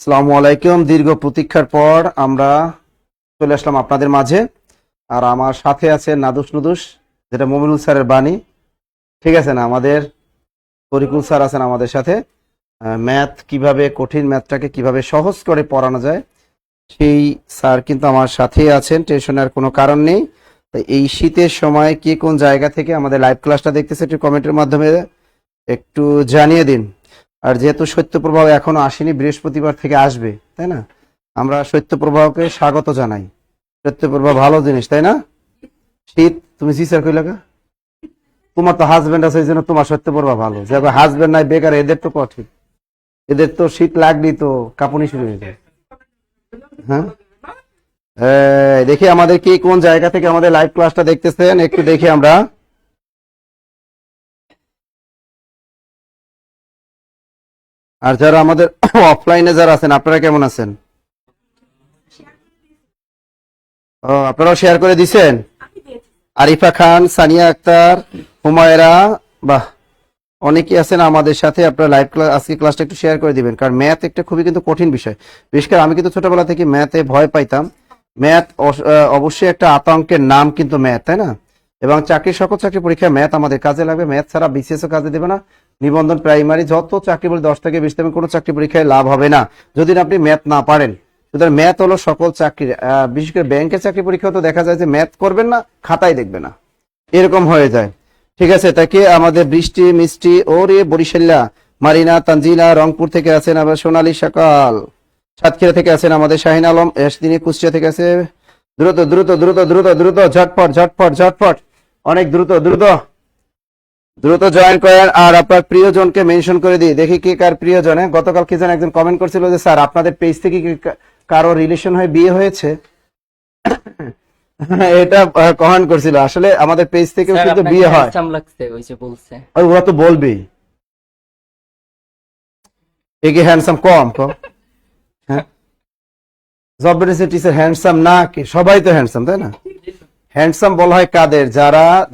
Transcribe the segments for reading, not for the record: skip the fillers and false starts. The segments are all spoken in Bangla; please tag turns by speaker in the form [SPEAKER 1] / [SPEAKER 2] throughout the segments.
[SPEAKER 1] আসসালামু আলাইকুম। দীর্ঘ প্রতীক্ষার পর আমরা চলে আসলাম আপনাদের মাঝে। আর আমার সাথে আছে নাদুস নুদুস, যেটা মমিনুল স্যারের বাণী। ঠিক আছে না? আমাদের তরিকুল স্যার আছেন আমাদের সাথে। ম্যাথ কিভাবে, কঠিন ম্যাথটাকে কিভাবে সহজ করে পড়ানো যায়, সেই স্যার কিন্তু আমার সাথেই আছেন। টেনশনের কোনো কারণ নেই। তো এই শীতের সময় কে কোন জায়গা থেকে আমাদের লাইভ ক্লাসটা দেখতেছে একটু কমেন্টের মাধ্যমে একটু জানিয়ে দিন। আর যেহেতু শৈত্যপ্রবাহ এখনো আসেনি, বৃহস্পতিবার থেকে আসবে, তাই না? আমরা শৈত্যপ্রবাহকে স্বাগত জানাই। শৈত্যপ্রবাহ ভালো জিনিস, তাই না? শীত, তুমি জি স্যার কইলা? তোমার তো হাজবেন্ড আছে, এই জন্য তোমার শৈত্যপ্রবাহ ভালো। যে হাজবেন্ড নাই, বেকার, এদের তো কঠিন। এদের তো শীত লাগলেই তো কাঁপুনি শুরু হয়ে যায়। হ্যাঁ, দেখি আমাদের কি কোন জায়গা থেকে আমাদের লাইভ ক্লাসটা দেখতেছেন, একটু দেখি আমরা। আর যারা আমাদের অফলাইনে যারা আছেন, আপনারা কেমন আছেন? ও, আপনারাও শেয়ার করে দিছেন। আরিফা খান, সানিয়া আক্তার, হুমায়রা, বাহ, অনেকেই আছেন আমাদের সাথে। আপনারা লাইভ ক্লাস, আজকে ক্লাসটা একটু শেয়ার করে দিবেন, কারণ ম্যাথ একটা খুবই কিন্তু কঠিন বিষয়। বিশেষ করে আমি কিন্তু ছোটবেলা থেকে ম্যাথে ভয় পাইতাম। ম্যাথ অবশ্যই একটা আতঙ্কের নাম কিন্তু ম্যাথ, তাই না? এবং সকল চাকরি পরীক্ষায় ম্যাথ আমাদের কাজে লাগবে। ম্যাথ ছাড়া বিসিএস ও কাজে দেবে না। নিবন্ধন, প্রাইমারি যত চাকরি বলে 10 থেকে 20 দেবেন, কোনো চাকরি পরীক্ষায় লাভ হবে না যদি আপনি ম্যাথ না পারেন। সুতরাং ম্যাথ হলো সকল চাকরির, বিশেষ করে ব্যাংকের চাকরি পরীক্ষা তো দেখা যায় যে ম্যাথ করবেন না, খাতায় দেখবে না, এরকম হয়ে যায়। ঠিক আছে, তাকে আমাদের বৃষ্টি মিষ্টি, ওরে বরিশাল্লা, মারিনা, তানজিলা রংপুর থেকে আছেন, আবার সোনালী সকাল সাতক্ষীরা থেকে আছেন, আমাদের শাহিন আলম তিনি কুষ্টিয়া থেকে আছে। দ্রুত দ্রুত দ্রুত দ্রুত দ্রুত, ঝটপট ঝটপট ঝটপট, অনেক দ্রুত দ্রুত দ্রুত জয়েন করেন। আর আপনার প্রিয়জনকে মেনশন করে দিই, দেখি কে কার প্রিয়জন। গতকাল কি যেন একজন কমেন্ট করছিল যে স্যার আপনাদের পেজ থেকে কি কারো রিলেশন হয়ে বিয়ে হয়েছে? এটা কমেন্ট করছিল। আসলে আমাদের পেজ থেকেও কিন্তু বিয়ে হয়। ওরা তো বলবেই। এ কি হ্যান্ডসাম কম কম? হ্যাঁ, জব টিচার হ্যান্ডসাম না? কি সবাই তো হ্যান্ডসাম, তাই না? হ্যান্ডসাম বলা হয় কাদের?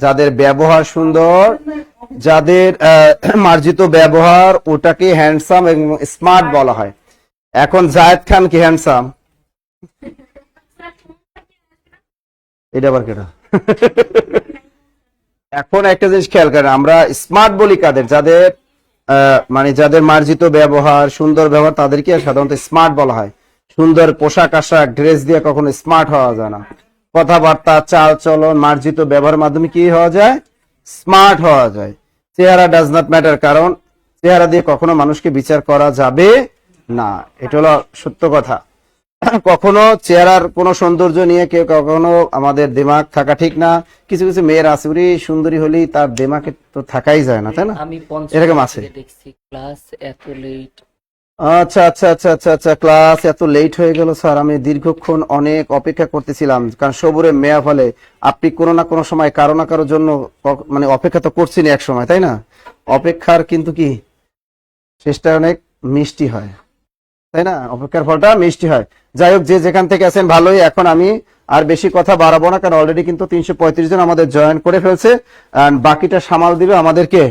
[SPEAKER 1] যাদের ব্যবহার সুন্দর, যাদের মার্জিত ব্যবহার, ওটাকে হ্যান্ডসাম এবং স্মার্ট বলা হয়। এখন জায়েদ খান কি হ্যান্ডসাম? এটা আবার কেটা? এখন একটা জিনিস খেয়াল করেন, আমরা স্মার্ট বলি কাদের? মানে যাদের মার্জিত ব্যবহার, সুন্দর ব্যবহার, তাদেরকে সাধারণত স্মার্ট বলা হয়। সুন্দর পোশাক আশাক, ড্রেস দিয়ে কখনো স্মার্ট হওয়া যায় না। কথাবার্তা, চাল চলন, মার্জিত ব্যবহারের মাধ্যমে কি হওয়া যায়? স্মার্ট হওয়া যায়। চেহারা ডাজ নট ম্যাটার, কারণ চেহারা দিয়ে কখনো মানুষকে বিচার করা যাবে না। এটা হলো সত্য কথা। কখনো চেহারার কোনো সৌন্দর্য নিয়ে কেউ কখনো আমাদের দিমাগ থাকা ঠিক না। কিছু কিছু মেয়ের আছে, ওরে সুন্দরী হলেই তার দিমাগে তো থাকাই যায় না, তাই না? এরকম আছে। আচ্ছা আচ্ছা আচ্ছা আচ্ছা আচ্ছা, ক্লাস এত লেট হয়ে গেল স্যার। আমি দীর্ঘক্ষণ অনেক অপেক্ষা করতেছিলাম, কারণ সবুরে মেয়া ফলে আপনি কোনো না কোনো সময় কারো না কারোর জন্য মানে অপেক্ষা তো করছেন এক সময়, তাই না? অপেক্ষার কিন্তু কি শেষটা অনেক মিষ্টি হয়, তাই না? অপেক্ষার ফলটা মিষ্টি হয়। যাই হোক, যে যেখান থেকে আছেন ভালোই। এখন আমি আর বেশি কথা বাড়াবো না, কারণ অলরেডি কিন্তু 335 জন আমাদের জয়েন করে ফেলছে। বাকিটা সামাল দিবে আমাদেরকে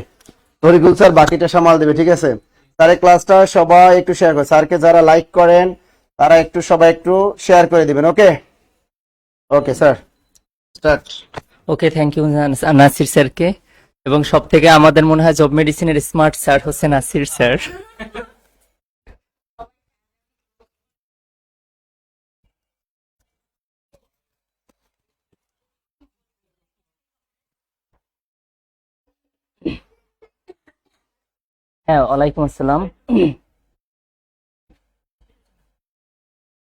[SPEAKER 1] তরিকুল স্যার, বাকিটা সামাল দিবে। ঠিক আছে, স্যারের ক্লাসটা সবাই একটু শেয়ার করে, স্যারকে যারা লাইক করেন তারা একটু সবাই একটু শেয়ার করে দিবেন। Okay okay sir, start.
[SPEAKER 2] Okay, thank you Nasir স্যারকে। এবং সব থেকে আমাদের মনে হয় জব মেডিসিনের স্মার্ট স্যার হচ্ছে নাসির স্যার। হ্যাঁ, ওয়ালাইকুম আসসালাম।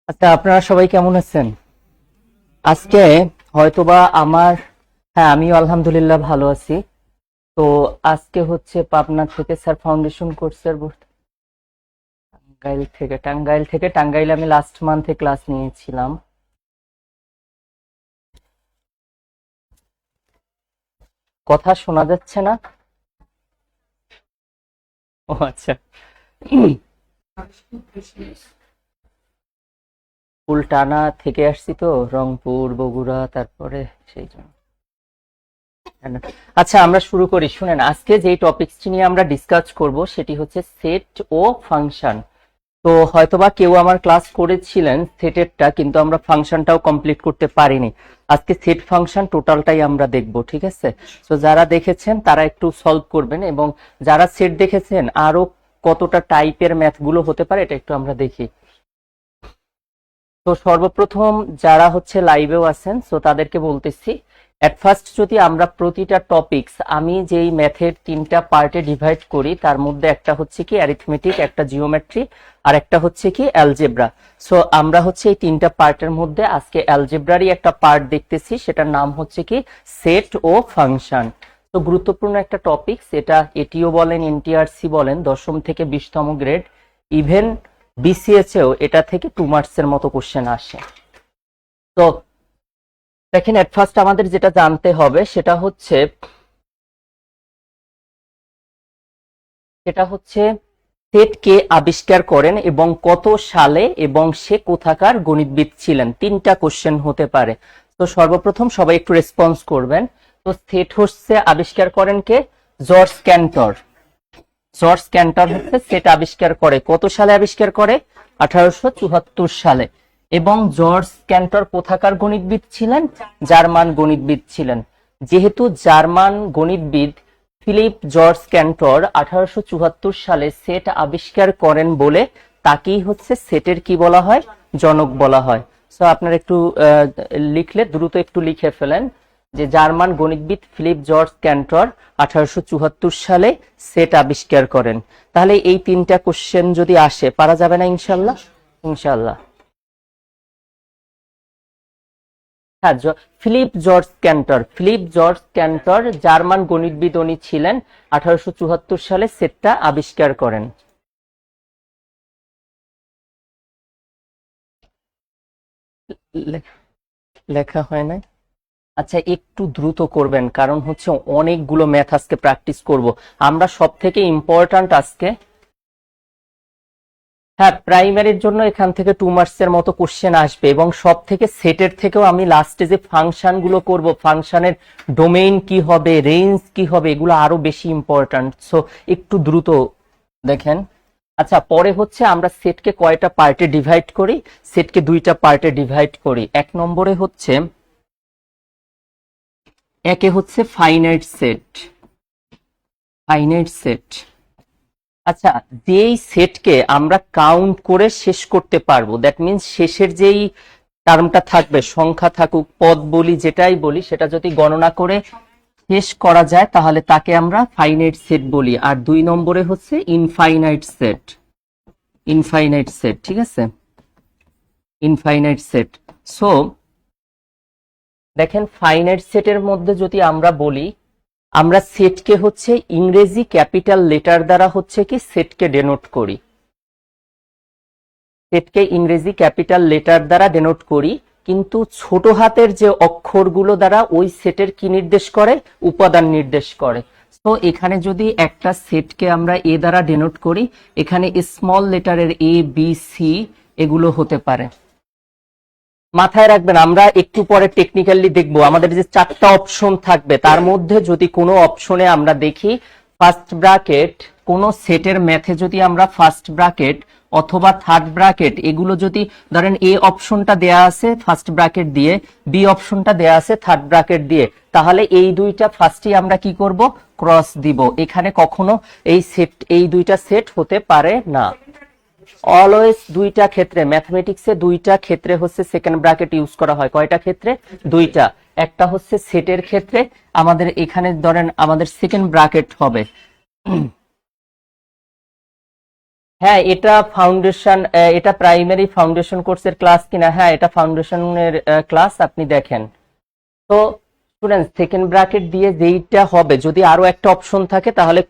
[SPEAKER 2] আচ্ছা, আপনারা সবাই কেমন আছেন? আজকে হয়তোবা হ্যাঁ, আমিও আলহামদুলিল্লাহ ভালো আছি। তো আজকে হচ্ছে পাবনা থেকে স্যার ফাউন্ডেশন কোর্সের টাঙ্গাইলে আমি লাস্ট মান্থে ক্লাস নিয়েছিলাম। কথা শোনা যাচ্ছে না? ও আচ্ছা, ফুল টানা থেকে আসছি তো, রংপুর, বগুড়া, তারপরে সেই জন্য। আচ্ছা, আমরা শুরু করি। শুনেন, আজকে যে টপিকসটি নিয়ে আমরা ডিসকাস করব সেটি হচ্ছে সেট ও ফাংশন। তো হয়তোবা কেউ আমার ক্লাস করেছিলেন সেটেরটা, কিন্তু আমরা ফাংশনটাও কমপ্লিট করতে পারিনি। আজকে সেট ফাংশন টোটালটাই আমরা দেখব, ঠিক আছে? তো যারা দেখেছেন তারা একটু সলভ করবেন, এবং যারা সেট দেখেছেন আরো কতটা টাইপের ম্যাথগুলো হতে পারে এটা একটু আমরা দেখি। তো সর্বপ্রথম যারা হচ্ছে লাইভেও আছেন, তো তাদেরকে বলতেছি, এট ফার্স্ট যদি আমরা প্রতিটা টপিকস, আমি যেই ম্যাথের 3টা পার্টে ডিভাইড করি, তার মধ্যে একটা হচ্ছে কি অ্যারিথমেটিক, একটা জিওমেট্রি, আর একটা হচ্ছে কি অ্যালজেব্রা। সো আমরা হচ্ছে এই 3টা পার্টের মধ্যে আজকে অ্যালজেব্রারই একটা পার্ট দেখতেছি, সেটার নাম হচ্ছে কি সেট ও ফাংশন। তো গুরুত্বপূর্ণ একটা টপিকস এটা, এটিও বলেন এনটিআরসি বলেন 10ম থেকে 20তম গ্রেড, ইভেন বিসিএস এও এটা থেকে 2 মার্কসের মতো কোশ্চেন আসে। তো দেখেন, এট ফার্স্ট আমাদের যেটা জানতে হবে সেটা হচ্ছে সেট কে আবিষ্কার করেন এবং কত সালে, এবং সে কোথাকার গণিতবিদ ছিলেন। 3টা কোশ্চেন হতে পারে। তো সর্বপ্রথম সবাই একটু রেসপন্স করবেন। তো সেট হচ্ছে আবিষ্কার করেন কে? জর্জ ক্যান্টর। জর্জ ক্যান্টর হচ্ছে সেট আবিষ্কার করে। কত সালে আবিষ্কার করে? 1874 সালে। এবং জর্জ ক্যান্টর কোথাকার গণিতবিদ ছিলেন? জার্মান গণিতবিদ ছিলেন। যেহেতু জার্মান গণিতবিদ ফিলিপ জর্জ ক্যান্টর 1874 সালে সেট আবিষ্কার করেন বলে তাকেই হচ্ছে সেটের কি বলা হয়? জনক বলা হয়। সো আপনারা একটু লিখলে দ্রুত একটু লিখে ফেলেন যে জার্মান গণিতবিদ ফিলিপ জর্জ ক্যান্টর 1874 সালে সেট আবিষ্কার করেন। তাহলে এই 3টা কোশ্চেন যদি আসে, পারা যাবে না ইনশাল্লাহ? ইনশাল্লাহ। হ্যাঁ, ফিলিপ জর্জ ক্যান্টর জার্মান গণিতবিদ, উনি ছিলেন 1874 সালে সেটটা আবিষ্কার করেন। লেখা হয় না? আচ্ছা, একটু দ্রুত করবেন, কারণ হচ্ছে অনেকগুলো ম্যাথ আজকে প্র্যাকটিস করব আমরা। সব থেকে ইম্পর্ট্যান্ট আজকে, হ্যাঁ, প্রাইমারির জন্য এখান থেকে 2 মার্কসের মতো কোশ্চেন আসবে, এবং সব থেকে সেটের থেকেও আমি লাস্টে যে ফাংশন গুলো করব, ফাংশনের ডোমেইন কি হবে, রেঞ্জ কি হবে, এগুলো আরো বেশি ইম্পর্ট্যান্ট। সো একটু দ্রুত দেখেন। আচ্ছা, পরে হচ্ছে আমরা সেটকে কয়টা পার্টে ডিভাইড করি? সেটকে 2টা পার্টে ডিভাইড করি। 1 নম্বরে হচ্ছে, একে হচ্ছে ফাইনাইট সেট। ফাইনাইট সেট, আচ্ছা, যেই সেটকে আমরা কাউন্ট করে শেষ করতে পারবো, দ্যাট মিনস শেষের যেই টার্মটা থাকবে, সংখ্যা থাকুক, পদ বলি, যেটাই বলি, সেটা যদি গণনা করে শেষ করা যায় তাহলে তাকে আমরা ফাইনাইট সেট বলি। আর 2 নম্বরে হচ্ছে ইনফাইনাইট সেট। ইনফাইনাইট সেট, ঠিক আছে? Infinite set. সো দেখেন, ফাইনাইট সেটের মধ্যে যদি আমরা বলি, আমরা সেটকে হচ্ছে ইংরেজি ক্যাপিটাল লেটার দ্বারা হচ্ছে কি সেটকে ডেনোট করি। সেটকে ইংরেজি ক্যাপিটাল লেটার দ্বারা ডেনোট করি, কিন্তু ছোট হাতের যে অক্ষরগুলো দ্বারা ওই সেটের কি নির্দেশ করে? উপাদান নির্দেশ করে। তো এখানে যদি একটা সেটকে আমরা এ দ্বারা ডেনোট করি, এখানে স্মল লেটারের এ, বি, সি এগুলো হতে পারে। মাথায় রাখবেন, আমরা একটু পরে টেকনিক্যালি দেখবো, আমাদের যে 4টা অপশন থাকবে তার মধ্যে যদি কোনো অপশনে আমরা দেখি ফার্স্ট ব্র্যাকেট, কোন সেটের ম্যাথে যদি আমরা ফার্স্ট ব্র্যাকেট অথবা থার্ড ব্র্যাকেট, এগুলো যদি ধরেন এ অপশনটা দেয়া আছে ফার্স্ট ব্র্যাকেট দিয়ে, বি অপশনটা দেয়া আছে থার্ড ব্র্যাকেট দিয়ে, তাহলে এই দুইটা ফার্স্টই আমরা কি করব? ক্রস দিব। এখানে কখনো এই 2টা সেট হতে পারে না। অলওয়েজ 2টা ক্ষেত্রে, ম্যাথমেটিক্সে 2টা ক্ষেত্রে হচ্ছে সেকেন্ড ব্র্যাকেট ইউজ করা হয়। কয়টা ক্ষেত্রে? 2টা। একটা হচ্ছে সেটের ক্ষেত্রে, আমাদের এখানে ধরেন আমাদের সেকেন্ড ব্র্যাকেট হবে। হ্যাঁ, এটা ফাউন্ডেশন, এটা প্রাইমারি ফাউন্ডেশন কোর্সের ক্লাস কিনা? হ্যাঁ, এটা ফাউন্ডেশনের ক্লাস, আপনি দেখেন। তো স্টুডেন্টস, সেকেন্ড ব্র্যাকেট দিয়ে যেইটা হবে, যদি আরো একটা অপশন থাকে তাহলে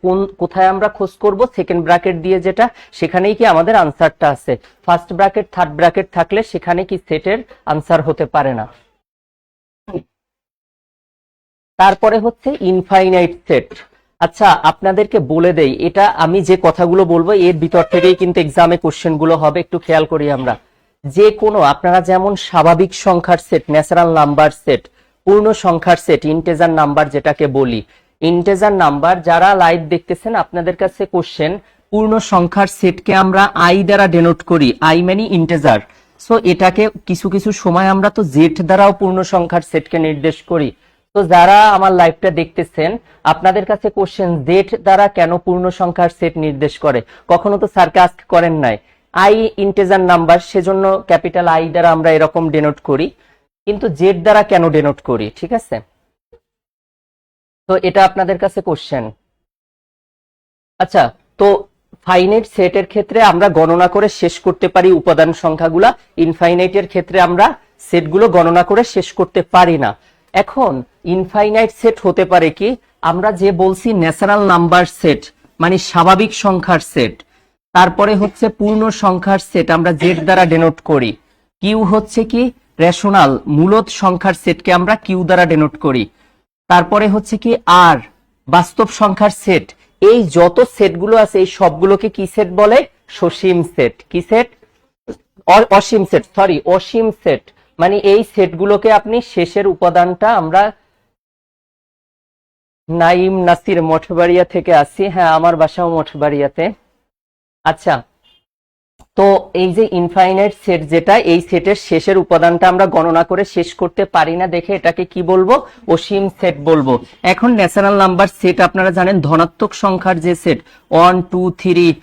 [SPEAKER 2] কোথায় আমরা খোঁজ করব? সেকেন্ড ব্র্যাকেট দিয়ে যেটা, সেখানেই কি আমাদের আনসারটা আছে। ফার্স্ট ব্র্যাকেট, থার্ড ব্র্যাকেট থাকলে সেখানে কি সেটের আনসার হতে পারে না। তারপরে হচ্ছে ইনফাইনাইট সেট। আচ্ছা, আপনাদেরকে বলে দেই, এটা আমি যে কথাগুলো বলবো এর ভিতর থেকেই কিন্তু এক্সামে কোশ্চেন গুলো হবে, একটু খেয়াল করি আমরা। যে কোনো, আপনারা যেমন স্বাভাবিক সংখ্যার সেট, ন্যাচারাল নাম্বার সেট, পূর্ণ সংখ্যার সেট, ইন্টেজার নাম্বার যেটাকে বলি, ইন্টেজার নাম্বার, যারা লাইভ দেখতেছেন আপনাদের কাছে কোশ্চেন, পূর্ণ সংখ্যার সেটকে আমরা আই দ্বারা ডেনোট করি, আই মানে ইন্টেজার। সো এটাকে কিছু কিছু সময় আমরা তো জেড দ্বারাও পূর্ণ সংখ্যার সেটকে নির্দেশ করি। তো যারা আমার লাইভটা দেখতেছেন, আপনাদের কাছে কোশ্চেন, জেড দ্বারা কেন পূর্ণ সংখ্যার সেট নির্দেশ করে? কখনো তো স্যারকে আস্ক করেন নাই। আই ইন্টেজার নাম্বার, সেজন্য ক্যাপিটাল আই দ্বারা আমরা এরকম ডেনোট করি, কিন্তু জেড দ্বারা কেন ডেনোট করি? ঠিক আছে, তো এটা আপনাদের কাছে কোশ্চেন। আচ্ছা, তো ফাইনাইট সেটের ক্ষেত্রে আমরা গণনা করে শেষ করতে পারি উপাদান সংখ্যাগুলা, ইনফাইনাইটের ক্ষেত্রে আমরা সেটগুলো গণনা করে শেষ করতে পারি না। এখন ইনফাইনাইট সেট হতে পারে কি, আমরা যে বলছি ন্যাচারাল নাম্বার সেট মানে স্বাভাবিক সংখ্যার সেট, তারপরে হচ্ছে পূর্ণ সংখ্যার সেট আমরা জেড দ্বারা ডেনোট করি, কিউ হচ্ছে কি রেশনাল মূলদ সংখ্যার সেটকে আমরা কিউ দ্বারা ডেনোট করি, তারপরে হচ্ছে কি আর বাস্তব সংখ্যার সেট। এই যত সেটগুলো আছে এই সবগুলোকে কি সেট বলে? সসীম সেট। কি সেট? অসীম সেট, সরি অসীম সেট। মানে এই সেটগুলোকে আপনি শেষের উপাদানটা, আমরা নাইম নাসির মঠবাড়িয়া থেকে আসি, হ্যাঁ আমার বাসাও মঠবাড়িয়াতে। আচ্ছা, তো এই যে ইনফাইনাইট সেট যেটা, এই সেটের শেষের উপাদানটা আমরা গণনা করে শেষ করতে পারি না দেখে এটাকে কি বলবো? অসীম সেট বলবো। এখন ন্যাচারাল নাম্বার সেট আপনারা জানেন ধনাত্মক সংখ্যার যে সেট 1 2 3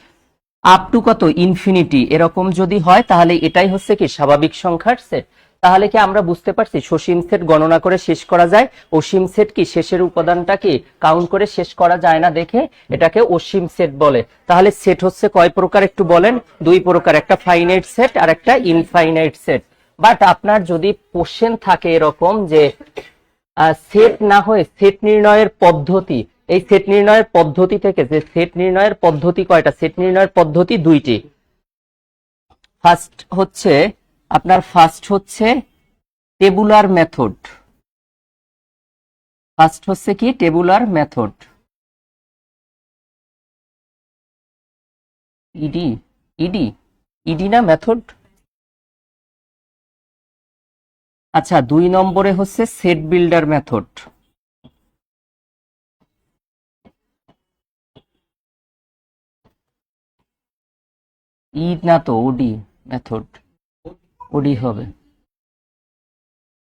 [SPEAKER 2] আপ টু কত ইনফিনিটি এরকম যদি হয় তাহলে এটাই হচ্ছে কি স্বাভাবিক সংখ্যার সেট। তাহলে কি আমরা বুঝতে পারছি সসীম সেট গণনা করে শেষ করা যায়, অসীম সেট কি শেষের উপাদানটা কি কাউন্ট করে শেষ করা যায় না দেখে এটাকে অসীম সেট বলে। তাহলে সেট হচ্ছে কয় প্রকার একটু বলেন? দুই প্রকার, একটা ফাইনাইট সেট আর একটা ইনফাইনাইট সেট। বাট আপনার যদি কোশ্চেন থাকে এরকম যে সেট না হয়ে সেট নির্ণয়ের পদ্ধতি, এই সেট নির্ণয়ের পদ্ধতি থেকে, যে সেট নির্ণয়ের পদ্ধতি কয়টা? সেট নির্ণয়ের পদ্ধতি দুইটি। ফার্স্ট হচ্ছে টেবুলার মেথড। ফার্স্ট হচ্ছে কি টেবুলার মেথড, ইডি ইডি ইডি না মেথড। আচ্ছা, 2 নম্বরে হচ্ছে সেট বিল্ডার মেথড। ই না তো, ওডি মেথড, ওডি হবে।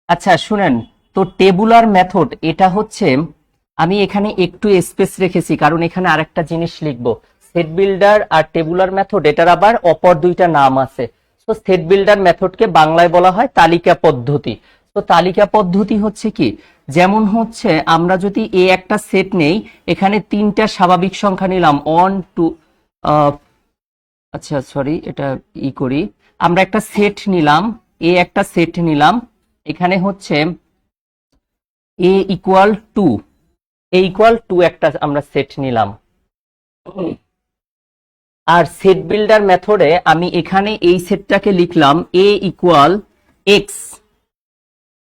[SPEAKER 2] আচ্ছা শুনেন, তো টেবুলার মেথড এটা হচ্ছে, আমি এখানে একটু স্পেস রেখেছি কারণ এখানে আরেকটা জিনিস লিখবো। সেট বিল্ডার আর টেবুলার মেথড এটার আবার অপর দুইটা নাম আছে। তো সেট বিল্ডার মেথডকে বাংলায় বলা হয় তালিকা পদ্ধতি। তো তালিকা পদ্ধতি হচ্ছে কি, যেমন হচ্ছে আমরা যদি একটা সেট নেই, এখানে 3টা স্বাভাবিক সংখ্যা নিলাম 1 2, আচ্ছা সরি এটা করি, আমরা একটা সেট নিলাম, একটা সেট নিলাম, এখানে হচ্ছে a ইকুয়াল টু একটা আমরা সেট নিলাম। আর সেট বিল্ডার মেথডে আমি এখানে এই সেটটাকে লিখলাম a ইকুয়াল এক্স,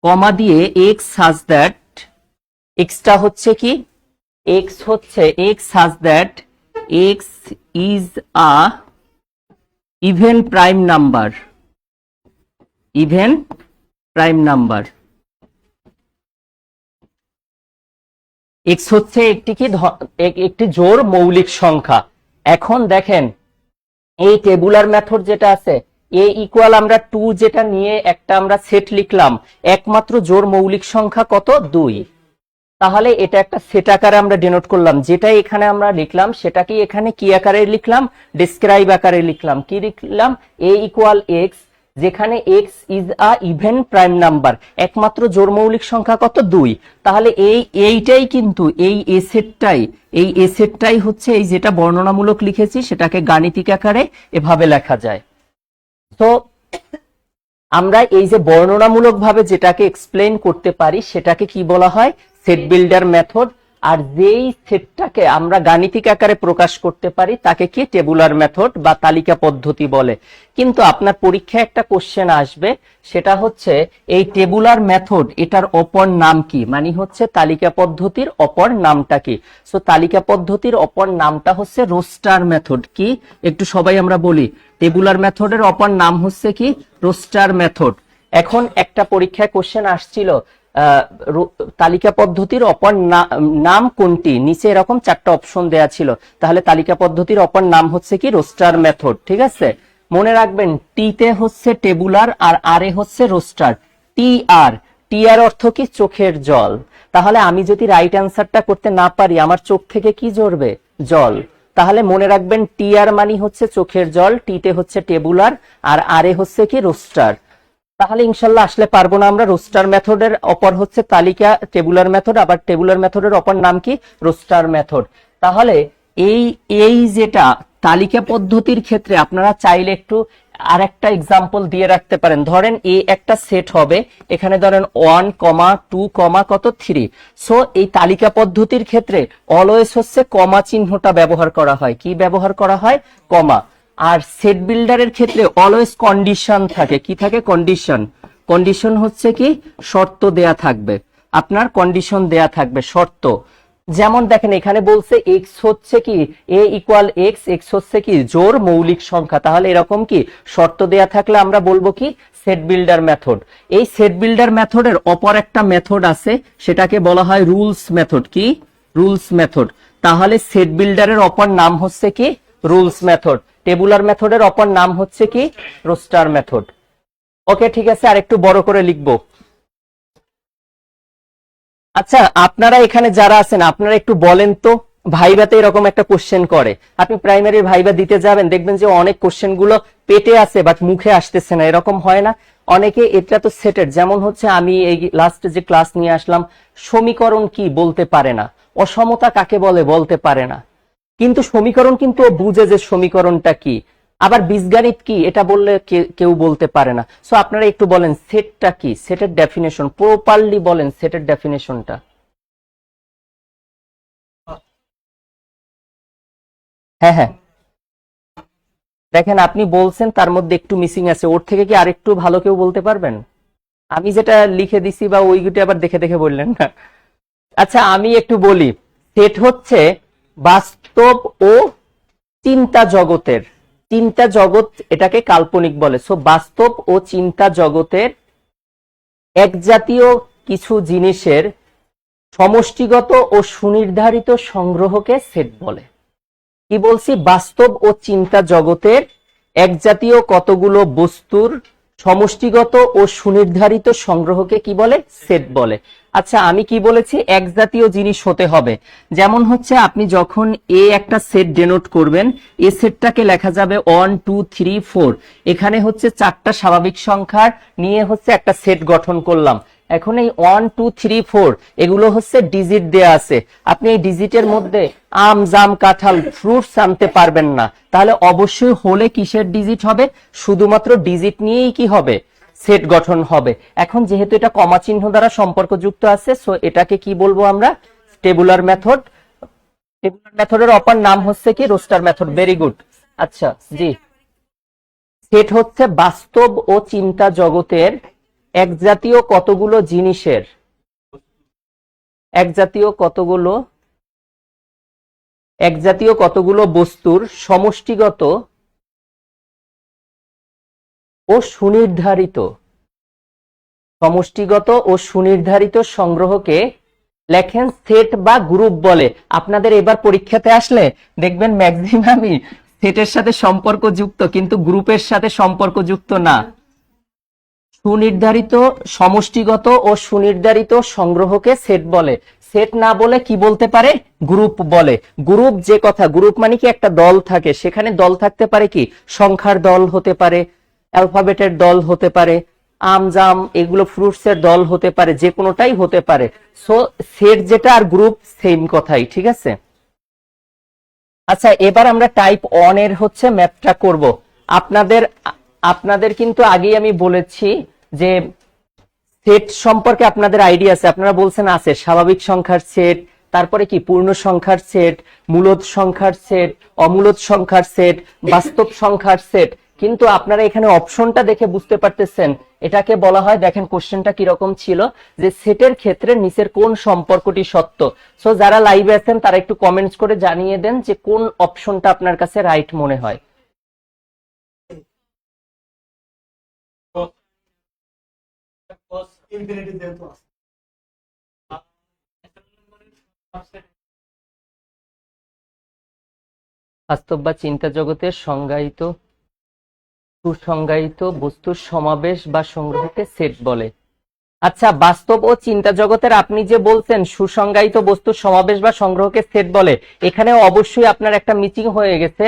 [SPEAKER 2] কমা দিয়ে এক্স সাজ দ্যাট, এক্সটা হচ্ছে কি, এক্স হচ্ছে x such that x is a even prime number, even prime number. X হচ্ছে একটি জোড় মৌলিক সংখ্যা। এখন দেখেন এই টেবুলার মেথড যেটা আছে, এ ইকুয়াল আমরা 2 যেটা নিয়ে একটা আমরা সেট লিখলাম, একমাত্র জোড় মৌলিক সংখ্যা কত? 2। তাহলে এটা একটা সেট আকারে আমরা ডেনোট করলাম, যেটা এখানে আমরা লিখলাম সেটাকে এখানে কি আকারে লিখলাম? ডেসক্রাইব আকারে লিখলাম। কি লিখলাম? এ ইকুয়াল এক্স, যেখানে x is a even prime number, একমাত্র জোড় মৌলিক সংখ্যা কত? 2। তাহলে এইটাই কিন্তু এই এসেটটাই হচ্ছে এই যেটা বর্ণনামূলক লিখেছি সেটাকে গাণিতিক আকারে এভাবে লেখা যায়। তো আমরা এই যে বর্ণনামূলক ভাবে যেটাকে এক্সপ্লেইন করতে পারি সেটাকে কি বলা হয়? Set builder method. আর যেই সেটটাকে আমরা গাণিতিক আকারে প্রকাশ করতে পারি তাকে কি টেবুলার মেথড বা তালিকা পদ্ধতি বলে। কিন্তু আপনার পরীক্ষায় একটা কোশ্চেন আসবে, সেটা হচ্ছে এই টেবুলার মেথড এটার অপর নাম কি, মানে হচ্ছে তালিকা পদ্ধতির অপর নামটা কি? সো তালিকা পদ্ধতির অপর নামটা হচ্ছে রোস্টার মেথড। কি একটু সবাই আমরা বলি, টেবুলার মেথডের অপর নাম হচ্ছে কি? Roaster method. এখন একটা পরীক্ষায় কোশ্চেন আসছিল আহ, তালিকা পদ্ধতির অপর নাম কোনটি? নিচে এরকম 4টা অপশন দেয়া ছিল, তাহলে তালিকা পদ্ধতির অপর নাম হচ্ছে কি রোস্টার মেথড। ঠিক আছে, মনে রাখবেন টি তে হচ্ছে টেবুলার আর আর এ হচ্ছে রোস্টার। টি আর অর্থ কি? চোখের জল। তাহলে আমি যদি রাইট অ্যান্সারটা করতে না পারি, আমার চোখ থেকে কি ঝরবে? জল। তাহলে মনে রাখবেন টি আর মানে হচ্ছে চোখের জল, টি তে হচ্ছে টেবুলার আর আর এ হচ্ছে কি রোস্টার। তাহলে ইনশাল্লাহ আসলে পারবো না আমরা। রোস্টার মেথডের অপর হচ্ছে তালিকা টেবুলার মেথড, আবার টেবুলার মেথডের অপর নাম কি? Roaster method. তাহলে এই এই যেটা তালিকা পদ্ধতির ক্ষেত্রে আপনারা চাইলে একটু আরেকটা এক্সাম্পল দিয়ে রাখতে পারেন। ধরেন এ একটা সেট হবে, এখানে ধরেন 1, 2, কত 3। সো এই তালিকা পদ্ধতির ক্ষেত্রে অলওয়েজ হচ্ছে কমা চিহ্নটা ব্যবহার করা হয়। কি ব্যবহার করা হয়? কমা। আর সেট বিল্ডারের ক্ষেত্রে অলওয়েজ কন্ডিশন থাকে। কি থাকে? কন্ডিশন। কন্ডিশন হচ্ছে কি? শর্ত দেয়া থাকবে, আপনার কন্ডিশন দেয়া থাকবে, শর্ত। যেমন দেখেন এখানে বলছে এক্স হচ্ছে কি এ ইকুয়াল এক্স, এক্স হচ্ছে কি জোড় মৌলিক সংখ্যা। তাহলে এরকম কি শর্ত দেয়া থাকলে আমরা বলবো কি সেট বিল্ডার মেথড। এই সেট বিল্ডার মেথডের অপর একটা মেথড আছে, সেটাকে বলা হয় রুলস মেথড। কি? Rules method. তাহলে সেট বিল্ডারের অপর নাম হচ্ছে কি? Rules method. টেবুলার মেথডের অপর নাম হচ্ছে কি? Roaster method. ওকে, ঠিক আছে, আর একটু বড় করে লিখবো। আচ্ছা, আপনারা এখানে যারা আছেন আপনারা একটু বলেন তো, ভাইভাতে এরকম একটা কোশ্চেন করে, আপনি প্রাইমারির ভাইভা দিতে যাবেন, দেখবেন যে অনেক কোশ্চেন গুলো পেটে আছে বাট মুখে আসতেছে না, এরকম হয় না? অনেকে এটা তো সেটের, যেমন হচ্ছে আমি এই লাস্ট যে ক্লাস নিয়ে আসলাম, সমীকরণ কি বলতে পারে না, অসমতা কাকে বলে বলতে পারে না, কিন্তু সমীকরণ কিন্তু ও বুঝে যে সমীকরণটা কি। আবার বীজগণিত কি এটা বললে কেউ বলতে পারে না। সো আপনারা একটু বলেন সেটটা কি, সেটের ডেফিনেশন প্রপারলি বলেন, সেটের ডেফিনেশনটা। হ্যাঁ হ্যাঁ, দেখেন আপনি বলছেন তার মধ্যে একটু মিসিং আছে, ওর থেকে কি আরেকটু ভালো কেউ বলতে পারবেন? আমি যেটা লিখে দিছি বা ওইগুটি আবার দেখে দেখে বললেন না। আচ্ছা আমি একটু বলি, সেট হচ্ছে বাস্তব ও চিন্তা জগতের, চিন্তা জগৎ এটাকে কাল্পনিক বলে। সো বাস্তব ও চিন্তা জগতের এক জাতীয় কিছু জিনিসের সমষ্টিগত ও সুনির্ধারিত সংগ্রহকে সেট বলে। কি বলছি? বাস্তব ও চিন্তা জগতের এক জাতীয় কতগুলো বস্তুর সমষ্টিগত ও সুনির্ধারিত সংগ্রহকে কি বলে? সেট বলে। আচ্ছা আমি কি বলেছি? এক জাতীয় জিনিস হতে হবে। যেমন হচ্ছে আপনি যখন এ একটা সেট ডেনোট করবেন, এ সেটটাকে লেখা যাবে 1, 2, 3, 4। এখানে হচ্ছে 4টা স্বাভাবিক সংখ্যার নিয়ে হচ্ছে একটা সেট গঠন করলাম। এখন এই 1, 2, 3, 4 এগুলো হচ্ছে ডিজিট দেয়া আছে। আপনি এই ডিজিটের মধ্যে আম, জাম, কাঁঠাল, ফ্রুটস আনতে পারবেন না। তাহলে অবশ্যই হলে কিসের ডিজিট হবে? শুধুমাত্র ডিজিট নিয়েই কি হবে? সেট গঠন হবে। এখন যেহেতু এটা কমা চিহ্ন দ্বারা সম্পর্কযুক্ত আছে, সো এটাকে কি বলবো আমরা? Tabular method. টেবুলার মেথডের অপর নাম হচ্ছে কি? Roaster method. Very good. আচ্ছা জি, সেট হচ্ছে বাস্তব ও চিন্তা জগতের এক জাতীয় কতগুলো জিনিসের, এক জাতীয় কতগুলো, এক জাতীয় কতগুলো বস্তুর সমষ্টিগত ও সুনির্ধারিত, সমষ্টিগত ও সুনির্ধারিত সংগ্রহকে লেখেন সেট বা গ্রুপ বলে। আপনাদের এবার পরীক্ষাতে আসলে দেখবেন ম্যাক্সিমামই সেটের সাথে সম্পর্কযুক্ত কিন্তু গ্রুপের সাথে সম্পর্কযুক্ত না। সুনির্ধারিত, সমষ্টিগত ও সুনির্ধারিত সংগ্রহকে সেট বলে। সেট না বলে কি বলতে পারে? গ্রুপ বলে। গ্রুপ যে কথা, গ্রুপ মানে কি একটা দল থাকে, সেখানে দল থাকতে পারে কি সংখ্যার দল হতে পারে, অ্যালফাবেটের দল হতে পারে, আম জাম এগুলো ফ্রুটসের দল হতে পারে, যে কোনোটাই হতে পারে। সো সেট যেটা আর গ্রুপ সেম কথাই, ঠিক আছে? আচ্ছা এবার আমরা টাইপ 1 এর হচ্ছে ম্যাথটা করব। আপনাদের আপনাদের কিন্তু আগেই আমি বলেছি যে সেট সম্পর্কে আপনাদের আইডিয়া আছে, আপনারা বলছেন আছে স্বাভাবিক সংখ্যার সেট, তারপরে কি পূর্ণ সংখ্যার সেট, মূলদ সংখ্যার সেট, অমূলদ সংখ্যার সেট, বাস্তব সংখ্যার সেট। কিন্তু আপনারা এখানে অপশনটা দেখে বুঝতে পারতেছেন এটাকে বলা হয়, দেখেন কোশ্চেনটা কিরকম ছিল, যে সেটের ক্ষেত্রে নিচের কোন সম্পর্কটি সত্য। সো যারা লাইভে আছেন তারা একটু কমেন্টস করে জানিয়ে দেন যে কোন অপশনটা আপনার কাছে রাইট মনে হয়।
[SPEAKER 3] ইনফিনিটি যেহেতু আছে
[SPEAKER 2] বাস্তব বা চিন্তা জগতের সংজ্ঞায়িত সুসংজ্ঞায়িত বস্তুর সমাবেশ বা সংগ্রহকে সেট বলে। আচ্ছা, বাস্তব ও চিন্তা জগতের আপনি যে বলছেন সুসংজ্ঞায়িত বস্তুর সমাবেশ বা সংগ্রহকে সেট বলে, এখানে অবশ্যই আপনার একটা মিচিং হয়ে গেছে।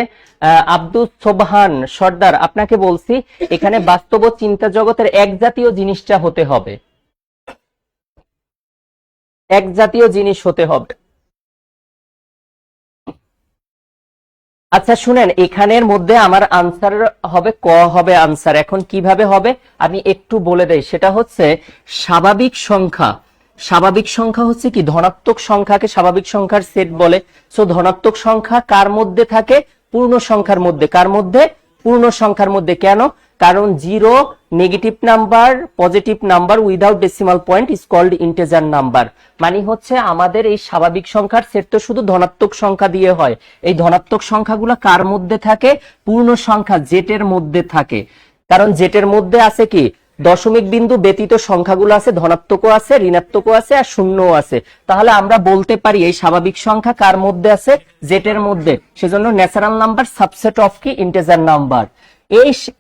[SPEAKER 2] আব্দুল সোবহান সর্দার, আপনাকে বলছি এখানে বাস্তব ও চিন্তা জগতের এক জাতীয় জিনিসটা হতে হবে, এক জাতীয় জিনিস হতে হবে। আচ্ছা শুনেন, এখানের মধ্যে আমার আনসার হবে ক হবে আনসার। এখন কিভাবে হবে আমি একটু বলে দেই। সেটা হচ্ছে স্বাভাবিক সংখ্যা। স্বাভাবিক সংখ্যা হচ্ছে কি, ধনাত্মক সংখ্যাকে স্বাভাবিক সংখ্যার সেট বলে। সো ধনাত্মক সংখ্যা কার মধ্যে থাকে? পূর্ণ সংখ্যার মধ্যে। কার মধ্যে? পূর্ণ সংখ্যার মধ্যে। কেন? কারণ zero, negative number, positive number without decimal point is called integer number. মানে হচ্ছে আমাদের এই স্বাভাবিক সংখ্যার সেট তো শুধু ধনাত্মক সংখ্যা দিয়ে হয়। এই ধনাত্মক সংখ্যাগুলো কার মধ্যে থাকে? পূর্ণ সংখ্যা জেটের মধ্যে থাকে। কারণ জেটের মধ্যে আছে কি, দশমিক বিন্দু ব্যতীত সংখ্যাগুলো আছে, ধনাত্মকও আছে, ঋণাত্মকও আছে, আর শূন্যও আছে। তাহলে আমরা বলতে পারি এই স্বাভাবিক সংখ্যা কার মধ্যে আছে? জেটের মধ্যে। সেজন্য ন্যাচারাল নাম্বার সাবসেট অফ কি, ইন্টিজার নাম্বার।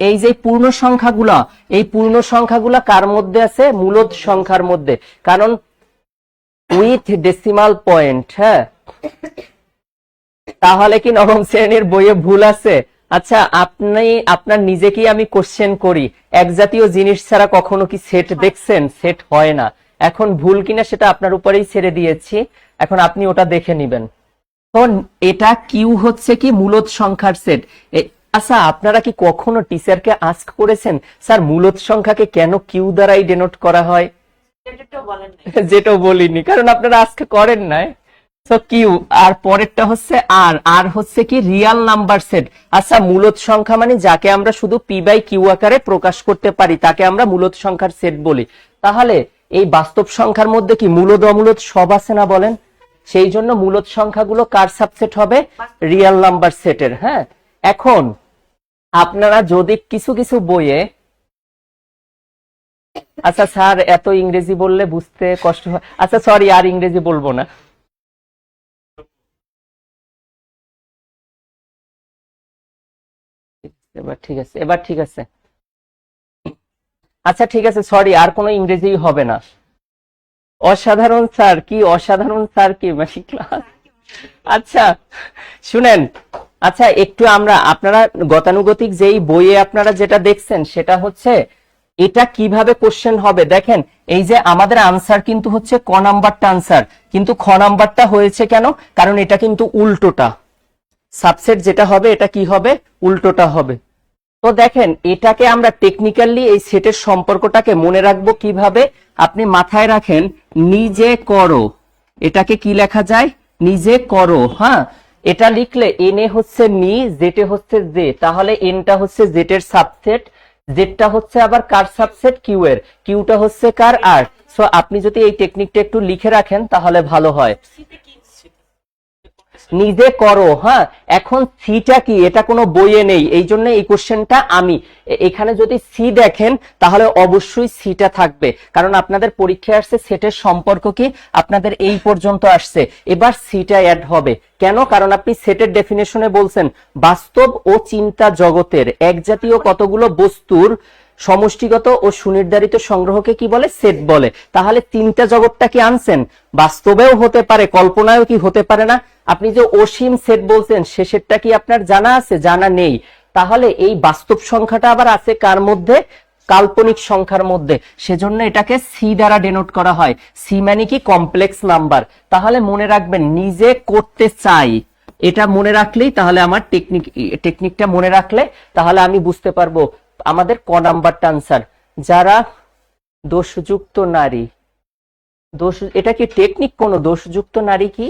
[SPEAKER 2] এই যে পূর্ণ সংখ্যাগুলা, এই পূর্ণ সংখ্যাগুলা কার মধ্যে আছে? মূলদ সংখ্যার মধ্যে। কারণ উইথ ডেসিমাল পয়েন্ট। হ্যাঁ, তাহলে কি নবম শ্রেণীর বইয়ে ভুল আছে? আচ্ছা, আপনি আপনার নিজেকেই আমি কোশ্চেন করি, এক জাতীয় জিনিস ছাড়া কখনো কি সেট দেখছেন? সেট হয় না। এখন ভুল কিনা সেটা আপনার উপরেই ছেড়ে দিয়েছি, এখন আপনি ওটা দেখে নিবেন। তো এটা কিউ হচ্ছে কি, মূলদ সংখ্যার সেট। আচ্ছা, আপনারা কি কখনো টিচারকে আস্ক করেছেন, স্যার মূলদ সংখ্যাকে কেন কিউ দ্বারাই ডেনোট করা হয়? যেটাও বলিনি, কারণ আপনারা আস্ক করেন নাই। সো কিউ, আর পরেরটা হচ্ছে আর। আর হচ্ছে কি, রিয়াল নাম্বার সেট। আচ্ছা, মূলদ সংখ্যা মানে যাকে আমরা শুধু পি বাই কিউ আকারে প্রকাশ করতে পারি তাকে আমরা মূলদ সংখ্যার সেট বলি। তাহলে এই বাস্তব সংখ্যার মধ্যে কি মূলদ অমূলদ সব আছে না বলেন? সেই জন্য মূলদ সংখ্যাগুলো কার সাবসেট হবে? রিয়াল নাম্বার সেটের। হ্যাঁ, এখন আপনারা যদি কিছু কিছু বইয়ে, আচ্ছা স্যার এত ইংরেজি বললে বুঝতে কষ্ট হয়, আচ্ছা সরি আর ইংরেজি বলবো না। এবার ঠিক আছে, এবার ঠিক আছে। আচ্ছা ঠিক আছে, সরি আর কোনো ইংরেজি হবে না। অসাধারণ স্যার কি, অসাধারণ স্যার কি মানে ক্লাস। আচ্ছা শুনেন, আচ্ছা একটু আমরা, আপনারা গতানুগতিক যেই বইয়ে আপনারা যেটা দেখছেন সেটা হচ্ছে এটা কিভাবে কোশ্চেন হবে দেখেন। এই যে আমাদের আনসার কিন্তু হচ্ছে ক নাম্বারটা আনসার, কিন্তু খ নাম্বারটা হয়েছে কেন? কারণ এটা কিন্তু উল্টোটা। সাবসেট যেটা হবে এটা কি হবে? উল্টোটা হবে। তো দেখেন, এটাকে আমরা টেকনিক্যালি এই সেটের সম্পর্কটাকে মনে রাখবো কিভাবে? আপনি মাথায় রাখেন, নিজে করো, এটাকে কি লেখা যায়? নিজে করো। হ্যাঁ, এটা লিখলে এন এ হচ্ছে নি, জেড এ হচ্ছে জে, তাহলে এনটা হচ্ছে জেড এর সাবসেট, জেডটা হচ্ছে আবার কার সাবসেট? কিউ এর, কিউটা হচ্ছে কার? আর। সো আপনি যদি এই টেকনিকটা একটু লিখে রাখেন তাহলে ভালো হয়। নিজে করো। হ্যাঁ, এখন সিটা কি, এটা কোনো বইয়ে নেই, এই জন্য এই কোশ্চেনটা আমি এখানে যদি সি দেখেন তাহলে অবশ্যই সিটা থাকবে, কারণ আপনাদের পরীক্ষায় আসছে সেটের সম্পর্ক কি, আপনাদের এই পর্যন্ত আসছে, এবার সিটা অ্যাড হবে। কেন? কারণ আপনি সেটের ডেফিনেশনে বলছেন বাস্তব ও চিন্তা জগতের এক জাতীয় কতগুলো বস্তুর সমষ্টিগত ও সুনির্ধারিত সংগ্রহকে কি বলে? সেট বলে। তাহলে চিন্তা জগৎটা কি আনছেন? বাস্তবেও হতে পারে, কল্পনায়ও কি হতে পারে না? আপনি যে অসীম সেট বলছেন সে সেটটা কি আপনার জানা আছে? জানা নেই। তাহলে এই বাস্তব সংখ্যাটা আবার আছে কার মধ্যে? কাল্পনিক সংখ্যার মধ্যে। সেজন্য এটাকে সি দ্বারা ডেনোট করা হয়। সি মানে কি? Complex number. তাহলে মনে রাখবেন, নিজে করতে চাই, এটা মনে রাখলেই তাহলে আমার টেকনিকটা মনে রাখলে তাহলে আমি বুঝতে পারবো আমাদের ক নাম্বারটা আনসার। যারা দোষযুক্ত নারী, দোষ, এটা কি টেকনিক? কোন দোষযুক্ত নারী কি?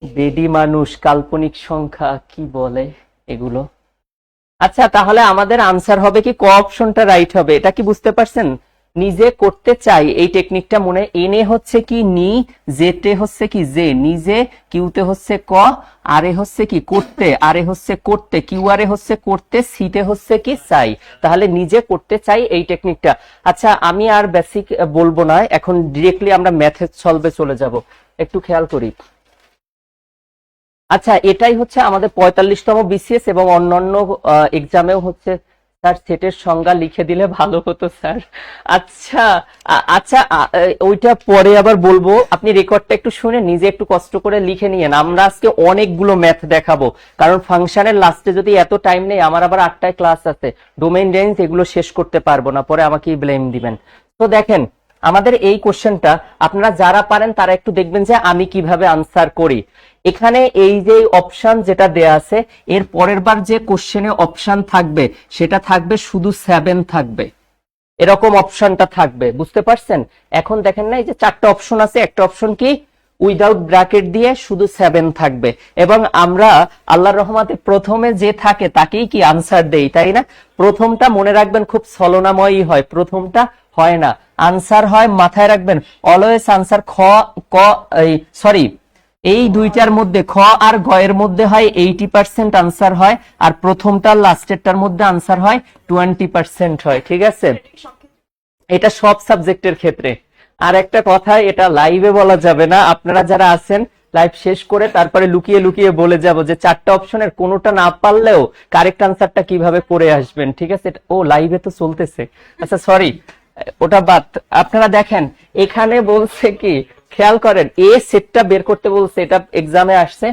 [SPEAKER 2] বেডি মানুষ, কাল্পনিক সংখ্যা, কি বলে এগুলো? আচ্ছা তাহলে আমাদের আনসার হবে কি, ক অপশনটা রাইট হবে, এটা কি বুঝতে পারছেন? নিজে করতে চাই, এই টেকনিকটা মনে, এনে হচ্ছে কি নি, জেতে হচ্ছে কি যে, নিজে, কিউতে হচ্ছে ক, আরে হচ্ছে কি করতে, আরে হচ্ছে করতে, কিউ আরে হচ্ছে করতে, সিতে হচ্ছে কি চাই। তাহলে নিজে করতে চাই এই টেকনিকটা। আচ্ছা আমি আর বেসিক বলবো না, এখন ডিরেক্টলি আমরা ম্যাথের সলভে চলে যাব। একটু খেয়াল করি। আচ্ছা এটাই হচ্ছে আমাদের 45তম বিসিএস এবং অন্যান্য এক্সামেও হচ্ছে। স্যার সেটের সংজ্ঞা লিখে দিলে ভালো হতো স্যার। আচ্ছা আচ্ছা ওইটা পরে আবার বলবো, আপনি রেকর্ডটা একটু শুনে নিজে একটু কষ্ট করে লিখে নিয়েন। আমরা আজকে অনেকগুলো ম্যাথ দেখাবো, কারণ ফাংশনের লাস্টে যদি এত টাইম নেই, আমার আবার 8টায় ক্লাস আছে, ডোমেইন রেঞ্জ এগুলো শেষ করতে পারবো না, পরে আমাকেই ব্লেম দিবেন। তো দেখেন আমাদের এই কোশ্চেনটা আপনারা যারা পারেন তারা একটু দেখবেন যে আমি কিভাবে আনসার করি। এখানে এই যে অপশন যেটা দেয়া আছে, এর পরের বার যে কোশ্চেনে অপশন থাকবে সেটা থাকবে শুধু 7 থাকবে, এরকম অপশনটা থাকবে, বুঝতে পারছেন? এখন দেখেন না এই যে 4টা অপশন আছে, একটা অপশন কি উইদাউট ব্র্যাকেট দিয়ে শুধু 7 থাকবে, এবং আমরা আল্লাহর রহমতে প্রথমে যে থাকে তাকেই কি আনসার দেই, তাই না? প্রথমটা মনে রাখবেন খুব ছলনাময়ই হয়, প্রথমটা হয় না, আনসার হয়, মাথায় রাখবেন অলওয়েজ আনসার খ ক সরি এই দুইটার মধ্যে খ আর গ এর মধ্যে হয় 80% আনসার হয়, আর প্রথমটা লাস্টেরটার মধ্যে আনসার হয় 20% হয়, ঠিক আছে? এটা সব সাবজেক্টের ক্ষেত্রে। আর একটা কথা, এটা লাইভে বলা যাবে না, আপনারা যারা আছেন লাইভ শেষ করে তারপরে লুকিয়ে লুকিয়ে বলে যাব যে 4টা অপশনের কোনোটা না পারলেও কারেক্ট আনসারটা কিভাবে করে আসবেন, ঠিক আছে? ও লাইভে তো চলতেছে, আচ্ছা সরি ওটা বাদ। আপনারা দেখেন এখানে বলছে কি, খেয়াল করেন এ সেটটা বের করতে বলছে, এটা এক্সামে আসছে।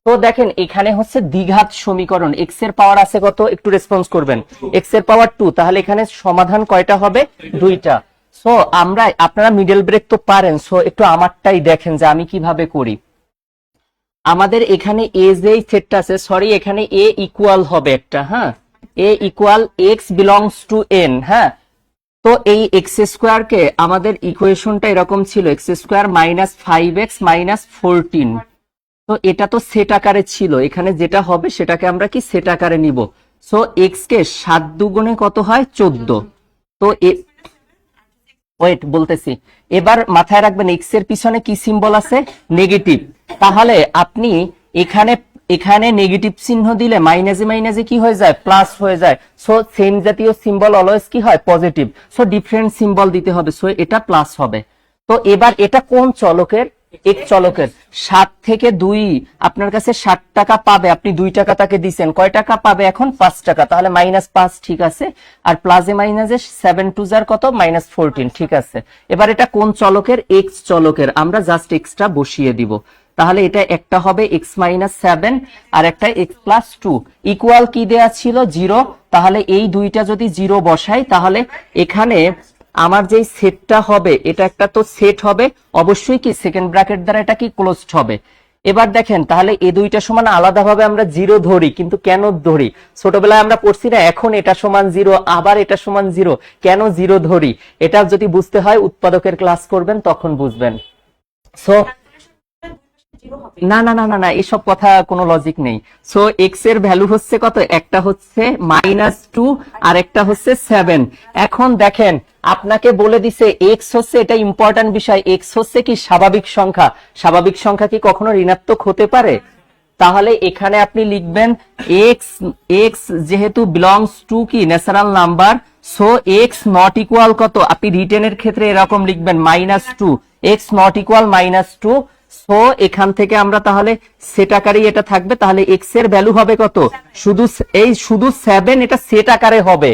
[SPEAKER 2] তো দেখেন এখানে হচ্ছে দ্বিঘাত সমীকরণ, এক্স এর পাওয়ার আছে কত, একটু রেসপন্স করবেন, এক্স এর পাওয়ার 2, তাহলে এখানে সমাধান কয়টা হবে, 2টা। সো আমরা, আপনারা মিডল ব্রেক তো পারেন, সো একটু আমারটাই দেখেন যে আমি কিভাবে করি। আমাদের এখানে এ যেই সেটটা আছে, সরি এখানে এ ইকুয়াল হবে একটা, হ্যাঁ, A equal X belongs to N, হ্যাঁ। তো এই এক্স স্কোয়ার কে আমাদের ইকুয়েশনটা এরকম ছিল, x square minus 5x minus 14। তো এটা তো সেট আকারে ছিল, এখানে যেটা হবে সেটাকে আমরা কি সেট আকারে নিব। সো এক্স কে 7 দুগুণে কত হয়, 14। তো ওয়েট বলতেছি, এবার মাথায় রাখবেন এক্স এর পিছনে কি সিম্বল আছে, নেগেটিভ। তাহলে আপনি এখানে এখানে নেগেটিভ চিহ্ন দিলে মাইনাসে মাইনাসে কি হয়ে যায়, প্লাস হয়ে যায়। সো সেম জাতীয় সিম্বল অলওয়েজ কি হয়, পজিটিভ। সো ডিফারেন্ট সিম্বল দিতে হবে, সো এটা প্লাস হবে। তো এবার এটা কোন চলকের, এক চলকের। 7 থেকে 2 আপনার কাছে 60 টাকা পাবে, আপনি 2 টাকা তাকে দিচ্ছেন, কয় টাকা পাবে এখন, 5 টাকা। তাহলে -5 ঠিক আছে, আর প্লাসে মাইনাসে 7 টু যার কত, -14, ঠিক আছে। এবার এটা কোন চলকের, এক্স চলকের, আমরা জাস্ট এক্সটা বসিয়ে দিব। তাহলে এটা একটা হবে x-7 আর একটা x+2, ইকুয়াল কি দেয়া ছিল, 0। তাহলে এই দুইটা যদি 0 বসাই, তাহলে এখানে আমার যেই সেটটা হবে, এটা একটা তো সেট হবে অবশ্যই, কি সেকেন্ড ব্র্যাকেট দ্বারা এটা কি ক্লোজড হবে। এবার দেখেন তাহলে এই দুইটা সমান আলাদাভাবে আমরা 0 ধরি, কিন্তু কেন ধরি, ছোটবেলায় আমরা পড়ছি না, এখন এটা সমান 0 আবার এটা সমান 0, কেন 0 ধরি, এটা যদি বুঝতে হয় উৎপাদকের ক্লাস করবেন তখন বুঝবেন। সো না না না না না, এসব কথা কোনো লজিক নেই। সো এক্স এর ভ্যালু হচ্ছে কত, একটা হচ্ছে -2 আর একটা হচ্ছে 7। এখন দেখেন আপনাকে বলে দিছে এক্স হচ্ছে, এটা ইম্পর্টেন্ট বিষয়, এক্স হচ্ছে কি স্বাভাবিক সংখ্যা, স্বাভাবিক সংখ্যা কি কখনো ঋণাত্মক হতে পারে? তাহলে এখানে আপনি লিখবেন এক্স, এক্স যেহেতু বিলংস টু কি natural number, so x not equal কত, আপনি রিটেনের ক্ষেত্রে এরকম লিখবেন -2, এক্স নট ইকুয়াল -2। সো এখান থেকে আমরা তাহলে সেট আকারেই এটা থাকবে, তাহলে এক্স এর ভ্যালু হবে কত, শুধু 7, এটা সেট আকারে হবে।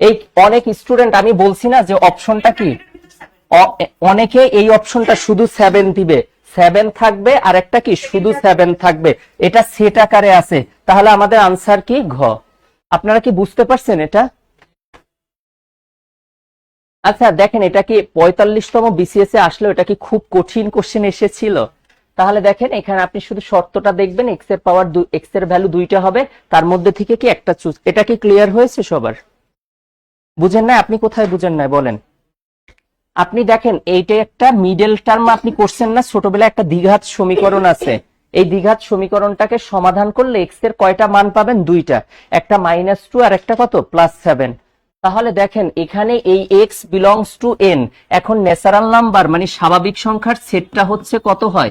[SPEAKER 2] এই অনেক স্টুডেন্ট, আমি বলছি না যে অপশনটা কি, অনেকে এই অপশনটা শুধু 7 দিবে, 7 থাকবে আর একটা কি শুধু 7 থাকবে, এটা সেট আকারে আছে। তাহলে আমাদের আনসার কি, ঘ। আপনারা কি বুঝতে পারছেন এটা? আচ্ছা দেখেন এটা কি 45তম বিসিএস এ আসলো, এটা কি খুব কঠিন কোশ্চেন এসেছিল? তাহলে দেখেন এখানে আপনি শুধু শর্তটা দেখবেন, এক্স এর পাওয়ার এক্স এর ভ্যালু 2টা হবে, তার মধ্যে থেকে কি একটা চুজ। এটা কি ক্লিয়ার হয়েছে সবার? বুঝেন না, আপনি কোথায় বুঝেন না বলেন? আপনি দেখেন এইটা একটা মিডল টার্ম আপনি করছেন না, ছোটবেলায় একটা দ্বিঘাত সমীকরণ আছে, এই দ্বিঘাত সমীকরণটাকে সমাধান করলে এক্স এর কয়টা মান পাবেন, 2টা, একটা -2 আর একটা কত, +7। তাহলে দেখেন এখানে এই এক্স বিলংস টু এন, এখন ন্যাচারাল নাম্বার মানে স্বাভাবিক সংখ্যার সেটটা হচ্ছে কত হয়,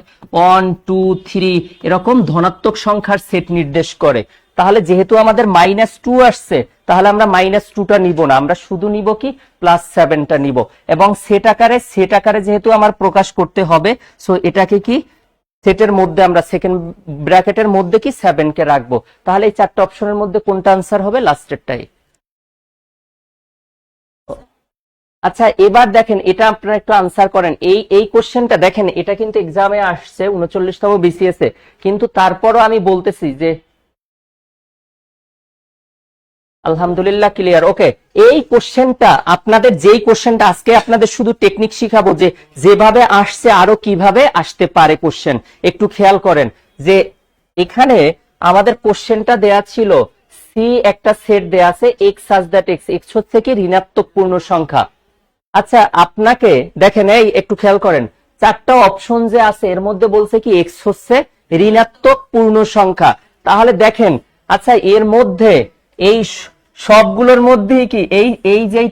[SPEAKER 2] 1 2 3 এরকম ধনাত্মক সংখ্যার সেট নির্দেশ করে। তাহলে যেহেতু আমাদের -2 আসছে, তাহলে আমরা -2টা নিব না, আমরা শুধু নিব কি +7টা নিব। এবং সেট আকারে যেহেতু আমার প্রকাশ করতে হবে, সো এটাকে কি সেটের মধ্যে আমরা সেকেন্ড ব্র্যাকেটের মধ্যে কি 7 কে রাখবো। তাহলে এই চারটা অপশনের মধ্যে কোনটা আনসার হবে, লাস্টেরটাই। আচ্ছা এবার দেখেন এটা আপনারা একটু আনসার করেন। এই কোশ্চেনটা দেখেন, এটা কিন্তু এক্সামে আসছে 39তম বিসিএস এ, কিন্তু তারপরও আমি বলতেছি যে আলহামদুলিল্লাহ ক্লিয়ার। ওকে, এই কোশ্চেনটা আপনাদের, যেই কোশ্চেনটা আজকে আপনাদের শুধু টেকনিক শিখাবো যে যেভাবে আসছে আরো কিভাবে আসতে পারে কোশ্চেন। একটু খেয়াল করেন যে এখানে আমাদের কোশ্চেনটা দেয়া ছিল সি একটা সেট দেয়া আছে x such that x, x হচ্ছে কি ঋণাত্মক পূর্ণ সংখ্যা। আচ্ছা আপনাকে দেখেন, এই একটু খেয়াল করেন, চারটা অপশন যে আছে এর মধ্যে বলছে কি এক্স হচ্ছে ঋণাত্মক পূর্ণ সংখ্যা। তাহলে দেখেন, আচ্ছা এর মধ্যে এই সবগুলোর মধ্যেই কি এই যে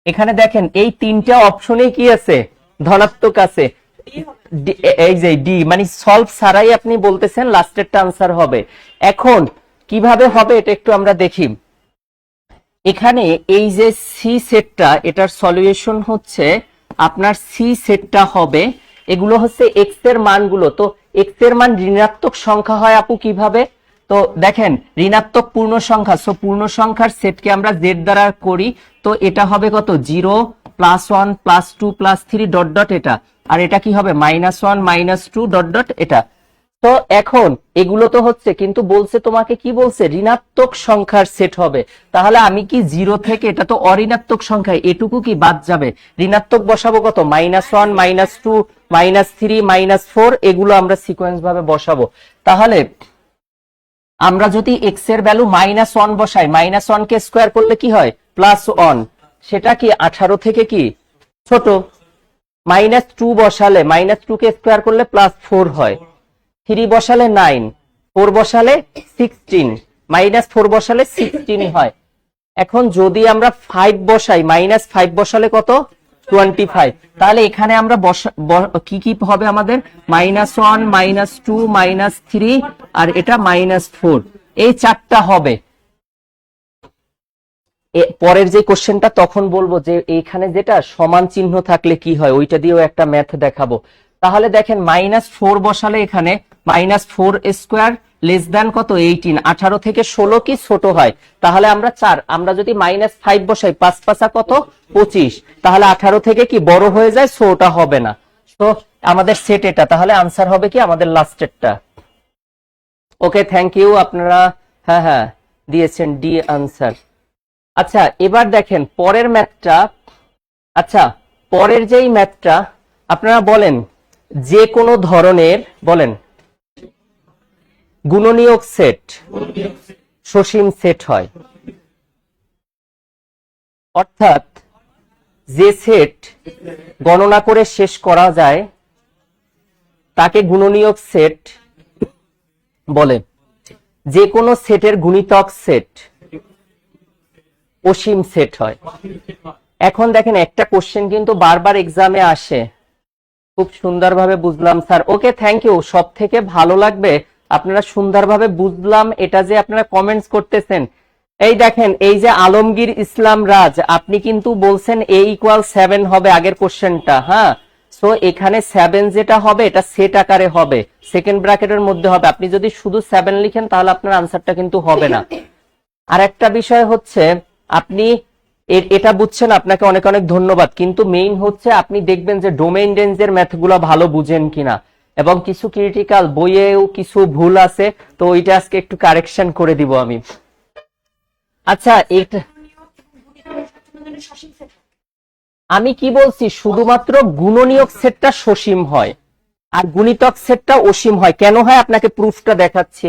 [SPEAKER 2] এখানে দেখেন এই তিনটা অপশনে কি আছে, ধনাত্মক আছে। এই যে ডি মানে সলভ ছাড়াই আপনি বলতেছেন লাস্টেরটা আনসার হবে। এখন কিভাবে হবে এটা একটু আমরা দেখি। এখানে এই যে সি সেটটা, এটার সলিউশন হচ্ছে আপনার সি সেটটা হবে, এগুলো হচ্ছে এক্স এর মানগুলো। তো এক্স এর মান ঋণাত্মক সংখ্যা হয় আপু কিভাবে, তো দেখেন ঋণাত্মক পূর্ণ সংখ্যা, সো পূর্ণ সংখ্যার সেটকে আমরা জেড দ্বারা করি, তো এটা হবে কত 0 +1 +2 +3 ডট ডট এটা, আর এটা কি হবে -1 -2 ডট ডট এটা। তো এখন এগুলো তো হচ্ছে, কিন্তু বলছে তোমাকে কি বলছে, ঋণাত্মক সংখ্যার সেট হবে। তাহলে আমি কি 0 থেকে, এটা তো অঋণাত্মক সংখ্যা, এটুকু কি বাদ যাবে, ঋণাত্মক বসাবো কত -1 -2 -3 -4, এগুলো আমরা সিকোয়েন্স ভাবে বসাবো। তাহলে আমরা যদি এক্স এর ভ্যালু -1 বসাই, -1 কে স্কোয়ার করলে কি হয় +1, সেটা কি 18 থেকে কি ছোট। -2 বসালে, -2 কে স্কোয়ার করলে +4 হয়। 3 বসালে 9, 4 বসালে 16, -4 বসালে 16 হয়। এখন যদি আমরা 5 বসাই, -5 বসালে কত 25, তাহলে এখানে আমরা কি কি হবে আমাদের -1 -2 -3 আর এটা -4, এই চারটা হবে। পরের যে কোশ্চেনটা তখন বলবো যে এইখানে যেটা সমান চিহ্ন থাকলে কি হয়, ওইটা দিয়েও একটা ম্যাথ দেখাবো। তাহলে দেখেন -4 বসালে এখানে -4 স্কোয়ার লেস দ্যান কত 18, 18 থেকে 16 কি ছোট হয়। তাহলে আমরা আমরা যদি -5 বসাই, 5 5 কত 25, তাহলে 18 থেকে কি বড় হয়ে যায়, সো ওটা হবে না। তো আমাদের সেট এটা, তাহলে আনসার হবে কি আমাদের লাস্টেরটা। ওকে থ্যাংক ইউ, আপনারা হ্যাঁ দিয়েছেন ডি আনসার। আচ্ছা এবার দেখেন পরের ম্যাথটা। আচ্ছা পরের যেই ম্যাথটা আপনারা বলেন, যে কোনো ধরনের বলেন গুণনীয়ক সেট সসীম সেট হয়, অর্থাৎ যে সেট গণনা করে শেষ করা যায় তাকে গুণনীয়ক সেট বলে। যে কোনো সেটের গুণিতক সেট অসীম সেট হয়। এখন দেখেন একটা কোশ্চেন কিন্তু বারবার এক্সামে আসে, খুব সুন্দরভাবে বুঝলাম স্যার। ওকে থ্যাংক ইউ, সব থেকে ভালো লাগবে আপনারা সুন্দরভাবে বুঝলাম এটা যে আপনারা কমেন্টস করতেছেন। এই দেখেন, এই যে আলমগীর ইসলাম রাজ, আপনি কিন্তু বলছেন a = 7 হবে আগের কোশ্চেনটা, হ্যাঁ। সো এখানে 7 যেটা হবে এটা সেট আকারে হবে, সেকেন্ড ব্র্যাকেটের মধ্যে হবে। আপনি যদি শুধু 7 লিখেন তাহলে আপনার আনসারটা কিন্তু হবে না। আর একটা বিষয় হচ্ছে আপনি এটা বুঝছেন, আপনাকে অনেক অনেক ধন্যবাদ, কিন্তু মেইন হচ্ছে আপনি দেখবেন যে ডোমেইন রেঞ্জের ম্যাথগুলো ভালো বুঝেন কিনা, এবং কিছু ক্রিটিক্যাল বইয়েও কিছু ভুল আছে, তো ওইটা আজকে একটু কারেকশন করে দিব আমি। আচ্ছা এটা আমি কি বলছি, শুধুমাত্র গুণনীয়ক সেটটা সসীম হয় আর গুণিতক সেটটা অসীম হয়। কেন হয় আপনাকে প্রুফটা দেখাচ্ছি,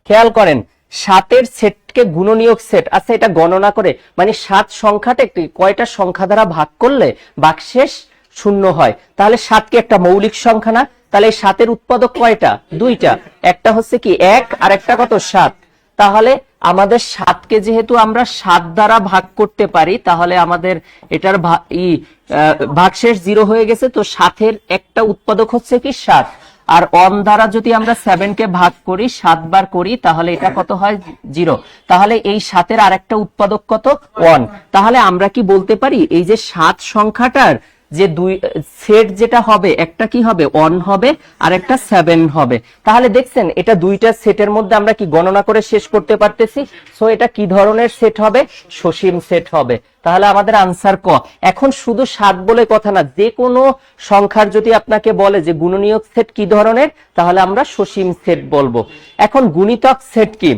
[SPEAKER 2] খেয়াল করেন। 7-এর সেটকে গুণনীয়ক সেট, আচ্ছা এটা গণনা করে মানে 7 সংখ্যাটা কয়টা সংখ্যা দ্বারা ভাগ করলে ভাগশেষ 0 হয়, তাহলে 7 কি একটা মৌলিক সংখ্যা না? তাহলে এই 7-এর উৎপাদক কয়টা, দুইটা, একটা হচ্ছে কি 1 আর একটা কত 7। তাহলে আমাদের 7কে যেহেতু আমরা 7 দ্বারা ভাগ করতে পারি, তাহলে আমাদের এটার ভাগশেষ 0 হয়ে গেছে। তো 7-এর একটা উৎপাদক হচ্ছে কি 7, আর অন দ্বারা যদি আমরা 7কে ভাগ করি 7 বার করি, তাহলে এটা কত হয় 0। তাহলে এই 7-এর আরেকটা উৎপাদক কত 1। তাহলে আমরা কি বলতে পারি এই যে 7 সংখ্যাটার যে দুই সেট যেটা হবে, একটা কি হবে 1 হবে আর একটা 7 হবে। তাহলে দেখছেন এটা দুইটা সেটের মধ্যে আমরা কি গণনা করে শেষ করতে পারতেছি। সো এটা কি ধরনের সেট হবে, সসীম সেট হবে। তাহলে আমাদের আনসার ক। এখন শুধু 7 বলে কথা না, যে কোনো সংখ্যার যদি আপনাকে বলে যে গুণনীয়ক সেট কি ধরনের, তাহলে আমরা সসীম সেট বলবো। এখন গুণিতক সেট কি,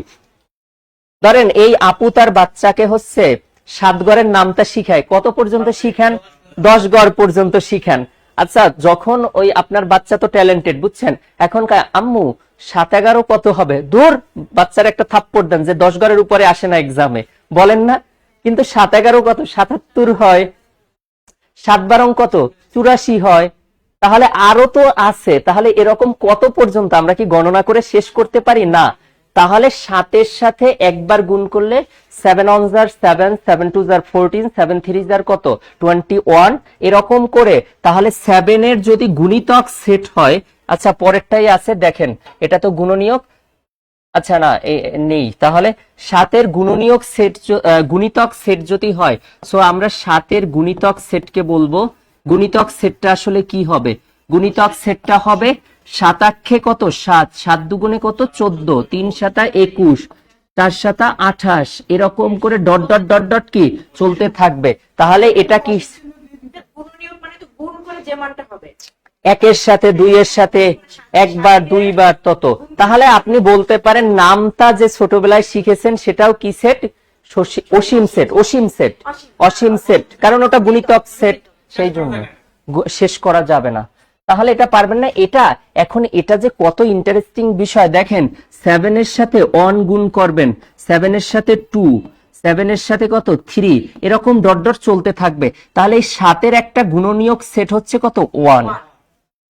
[SPEAKER 2] ধরেন এই আপু তার বাচ্চাকে হচ্ছে 7 গড়ের নামটা শিখায়, কত পর্যন্ত শিখান, 10 গড় পর্যন্ত শিখান। আচ্ছা, যখন ওই আপনার বাচ্চা তো ট্যালেন্টেড, বুঝছেন, এখন আম্মু 7 11 কত হবে, দূর, বাচ্চার একটা থাপ্পড় দেন যে 10 গড়ের উপরে আসে না এক্সামে, বলেন না। কিন্তু 7 11 কত, 77 হয়, 7 12 কত, 84 হয়। তাহলে আরো তো আছে, তাহলে এরকম কত পর্যন্ত আমরা কি গণনা করে শেষ করতে পারি না। তাহলে 7-এর সাথে একবার গুণ করলে 7 1 jar 7, 7 2 jar 14, 7 3 jar কত 21, এরকম করে। তাহলে 7-এর যদি গুণিতক সেট হয়, আচ্ছা পরেরটাই আছে দেখেন, এটা তো গুণনীয়ক, আচ্ছা না নেই, তাহলে 7-এর গুণনীয়ক সেট গুণিতক সেট যদি হয়, সো আমরা 7-এর গুণিতক সেটকে বলবো। গুণিতক সেটটা আসলে কি হবে, গুণিতক সেটটা হবে 7 8 কত 7, 7 দুগুণে কত 14, 3 7 21, 4 7 28, এরকম করে ডট ডট ডট ডট কি চলতে থাকবে। তাহলে এটা কি
[SPEAKER 3] গুণনীয়ক মানে তো গুণ করে যে মানটা হবে,
[SPEAKER 2] 1-এর সাথে 2-এর সাথে একবার দুইবার তত। তাহলে আপনি বলতে পারেন নামটা যে ছোটবেলায় শিখেছেন সেটাও কি সেট, অসীম সেট, অসীম সেট, অসীম সেট, কারণ ওটা গুণিতক সেট, সেই জন্য শেষ করা যাবে না। তাহলে এটা পারবেন না। এটা এখন এটা যে কত ইন্টারেস্টিং বিষয় দেখেন, 7-এর সাথে 1 গুণ করবেন, 7-এর সাথে 2, 7-এর সাথে কত 3, এরকম ডট ডট চলতে থাকবে। তাহলে এই 7-এর একটা গুণনীয়ক সেট হচ্ছে কত 1।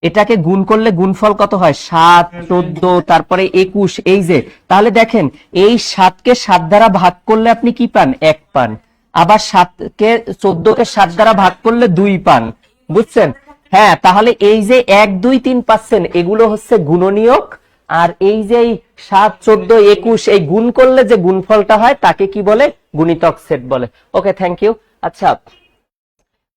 [SPEAKER 2] এটাকে গুণ করলে গুণফল কত হয় 7 14, তারপরে 21, এই যে। তাহলে দেখেন এই 7-কে 7 দ্বারা ভাগ করলে আপনি কি পান, 1 পান। আবার 7-কে 14-কে 7 দ্বারা ভাগ করলে 2 পান, বুঝছেন। হ্যাঁ, তাহলে এই যে 1 2 3 পাচ্ছেন, এগুলো হচ্ছে গুণনীয়ক। আর এই যে 7 14 21 এই গুণ করলে যে গুণফলটা হয় তাকে কি বলে, গুণিতক সেট বলে। ওকে, থ্যাংক ইউ। আচ্ছা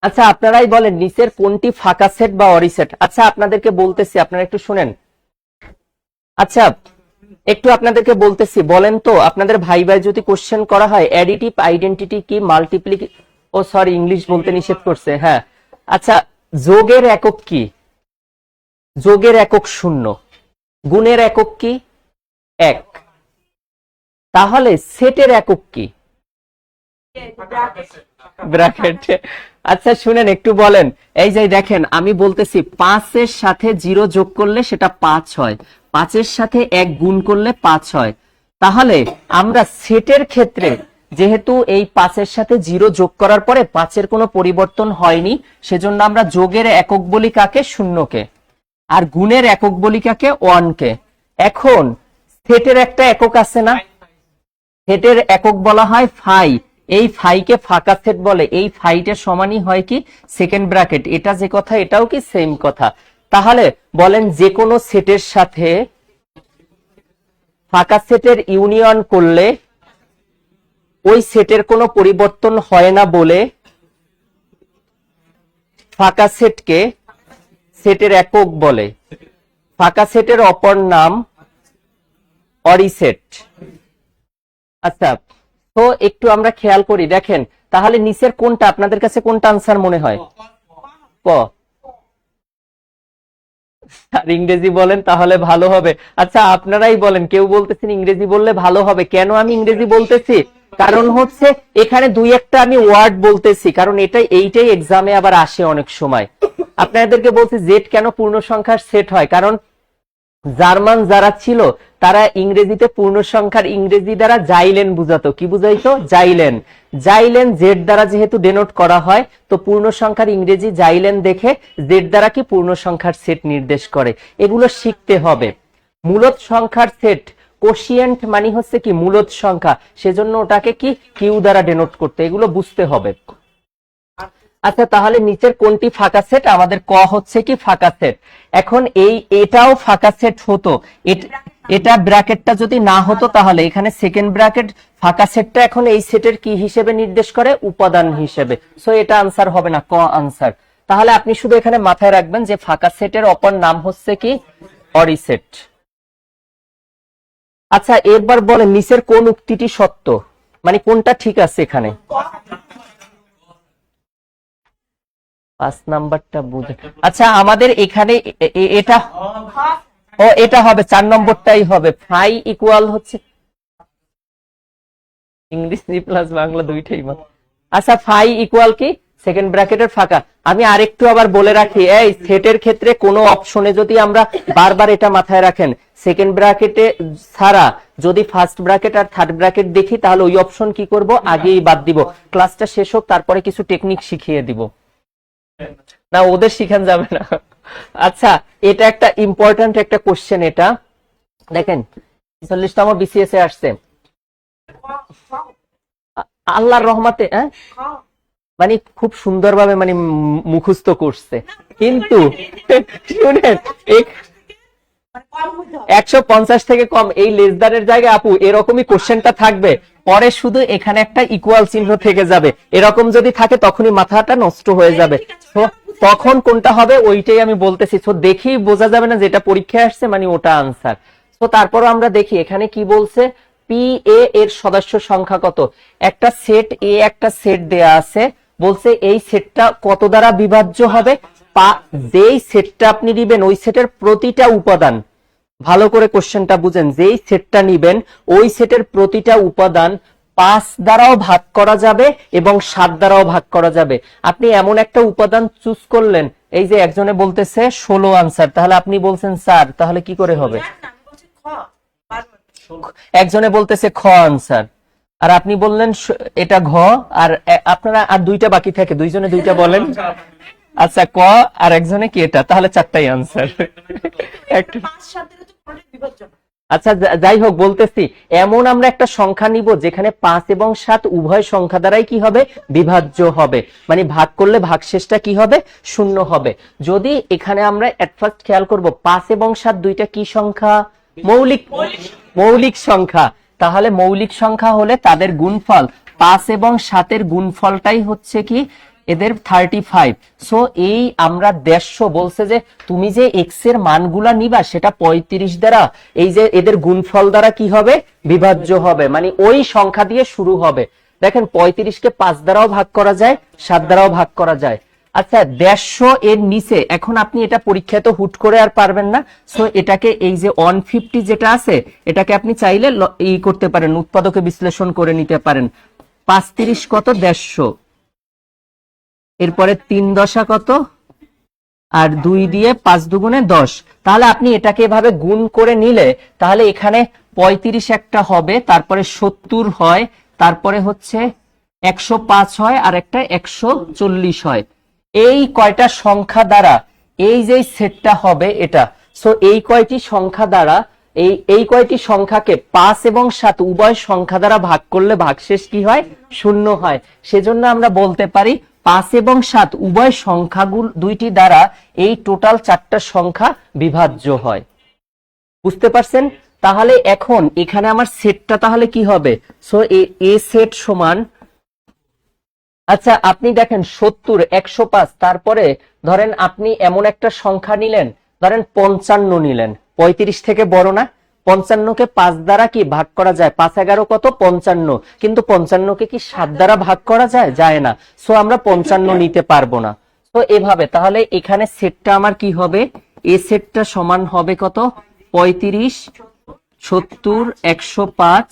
[SPEAKER 2] আচ্ছা, আপনারাই বলেন নিচের কোনটি ফাঁকা সেট বা অরিসেট। আচ্ছা আপনাদেরকে বলতেছি, আপনারা একটু শুনেন। আচ্ছা একটু আপনাদেরকে বলতেছি, বলেন তো আপনাদের ভাই যদি কোশ্চেন করা হয় অ্যাডিটিভ আইডেন্টিটি কি, ও সরি ইংলিশ বলতে নিষেধ করছে, হ্যাঁ। আচ্ছা, যোগের একক কি, যোগের একক 0, গুণের একক কি 1, তাহলে সেটের একক কি, ব্র্যাকেট। আচ্ছা শুনেন একটু বলেন, এই যে দেখেন আমি বলতেছি 5-এর সাথে 0 যোগ করলে সেটা 5 হয়, 5-এর সাথে 1 গুণ করলে 5 হয়। তাহলে আমরা সেটের ক্ষেত্রে যেহেতু এই 5-এর সাথে 0 যোগ করার পরে 5-এর কোনো পরিবর্তন হয়নি, সেজন্য আমরা যোগের একক বলি কাকে, 0-কে, আর গুণের একক বলি কাকে, 1-কে। এখন সেটের একটা একক আছে না, সেটের একক বলা হয় ফাই। এই ফাইকে ফাঁকা সেট বলে। এই ফাইটের সমানই হয় কি সেকেন্ড ব্র্যাকেট। এটা যে কথা এটাও কি সেম কথা। তাহলে বলেন যে কোনো সেটের সাথে ফাঁকা সেটের ইউনিয়ন করলে ওই সেটের কোনো পরিবর্তন হয় না বলে ফাঁকা সেটকে সেটের একক বলে। ফাঁকা সেটের অপর নাম অরিসেট। আচ্ছা, তো একটু আমরা খেয়াল করি, দেখেন তাহলে নিচের কোনটা আপনাদের কাছে কোনটা আনসার মনে হয়, ক। আর ইংরেজি বলেন তাহলে ভালো হবে। আচ্ছা আপনারাই বলেন, কেউ বলতেছেন ইংরেজি বললে ভালো হবে। কেন আমি ইংরেজি বলতেছি, কারণ হচ্ছে এখানে 2-1টা আমি ওয়ার্ড বলতেছি, কারণ এইটাই এক্সামে আবার আসে অনেক সময়। আপনাদেরকে বলছি জেড কেন পূর্ণ সংখ্যার সেট হয়, কারণ জার্মান যারা ছিল তারা ইংরেজিতে পূর্ণ সংখ্যার ইংরেজি দ্বারা জাইলেন বুঝাতো। কি বুঝাইতো, জাইলেন। জাইলেন জেড দ্বারা যেহেতু ডেনোট করা হয়, তো পূর্ণ সংখ্যার ইংরেজি জাইলেন দেখে জেড দ্বারা কি পূর্ণ সংখ্যার সেট নির্দেশ করে। এগুলো শিখতে হবে। মূলত সংখ্যার সেট কোশিয়েন্ট মানে হচ্ছে কি মূলদ সংখ্যা, সেজন্য ওটাকে কি কিউ দ্বারা ডেনোট করতে, এগুলো বুঝতে হবে। আচ্ছা, তাহলে নিচের কোনটি ফাঁকা সেট? আমাদের ক হচ্ছে কি ফাঁকা সেট। এখন এটাও ফাঁকা সেট হতো, এটা ব্র্যাকেটটা যদি না হতো তাহলে এখানে সেকেন্ড ব্র্যাকেট ফাঁকা সেটটা এখন এই সেটের কি হিসেবে নির্দেশ করে? উপাদান হিসেবে। সো এটা আনসার হবে না, ক আনসার। তাহলে আপনি শুধু এখানে মাথায় রাখবেন যে ফাঁকা সেটের অপর নাম হচ্ছে কি অরি সেট। আচ্ছা, এবার বলেন নিচের কোন উক্তিটি সত্য, মানে কোনটা ঠিক আছে এখানে? 5 নাম্বারটা বুঝে। আচ্ছা, আমাদের এখানে এটা এটা হবে 4 নম্বরটাই হবে। ফাই ইকুয়াল হচ্ছে ইংরেজি প্লাস বাংলা দুইটাই। আচ্ছা, ফাই ইকুয়াল কি সেকেন্ড ব্র্যাকেটের ফাঁকা। আমি আরেকটু আবার বলে রাখি, এই সেটের ক্ষেত্রে কোনো অপশনে যদি আমরা বারবার এটা মাথায় রাখেন, সেকেন্ড ব্র্যাকেটে ছাড়া যদি ফার্স্ট ব্র্যাকেট আর থার্ড ব্র্যাকেট দেখি তাহলে ওই অপশন কি করব? আগেই বাদ দিব। ক্লাসটা শেষ হোক, তারপরে কিছু টেকনিক শিখিয়ে দিব। না, ওদের শিখান যাবে না। আচ্ছা, এটা একটা ইম্পর্টেন্ট একটা কোশ্চেন। এটা দেখেন 46তম বিসিএস এ আসছে, আল্লাহর রহমতে। মানে খুব সুন্দরভাবে মানে মুখস্থ করছে, কিন্তু শুনেন 150 থেকে কম এই লেসদারের জায়গায় আপু এরকমই কোশ্চেনটা থাকবে, পরে শুধু এখানে একটা ইকুয়াল চিহ্ন থেকে যাবে। এরকম যদি থাকে তখনই মাথাটা নষ্ট হয়ে যাবে। তখন কোনটা হবে ওইটাই আমি বলতেছি। তো দেখি বোঝা যাবে না যেটা পরীক্ষায় আসছে মানে ওটা আনসার। তো তারপর আমরা দেখি এখানে কি বলছে। পি এ এর সদস্য সংখ্যা কত? একটা সেট এ, একটা সেট দেয়া আছে, বলছে এই সেটটা কত দ্বারা বিভাজ্য হবে? যেই সেটটা আপনি দিবেন ওই সেটের প্রতিটা উপাদান, ভালো করে কোশ্চেনটা বুঝেন, যেই সেটটা নিবেন ওই সেটের প্রতিটা উপাদান 5 দ্বারাও ভাগ করা যাবে এবং 7 দ্বারাও ভাগ করা যাবে। আপনি এমন একটা উপাদান চুজ করলেন, এই যে একজনে বলতেছে 16 আনসার, তাহলে আপনি বলছেন স্যার তাহলে কি করে হবে? একজনে বলতেছে খ আনসার, আর আপনি বললেন এটা ঘ, আর আপনারা আর দুইটা বাকি থাকে, দুইজনে দুইটা বলেন। আচ্ছা, ক আর একজনে কি এটা, তাহলে 4টাই আনসার। আচ্ছা, যাই হোক, বলতেছি এমন আমরা একটা সংখ্যা নিব যেখানে 5 এবং 7 উভয় সংখ্যা দ্বারাই কি হবে? বিভাজ্য হবে। মানে ভাগ করলে ভাগশেষটা কি হবে? 0 হবে। যদি এখানে আমরা এট ফার্স্ট খেয়াল করব 5 এবং 7 দুইটা কি সংখ্যা? মৌলিক সংখ্যা। তাহলে মৌলিক সংখ্যা হলে তাদের গুণফল 5 এবং 7 গুণফলটাই হচ্ছে কি এদের 35। সো এই আমরা 150 বলছে যে তুমি যে এক্স এর মানগুলা নিবা সেটা 35 দ্বারা এই যে এদের গুণফল দ্বারা কি হবে? বিভাজ্য হবে। মানে ওই সংখ্যা দিয়ে শুরু হবে। দেখেন 35কে 5 দ্বারাও ভাগ করা যায়, 7 দ্বারাও ভাগ করা যায়। আচ্ছা, 150 এর নিচে এখন আপনি এটা পরীক্ষায় তো হুট করে আর পারবেন না। সো এটাকে এই যে 150 যেটা আছে এটাকে আপনি চাইলে করতে পারেন, উৎপাদকে বিশ্লেষণ করে নিতে পারেন। 5 কত? 150। এরপরে 3 দশা কত? আর 2 দিয়ে 5 দুগুণে 10। তাহলে আপনি এটাকে এভাবে গুণ করে নিলে তাহলে এখানে 35 একটা হবে, তারপরে 70 হয়, তারপরে হচ্ছে 105 হয়, আর একটা 140 হয়। এই কয়টা সংখ্যা দ্বারা এই যে সেটটা হবে এটা। সো এই কয়টি সংখ্যা দ্বারা এই কয়টি সংখ্যাকে 5 এবং 7 উভয় সংখ্যা দ্বারা ভাগ করলে ভাগশেষ কি হয়? 0 হয়। সেজন্য আমরা বলতে পারি 5 এবং 7 উভয় সংখ্যাগুলো দুইটি দ্বারা এই টোটাল 4টা সংখ্যা বিভাজ্য হয়। বুঝতে পারছেন? তাহলে এখন এখানে আমার সেটটা তাহলে কি হবে? সো এ সেট সমান, আচ্ছা আপনি দেখেন 70, 105, তারপরে ধরেন আপনি এমন একটা সংখ্যা নিলেন, ধরেন 55 নিলেন। 35 থেকে বড় না? 55কে 5 দ্বারা কি ভাগ করা যায়? 5 11 কত? 55। কিন্তু 55কে কি 7 দ্বারা ভাগ করা যায়? যায় না। সো আমরা 55 নিতে পারবো না। তো এভাবে তাহলে এখানে সেটটা আমার কি হবে? এ সেটটা সমান হবে কত? 35, 70, 105,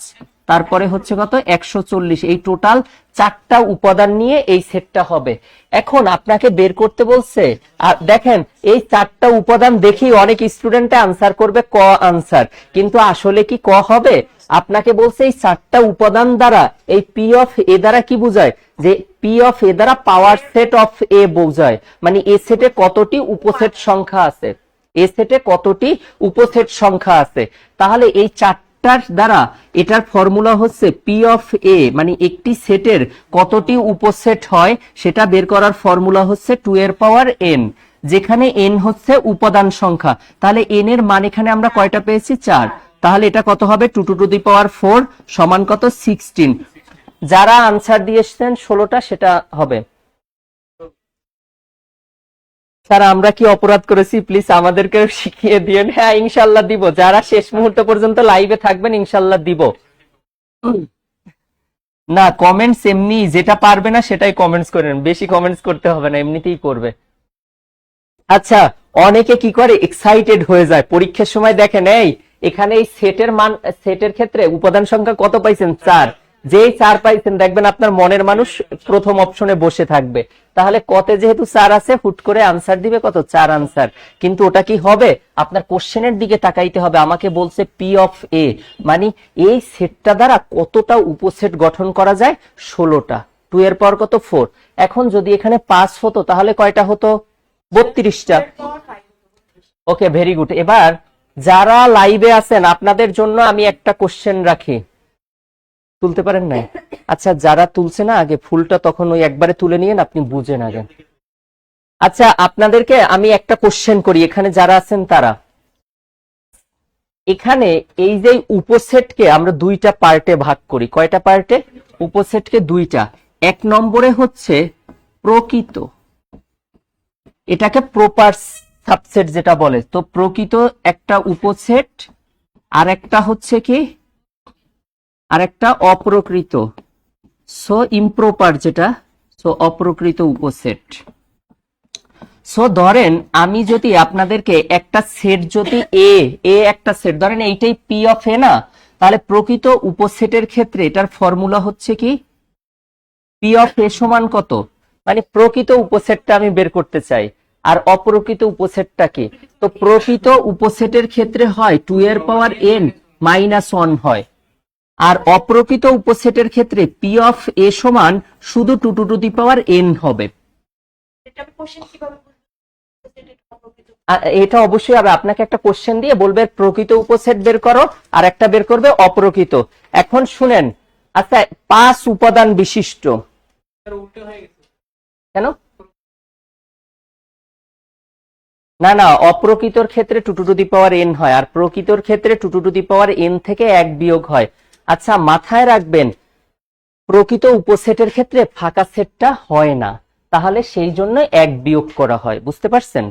[SPEAKER 2] তারপরে হচ্ছে কত? 140। এই টোটাল 4টা উপাদান নিয়ে এই সেটটা হবে। এখন আপনাকে বের করতে বলছে, আর দেখেন এই 4টা উপাদান দেখি অনেক স্টুডেন্টে আনসার করবে ক আনসার, কিন্তু আসলে কি ক হবে? আপনাকে বলছে এই 4টা উপাদান দ্বারা এই পি অফ এ দ্বারা কি বোঝায়? যে পি অফ এ দ্বারা পাওয়ার সেট অফ এ বোঝায়। মানে এ সেটে কতটি উপসেট সংখ্যা আছে, এ সেটে কতটি উপসেট সংখ্যা আছে। তাহলে এই 4টা সেটটার দ্বারা এটার ফর্মুলা হচ্ছে পি অফ এ, মানে একটি সেটের কতটি উপসেট হয় সেটা বের করার ফর্মুলা হচ্ছে 2n, যেখানে n হচ্ছে উপাদান সংখ্যা। তাহলে n এর মান এখানে আমরা কয়টা পেয়েছি? 4। তাহলে এটা কত হবে? 2 to the power 4 সমান কত? 16। যারা আনসার দিয়েছেন 16টা সেটা হবে। স্যার আমরা কি অপরাধ করেছি? প্লিজ আমাদেরকে শিখিয়ে দিয়েন। হ্যাঁ ইনশাল্লাহ দিব, যারা শেষ মুহূর্ত পর্যন্ত লাইভে থাকবেন ইনশাল্লাহ দিব। না কমেন্টস এমনি যেটা পারবে না সেটাই কমেন্টস করেন, বেশি কমেন্টস করতে হবে না, এমনিতেই করবে। আচ্ছা, অনেকে কি করে এক্সাইটেড হয়ে যায় পরীক্ষার সময়। দেখেন এই এখানে এই সেটের মান, সেটের ক্ষেত্রে উপাদান সংখ্যা কত পাইছেন? 4। যেই 4 পাইছেন দেখবেন আপনার মনের মানুষ প্রথম অপশনে বসে থাকবে। তাহলে কতে যেহেতু 4 আছে হুট করে আনসার দিবে কত? 4 আনসার। কিন্তু ওটা কি হবে? আপনার কোশ্চেনের দিকে তাকাইতে হবে। আমাকে বলছে পি অফ এ, মানে এই সেটটা দ্বারা কতটা উপসেট গঠন করা যায়? 16টা। 2 এর পর কত? 4। এখন যদি এখানে 5 হতো তাহলে কয়টা হতো? 32টা। ওকে, ভেরি গুড। এবার যারা লাইভে আছেন আপনাদের জন্য আমি একটা কোশ্চেন রাখি। তুলতে পারেন না? আচ্ছা, যারা তুলছে না আগে ফুলটা তখন ওই একবারে তুলে নিয়েন, আপনি বুঝেন আগে। আচ্ছা, আপনাদেরকে আমি একটা কোশ্চেন করি, এখানে যারা আছেন তারা। এখানে এই যে উপসেটকে আমরা দুইটা পার্টে ভাগ করি। কয়টা পার্টে? উপসেটকে দুইটা। 1 নম্বরে হচ্ছে প্রকৃত, এটাকে প্রপার সাবসেট যেটা বলে। তো প্রকৃত একটা উপসেট, আর একটা হচ্ছে কি, আর একটা অপ্রকৃত, সো ইমপ্রপার যেটা, সো অপ্রকৃত উপসেট। সো ধরেন আমি যদি আপনাদেরকে একটা সেট, যদি এ একটা সেট ধরেন এইটাই পি অফ এ না, তাহলে প্রকৃত উপসেটের ক্ষেত্রে এটার ফর্মুলা হচ্ছে কি? পি অফ এ সমান কত? মানে প্রকৃত উপসেটটা আমি বের করতে চাই, আর অপ্রকৃত উপসেটটা কি? তো প্রকৃত উপসেটের ক্ষেত্রে হয় 2n-1 হয়, আর অপ্রকৃত উপসেটের ক্ষেত্রে পি অফ এ সমান শুধু 2n হবে।
[SPEAKER 3] এটা আমি কোশ্চেন কিভাবে বুঝবো?
[SPEAKER 2] এটা অবশ্যই হবে, আপনাকে একটা কোশ্চেন দিয়ে বলবে প্রকৃত উপসেট বের করো, আর একটা বের করবে অপ্রকৃত। এখন শুনেন, আচ্ছা 5 উপাদান বিশিষ্ট, কেন? না না, অপ্রকৃতর ক্ষেত্রে 2n হয়, আর প্রকৃতর ক্ষেত্রে 2n থেকে 1 বিয়োগ হয়। আচ্ছা মাথায় রাখবেন, প্রকৃত উপসেটের ক্ষেত্রে ফাঁকা সেটটা হয় না, তাহলে সেই জন্য 1 বিয়োগ করা হয়। বুঝতে পারছেন?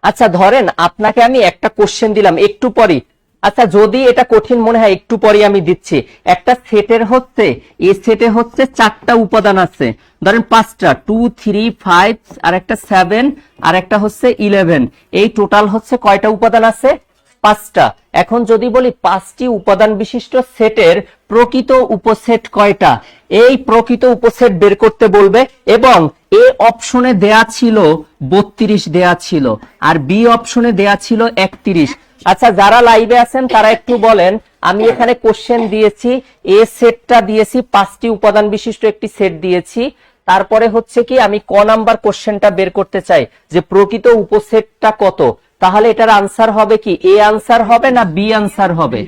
[SPEAKER 2] আচ্ছা ধরেন আপনাকে আমি একটা কোশ্চেন দিলাম একটু পরে। আচ্ছা যদি এটা কঠিন মনে হয় একটু পরে আমি দিচ্ছি। একটা সেটের হচ্ছে, এই সেটে হচ্ছে 4টা উপাদান আছে, ধরেন 5টা, 2 3 5, আর একটা 7, আর একটা হচ্ছে 11। এই টোটাল হচ্ছে কয়টা উপাদান আছে? 5টা। এখন যদি বলি 5টি উপাদান বিশিষ্ট সেটের প্রকৃত উপসেট কয়টা, এই প্রকৃত উপসেট বের করতে বলবে। এবং এ অপশনে দেয়া ছিল 32 দেয়া ছিল, আর বি অপশনে দেয়া ছিল 31। আচ্ছা যারা লাইভে আছেন তারা একটু বলেন, আমি এখানে কোশ্চেন দিয়েছি, এ সেটটা দিয়েছি, 5টি উপাদান বিশিষ্ট একটি সেট দিয়েছি। তারপরে হচ্ছে কি আমি ক নাম্বার কোশ্চেনটা বের করতে চাই যে প্রকৃত উপসেটটা কত। তাহলে এটার আনসার হবে কি? এ আনসার হবে না বি আনসার হবে?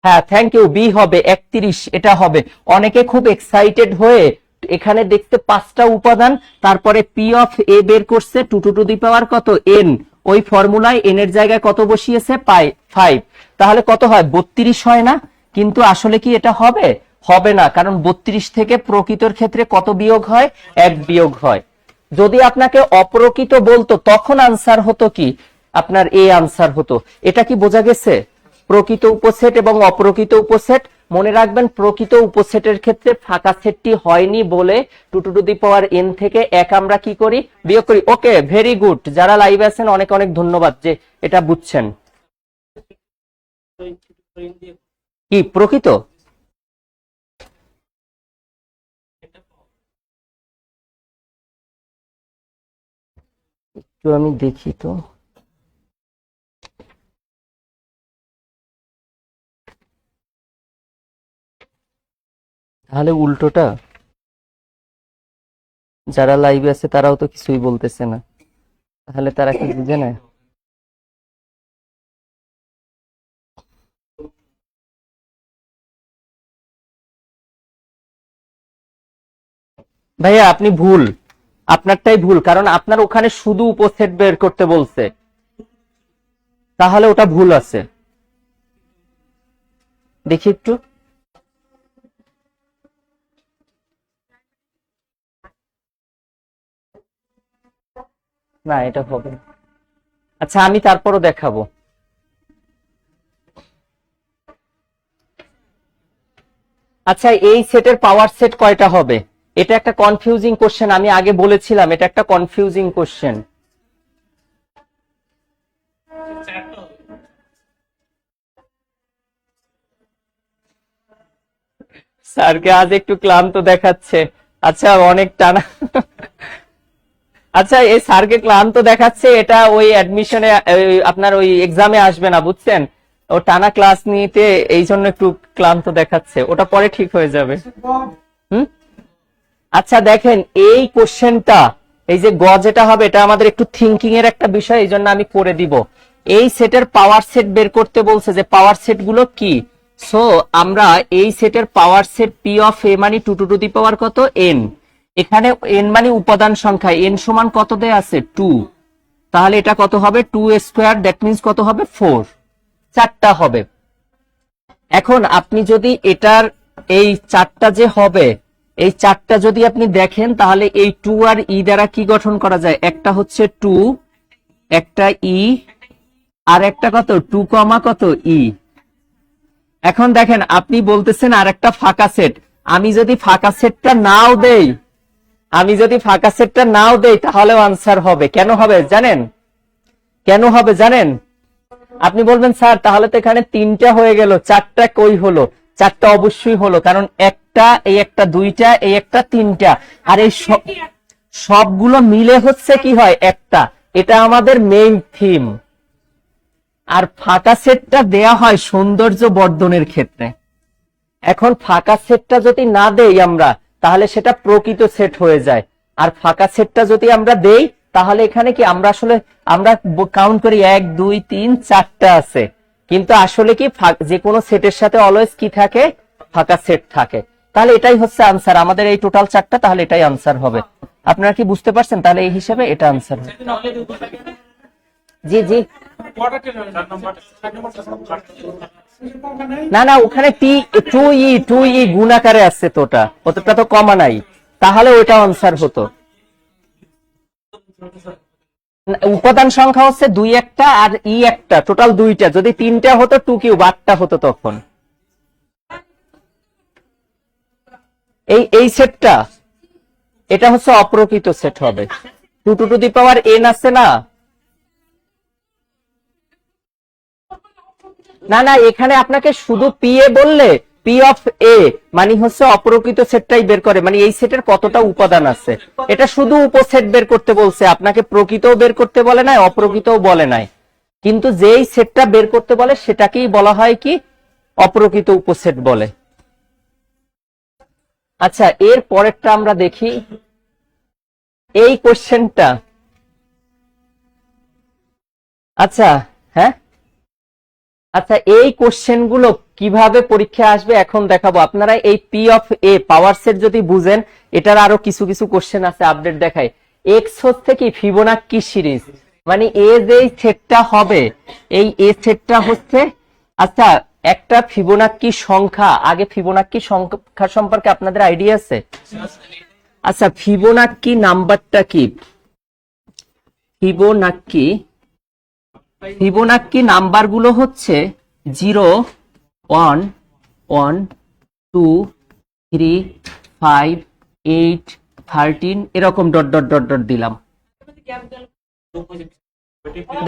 [SPEAKER 2] হ্যাঁ থ্যাংক ইউ, বি হবে, 31 এটা হবে। অনেকে খুব এক্সাইটেড হয়ে এখানে দেখতে 5টা উপাদান, তারপরে পি অফ এ বের করছে 2 কত? n। ওই ফর্মুলায় n এর জায়গায় কত বসিয়েছে? 5। তাহলে কত হয়? 32 হয় না? কিন্তু আসলে কি এটা হবে? হবে না, কারণ 32 থেকে প্রকৃতর ক্ষেত্রে কত বিয়োগ হয়? 1 বিয়োগ হয়। যদি আপনাকে অপ্রকৃত বলতো তখন আনসার হতো কি? আপনার এ আনসার হতো। এটা কি বোঝা গেছে? প্রকৃত উপসেট এবং অপ্রকৃত উপসেট মনে রাখবেন, প্রকৃত উপসেটের ক্ষেত্রে ফাঁকা সেটটি হয়নি বলে 2n থেকে 1 আমরা কি করি? বিয়োগ করি। ওকে, ভেরি গুড। যারা লাইভে আছেন অনেক অনেক ধন্যবাদ যে এটা বুঝছেন। কি প্রকৃত? একটু আমি দেখি তো। তাহলে উল্টোটা, যারা লাইভে আছে তারাও তো কিছুই বলতেছে না, তাহলে তারা কি বুঝে না? ভাইয়া আপনি ভুল, আপনারটাই ভুল, কারণ আপনার ওখানে শুধু উপসেট বের করতে বলছে, তাহলে ওটা ভুল আছে। দেখি একটু। না এটা হবে না। আচ্ছা আমি তারপরও দেখাবো। আচ্ছা এই সেটের পাওয়ার সেট কয়টা হবে? এটা একটা কনফিউজিং কোশ্চেন, আমি আগে বলেছিলাম এটা একটা কনফিউজিং কোশ্চেন। স্যারকে আজ একটু ক্লান্ত দেখাচ্ছে। আচ্ছা অনেক টানা। আচ্ছা এই স্যারকে ক্লান্ত দেখাচ্ছে, এটা ওই অ্যাডমিশনে আপনার ওই এক্সামে আসবে না, বুঝছেন? ও টানা ক্লাস নিতে এই জন্য একটু ক্লান্ত দেখাচ্ছে, ওটা পরে ঠিক হয়ে যাবে। হুম। আচ্ছা দেখেন এই কোশ্চেনটা, এই যে গ যেটা হবে, এটা আমাদের একটু থিঙ্কিং এর একটা বিষয়, এই জন্য আমি করে দিব। এই সেটের পাওয়ার সেট বের করতে বলছে যে পাওয়ার সেট গুলো কি। সো আমরা এই সেটের পাওয়ার সেট পি অফ এ মানে 2 টু দি পাওয়ার কত n, এখানে n মানে উপাদান সংখ্যা, n সমান কত দেয়া আছে 2, তাহলে এটা কত হবে 2 স্কয়ার, দ্যাট মিন্স কত হবে 4, 4টা হবে। এখন আপনি যদি এটার এই 4টা যে হবে, এই 4টা যদি আপনি দেখেন তাহলে এই 2 আর ই দ্বারা কি গঠন করা যায়, একটা হচ্ছে 2, একটা ই, আর একটা কত 2 কমা কত ই। এখন দেখেন আপনি বলতেছেন আর একটা ফাঁকা সেট, আমি যদি ফাঁকা সেটটা নাও দেই, তাহলেও আনসার হবে। কেন হবে জানেন? কেন হবে জানেন? আপনি বলবেন স্যার তাহলে তো এখানে 3টা হয়ে গেল, 4টা কই হলো? 4টা অবশ্যই হলো, কারণ একটা, এই একটা 2টা, এই একটা 3টা, আর এই সবগুলো মিলে হচ্ছে কি হয় একটা। এটা আমাদের মেইন থিম। আর ফাঁকা সেটটা দেয়া হয় সৌন্দর্য বর্ধনের ক্ষেত্রে। এখন ফাঁকা সেটটা যদি না দেই আমরা, তাহলে সেটা প্রকৃত সেট হয়ে যায়। আর ফাঁকা সেটটা যদি আমরা দেই, তাহলে এখানে কি আমরা আসলে আমরা কাউন্ট করি 1 2 3 4টা আছে, কিন্তু আসলে কি যে কোনো সেটের সাথে অলওয়েজ কি থাকে, ফাঁকা সেট থাকে। তাহলে এটাই হচ্ছে আনসার, আমাদের এই টোটাল 4টা, তাহলে এটাই আনসার হবে। আপনারা কি বুঝতে পারছেন? তাহলে এই হিসেবে এটা আনসার হবে। জি জি। না না, ওখানে টু ই গুণাকারে আছে, ওটা তো কমা নাই, তাহলে ওইটা আনসার হতো। উপাদান সংখ্যা হচ্ছে 2 একটা আর ই একটা, টোটাল 2টা। যদি 3টা হতো 2 কিউব 8টা হতো তখন। এই সেটটা, এটা হচ্ছে অপ্রকৃত সেট হবে। 2 টু দি পাওয়ার n আছে না? না না, এখানে আপনাকে শুধু পি এ বললে, পি অফ এ মানে হচ্ছে অপ্রকৃত সেটটাই বের করে, মানে এই সেটের কতটা উপাদান আছে, এটা শুধু উপসেট বের করতে বলছে, আপনাকে প্রকৃতও বের করতে বলে নাই, অপ্রকৃতও বলে নাই। কিন্তু যেই সেটটা বের করতে বলে সেটাকেই বলা হয় কি, অপ্রকৃত উপসেট বলে। আচ্ছা এর পরেরটা আমরা দেখি, এই কোশ্চেনটা। আচ্ছা হ্যাঁ, আচ্ছা এই কোশ্চেন গুলো কিভাবে পরীক্ষা আসবে এখন দেখাবো। আপনারা এই P of A power set যদি বুঝেন, এটার আরো কিছু কিছু কোশ্চেন আছে, আপডেট দেখায়। এক্স হচ্ছে কি ফিবোনাক্কি সিরিজ, মানে এ যে সেটটা হবে, এই এ সেটটা হচ্ছে, আচ্ছা একটা ফিবোনাক্কি সংখ্যা, আগে ফিবোনাক্কি সংখ্যা সম্পর্কে আপনাদের আইডিয়া আছে? আচ্ছা ফিবোনাক্কি নাম্বারটা কি? ফিবোনাক্কি নাম্বার গুলো হচ্ছে 0 1 1 2 3 5 8 13 এরকম ডট ডট ডট ডট দিলাম।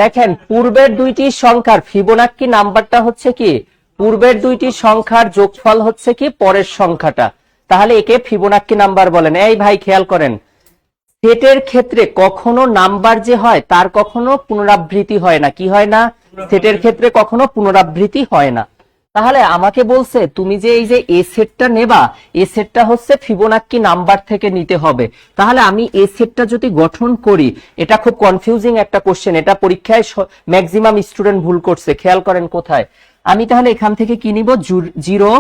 [SPEAKER 2] দেখেন পূর্বের দুইটি সংখ্যার ফিবোনাক্কি নাম্বারটা হচ্ছে কি, পূর্বের দুইটি সংখ্যার যোগফল হচ্ছে কি পরের সংখ্যাটা, তাহলে একে ফিবোনাক্কি নাম্বার বলেন। এই ভাই খেয়াল করেন, সেটের ক্ষেত্রে কখনো নাম্বার যে হয় তার কখনো পুনরাবৃত্তি হয় না। কি হয় না? সেটের ক্ষেত্রে কখনো পুনরাবৃত্তি হয় না। তাহলে আমাকে বলছে তুমি যে এই যে এ সেটটা নেবা, এ সেটটা হচ্ছে ফিবোনাক্কি নাম্বার থেকে নিতে হবে। তাহলে আমি এ সেটটা যদি গঠন করি, এটা খুব কনফিউজিং একটা কোশ্চেন, এটা পরীক্ষায় ম্যাক্সিমাম স্টুডেন্ট ভুল করছে। খেয়াল করেন কোথায়, আমি তাহলে এখান থেকে কি নিব 0,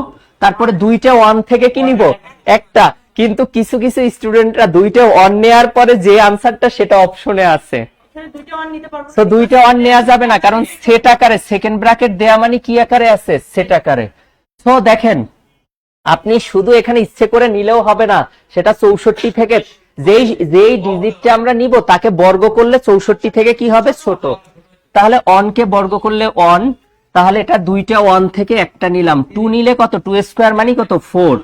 [SPEAKER 2] তারপরে 2টা 1 থেকে কি নিব একটা, কিন্তু কিছু কিছু স্টুডেন্টরা দুইটা অন নেওয়ার পরে যে আনসারটা সেটা অপশনে আছে,
[SPEAKER 3] এখানে দুইটা অন নিতে পারবো
[SPEAKER 2] তো দুইটা অন নেওয়া যাবে না, কারণ সেট আকারে সেকেন্ড ব্র্যাকেট দেয়া মানে কি আকারে আছে, সেট আকারে। তো দেখেন আপনি শুধু এখানে ইচ্ছে করে নিলেও হবে না, সেটা 64 থেকে যেই যেই ডিজিটটা আমরা নিব তাকে বর্গ করলে 64 থেকে কি হবে, ছোট। তাহলে অন কে বর্গ করলে অন, তাহলে এটা দুইটা ওয়ান থেকে একটা নিলাম, 2 নিলে কত, 2 স্কোয়ার মানে কত 4।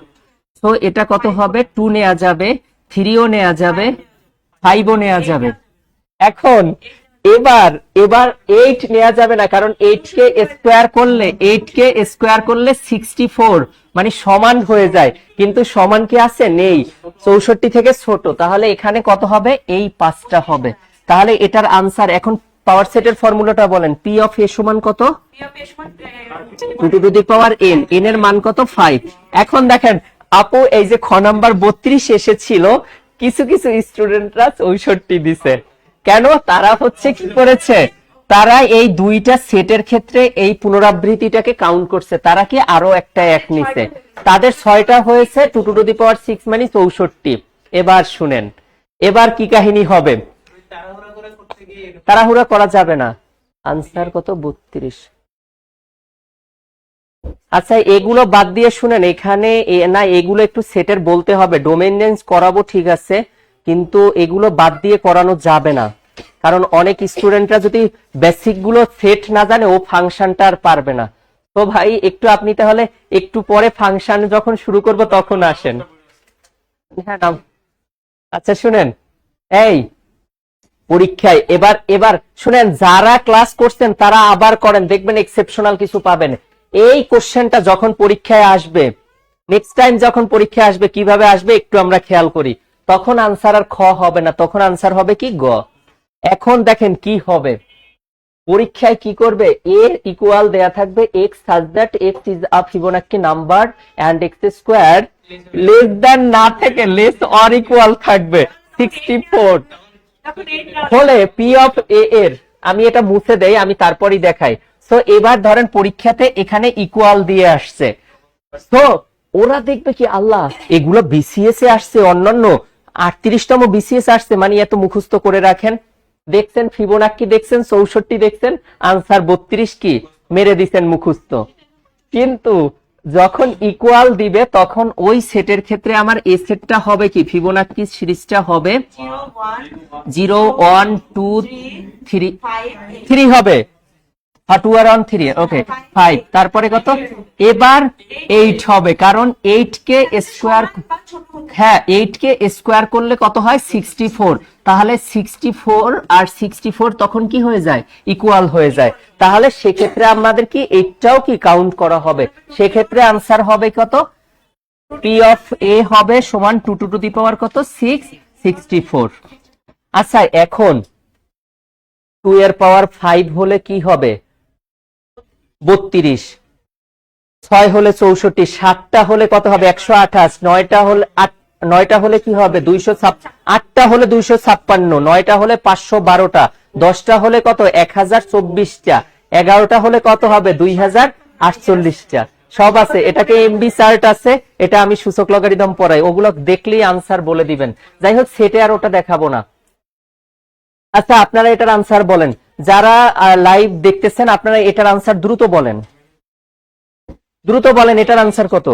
[SPEAKER 2] তো এটা কত হবে, 2 নেওয়া যাবে, 3ও নেওয়া যাবে, 5ও নেওয়া যাবে। এখন এবার এবার 8 নেওয়া যাবে না, কারণ 8 কে স্কোয়ার করলে 64 মানে সমান হয়ে যায়, কিন্তু সমান কি আছে, নেই, 64 থেকে ছোট। তাহলে এখানে কত হবে, এই 5টা হবে। তাহলে এটার আনসার, এখন পাওয়ার সেটের ফর্মুলাটা বলেন, পি অফ এ সমান কত,
[SPEAKER 3] P of A সমান
[SPEAKER 2] 2 to the power n, n এর মান কত 5। এখন দেখেন আপু এই যে খ নাম্বার 32 এসেছিল, কিছু কিছু স্টুডেন্টরা 64 দিছে, কেন, তারা হচ্ছে কি করেছে, তারা এই দুইটা সেটের ক্ষেত্রে এই পুনরাবৃত্তিটাকে কাউন্ট করছে, তারা কি আরো একটা এক নিছে, তাদের 6টা হয়েছে, 2 টু দি পাওয়ার 6 মানে 64। এবার শুনেন এবার কি কাহিনী হবে, তাড়াহুড়া করা যাবে না, আনসার কত 32। আচ্ছা এগুলো বাদ দিয়ে শুনেন, এখানে না এগুলো একটু সেটের বলতে হবে, ডোমেইন নেমস করাবো ঠিক আছে, কিন্তু এগুলো বাদ দিয়ে করানো যাবে না, কারণ অনেক স্টুডেন্টরা যদি বেসিক গুলো সেট না জানে ও ফাংশনটা আর পারবে না। তো ভাই একটু আপনি তাহলে একটু পরে ফাংশন যখন শুরু করব তখন আসেন। হ্যাঁ নাম, আচ্ছা শুনেন, এই পরীক্ষায় এবার এবার শুনেন, যারা ক্লাস করছেন তারা আবার করেন, দেখবেন এক্সেপশনাল কিছু পাবেন। এই কোশ্চেনটা যখন পরীক্ষায় আসবে, নেক্সট টাইম যখন পরীক্ষায় আসবে, কিভাবে আসবে একটু আমরা খেয়াল করি, তখন আনসার আর খ হবে না, তখন আনসার হবে কি গ। এখন দেখেন কি হবে, পরীক্ষায় কি করবে, এ ইকুয়াল দেয়া থাকবে x such that x is a Fibonacci number and x square less than না থেকে লেস অর ইকুয়াল থাকবে 64
[SPEAKER 3] তখন 8
[SPEAKER 2] হলে পি অফ এ এর, আমি এটা মুছে দেই, আমি তারপরই দেখাই। সো এবার ধরেন পরীক্ষাতে এখানে ইকুয়াল দিয়ে আসছে, তো ওরা দেখবে কি, আল্লাহ এগুলো বিসিএস এ আসছে, অন্যান্য 38তম বিসিএস আসছে, মানে এত মুখস্থ করে রাখেন, দেখছেন ফিবোনাক্কি দেখছেন, 64 দেখছেন, আনসার 32 কি মেরে দিচ্ছেন মুখস্থ। কিন্তু যখন ইকুয়াল দিবে তখন ওই সেটের ক্ষেত্রে আমার এ সেটটা হবে কি, ফিবোনাক্কি সিরিজটা হবে 0 1 2 3 3 হবে, 2 আর 1 3, ওকে 5, তারপরে কত, এবার 8 হবে, কারণ 8 কে স্কোয়ার, হ্যাঁ 8 কে স্কোয়ার করলে কত হয় 64, তাহলে 64 আর 64 তখন কি হয়ে যায়, ইকুয়াল হয়ে যায়। তাহলে সেক্ষেত্রে আমাদের কি এইটাও কি কাউন্ট করা হবে, সেক্ষেত্রে আনসার হবে কত, পি অফ এ হবে সমান 2 টু দি পাওয়ার কত 6 64। আচ্ছা এখন 2 এর পাওয়ার 5 হলে কি হবে 32, 6 হলে 64, 7টা হলে কত হবে 128, 9টা হলে 9টা হলে কি হবে 256, 8টা হলে 256, 9টা হলে 512টা, 10টা হলে কত 1024টা, 11টা হলে কত হবে 2048টা, সব আছে, এটাকে এমবি চার্ট আছে, এটা আমি সূচক লগারিদম পড়াই, ওগুলো দেখলেই আনসার বলে দিবেন। যাই হোক সেটে আর ওটা দেখাবো না। আচ্ছা আপনারা এটার আনসার বলেন, যারা লাইভ দেখতেছেন আপনারা এটার আনসার দ্রুত বলেন, দ্রুত বলেন এটার আনসার কত।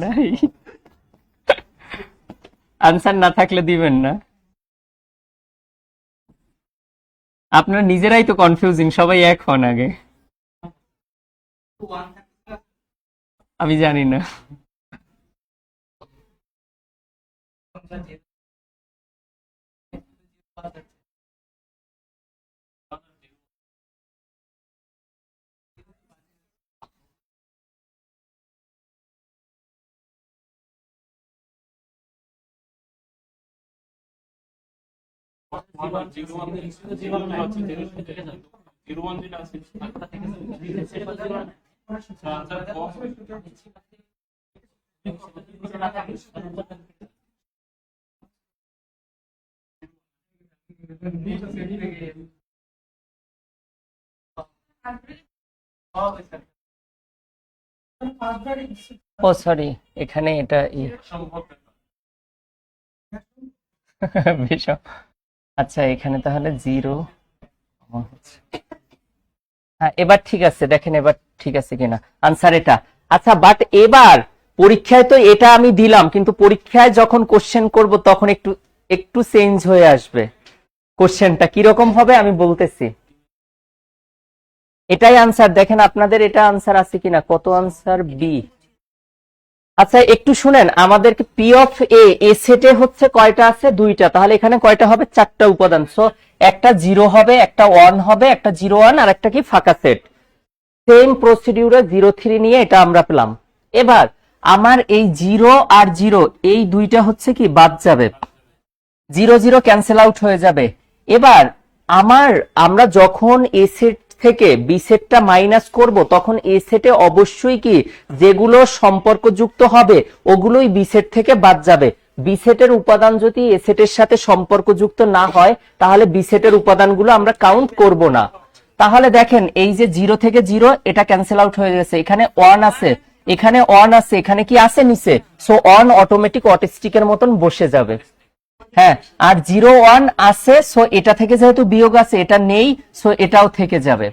[SPEAKER 2] নাই, আনসার না থাকলে দিবেন না, আপনারা নিজেরাই তো কনফিউজিং, সবাই এক হন আগে, আমি জানি না। ও সরি, এখানে এটা ভীষণ। আচ্ছা এখানে তাহলে 0। হ্যাঁ এবার ঠিক আছে, দেখেন এবার ঠিক আছে কিনা আনসার এটা। আচ্ছা বাট এবার পরীক্ষায় তো এটা আমি দিলাম, কিন্তু পরীক্ষায় যখন কোশ্চেন করব তখন একটু একটু চেঞ্জ হয়ে আসবে। কোশ্চেনটা কিরকম হবে আমি বলতেছি। এটাই আনসার, দেখেন আপনাদের এটা আনসার আছে কিনা, কত আনসার বি। আচ্ছা একটু শুনেন, আমাদেরকে পি অফ এ সেটে হচ্ছে কয়টা আছে, 2টা, তাহলে এখানে কয়টা হবে, 4টা উপাদান। সো একটা 0 হবে, একটা 1 হবে, একটা 0 1 আর একটা কি ফাঁকা সেট। সেম প্রসিডিউরে 0 3 নিয়ে এটা আমরা পেলাম। এবার আমার এই 0 আর 0 এই 2টা হচ্ছে কি বাদ যাবে, 0 0 ক্যান্সেল আউট হয়ে যাবে। এবার আমরা যখন এ সেট থেকে বি সেটটা মাইনাস করব তখন এ সেটে অবশ্যই কি যেগুলো সম্পর্কযুক্ত হবে ওগুলোই বি সেট থেকে বাদ যাবে। বি সেটের উপাদান যদি এ সেটের সাথে সম্পর্কযুক্ত না হয় তাহলে বি সেটের উপাদানগুলো আমরা কাউন্ট করব না। তাহলে দেখেন এই যে 0 থেকে 0 এটা ক্যান্সেল আউট হয়ে গেছে, এখানে 1 আছে, এখানে 1 আছে, এখানে কি আছে নিচে, সো 1 অটোমেটিক অটিস্টিকের মতন বসে যাবে। হ্যাঁ আর 0 1 আছে, সো এটা থেকে যেহেতু বিয়োগ আছে এটা নেই, সো এটাও থেকে যাবে।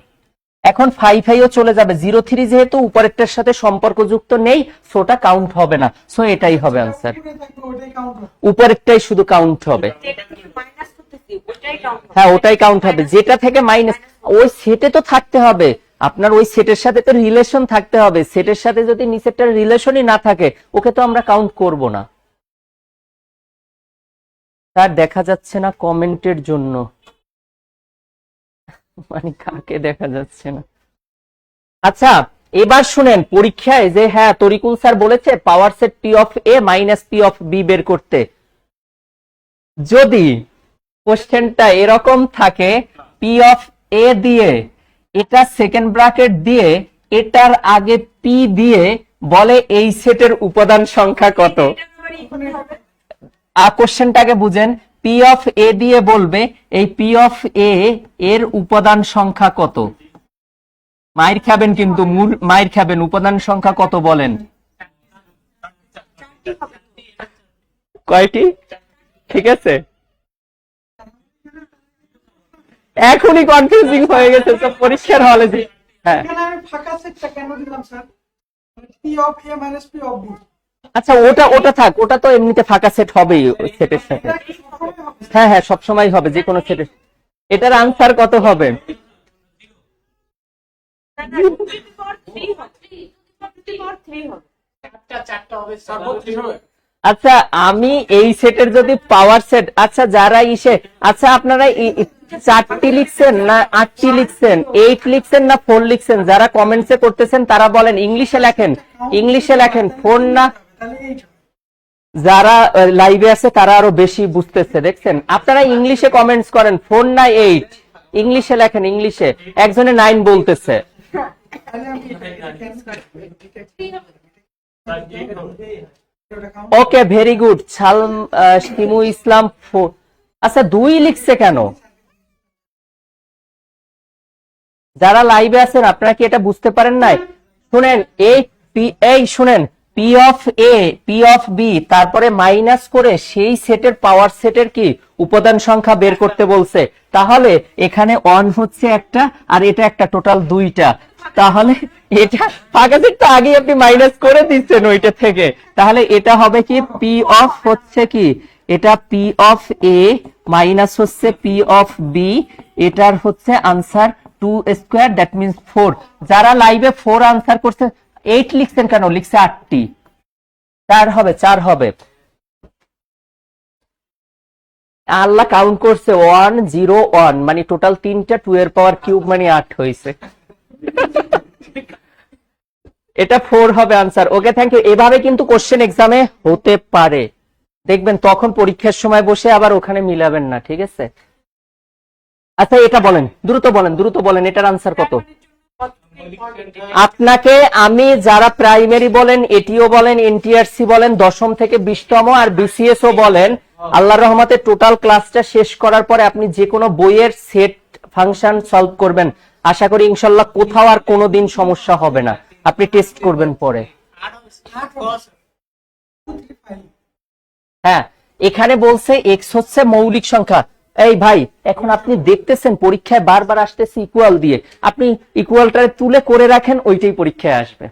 [SPEAKER 2] এখন 5 ও চলে যাবে, 0 3 যেহেতু উপরেরটার সাথে সম্পর্কযুক্ত নেই, সোটা কাউন্ট হবে না, সো এটাই হবে আনসার। উপরেরটাই শুধু কাউন্ট হবে।
[SPEAKER 3] যেটা থেকে মাইনাস করতেছি ওটাই কাউন্ট হবে।
[SPEAKER 2] হ্যাঁ ওটাই কাউন্ট হবে, যেটা থেকে মাইনাস, ওই সেটে তো থাকতে হবে, আপনার ওই সেটের সাথে তো রিলেশন থাকতে হবে। সেটের সাথে যদি নিচেরটার রিলেশনই না থাকে ওকে তো আমরা কাউন্ট করব না। তার দেখা যাচ্ছে না কমেন্টের জন্য, মানে কাকে দেখা যাচ্ছে না। আচ্ছা এবার শুনেন, পরীক্ষায় যে হ্যাঁ তরিকুল স্যার বলেছে power set P of A minus P of B বের করতে, যদি কোশ্চেনটা এরকম থাকে পি অফ এ দিয়ে এটা সেকেন্ড ব্র্যাকেট দিয়ে এটার আগে পি দিয়ে বলে এই সেটের উপাদান সংখ্যা কত।
[SPEAKER 3] এটা আবার ই করতে হবে।
[SPEAKER 2] কোশ্চেনটাকে বুঝেন, পি অফ এ দিয়ে বলবে এই পি অফ এ এর উপাদান সংখ্যা কত। মাইর খাবেন কিন্তু, মাইর খাবেন, উপাদান সংখ্যা কত বলেন। কয়টি? ঠিক আছে, এখনই কনফিউজিং হয়ে গেছে তো পরীক্ষার হলে যে। হ্যাঁ
[SPEAKER 4] এখানে আমি ফাঁকা সেটটা কেন দিলাম sir? P of A minus P of B.
[SPEAKER 2] আচ্ছা ওটা থাক, ওটা তো এমনিতে ফাঁকা সেট হবেই ওই সেটের সাথে।
[SPEAKER 4] এটা কি সবসময় হবে?
[SPEAKER 2] হ্যাঁ হ্যাঁ সবসময় হবে যে কোনো সেটের। এটার আনসার কত হবে?
[SPEAKER 3] না, না, 2 to the power 3 হবে। 2 to the power 3 হবে।
[SPEAKER 2] আচ্ছা আমি এই সেটের যদি পাওয়ার সেট, আচ্ছা যারা ইসে, আচ্ছা আপনারা 4টি লিখছেন না 8টি লিখছেন, 8 লিখছেন না 4 লিখছেন, যারা কমেন্টসে করতেছেন তারা বলেন ইংলিশে লেখেন, ইংলিশে লেখেন, ফোন না।
[SPEAKER 4] তাহলে এই
[SPEAKER 2] যারা লাইভে আছে তারা আরো বেশি বুঝতেছে, দেখছেন আপনারা ইংলিশে কমেন্টস করেন, 4 না 8, ইংলিশে লেখেন, ইংলিশে। একজনে 9 বলতেছে।
[SPEAKER 4] তাহলে আমি cancel
[SPEAKER 2] okay very good, Shimu Islam. আচ্ছা 2 লিখছে কেন? যারা লাইভে আছেন আপনারা কি এটা বুঝতে পারেন নাই? শুনেন এই শুনেন, P of A P of B তারপরে মাইনাস করে সেই সেটের পাওয়ার সেটের কি উপাদান সংখ্যা বের করতে বলছে। তাহলে এখানে 1 হচ্ছে একটা আর এটা একটা, টোটাল 2টা। তাহলে এটা ফাঁকা সেটটা আগে আপনি মাইনাস করে দিচ্ছেন ওইটা থেকে, তাহলে এটা হবে কি পি অফ হচ্ছে কি, এটা পি অফ এ মাইনাস হচ্ছে পি অফ বি, এটার হচ্ছে আনসার 2 স্কয়ার, দ্যাট মিন্স 4। যারা লাইভে 4 আনসার করছে, 8 লিখছেন কেন, লিখছে 8টি, 4 হবে, 4 হবে। আল্লাহ কাউন্ট করছে 101, মানে টোটাল 3টা 2 এর পাওয়ার কিউব মানে 8 হয়েছে। এটা 4 হবে আনসার। Okay, thank you. এভাবে কিন্তু কোশ্চেন এক্সামে হতে পারে, দেখবেন তখন পরীক্ষার সময় বসে আবার ওখানে মিলাবেন না, ঠিক আছে? আচ্ছা এটা বলেন, দ্রুত বলেন, দ্রুত বলেন, এটার আনসার কত? আপনাকে আমি যারা প্রাইমারি বলেন, এটিও বলেন, এনটিআরসি বলেন, 10ম থেকে 20তম আর বিসিএস ও বলেন, আল্লাহর রহমতে টোটাল ক্লাসটা শেষ করার পরে আপনি যে কোনো বইয়ের সেট ফাংশন সলভ করবেন, আশা করি ইনশাল্লাহ কোথাও আর কোনোদিন সমস্যা হবে না। আপনি টেস্ট করবেন পরে। হ্যাঁ, এখানে বলছে এক্স হচ্ছে মৌলিক সংখ্যা। এই ভাই, এখন আপনি দেখতেছেন পরীক্ষায় বারবার আসতেছে ইকুয়াল দিয়ে, আপনি ইকুয়ালটা তুলে করে রাখেন, ওইটাই পরীক্ষায় আসবে।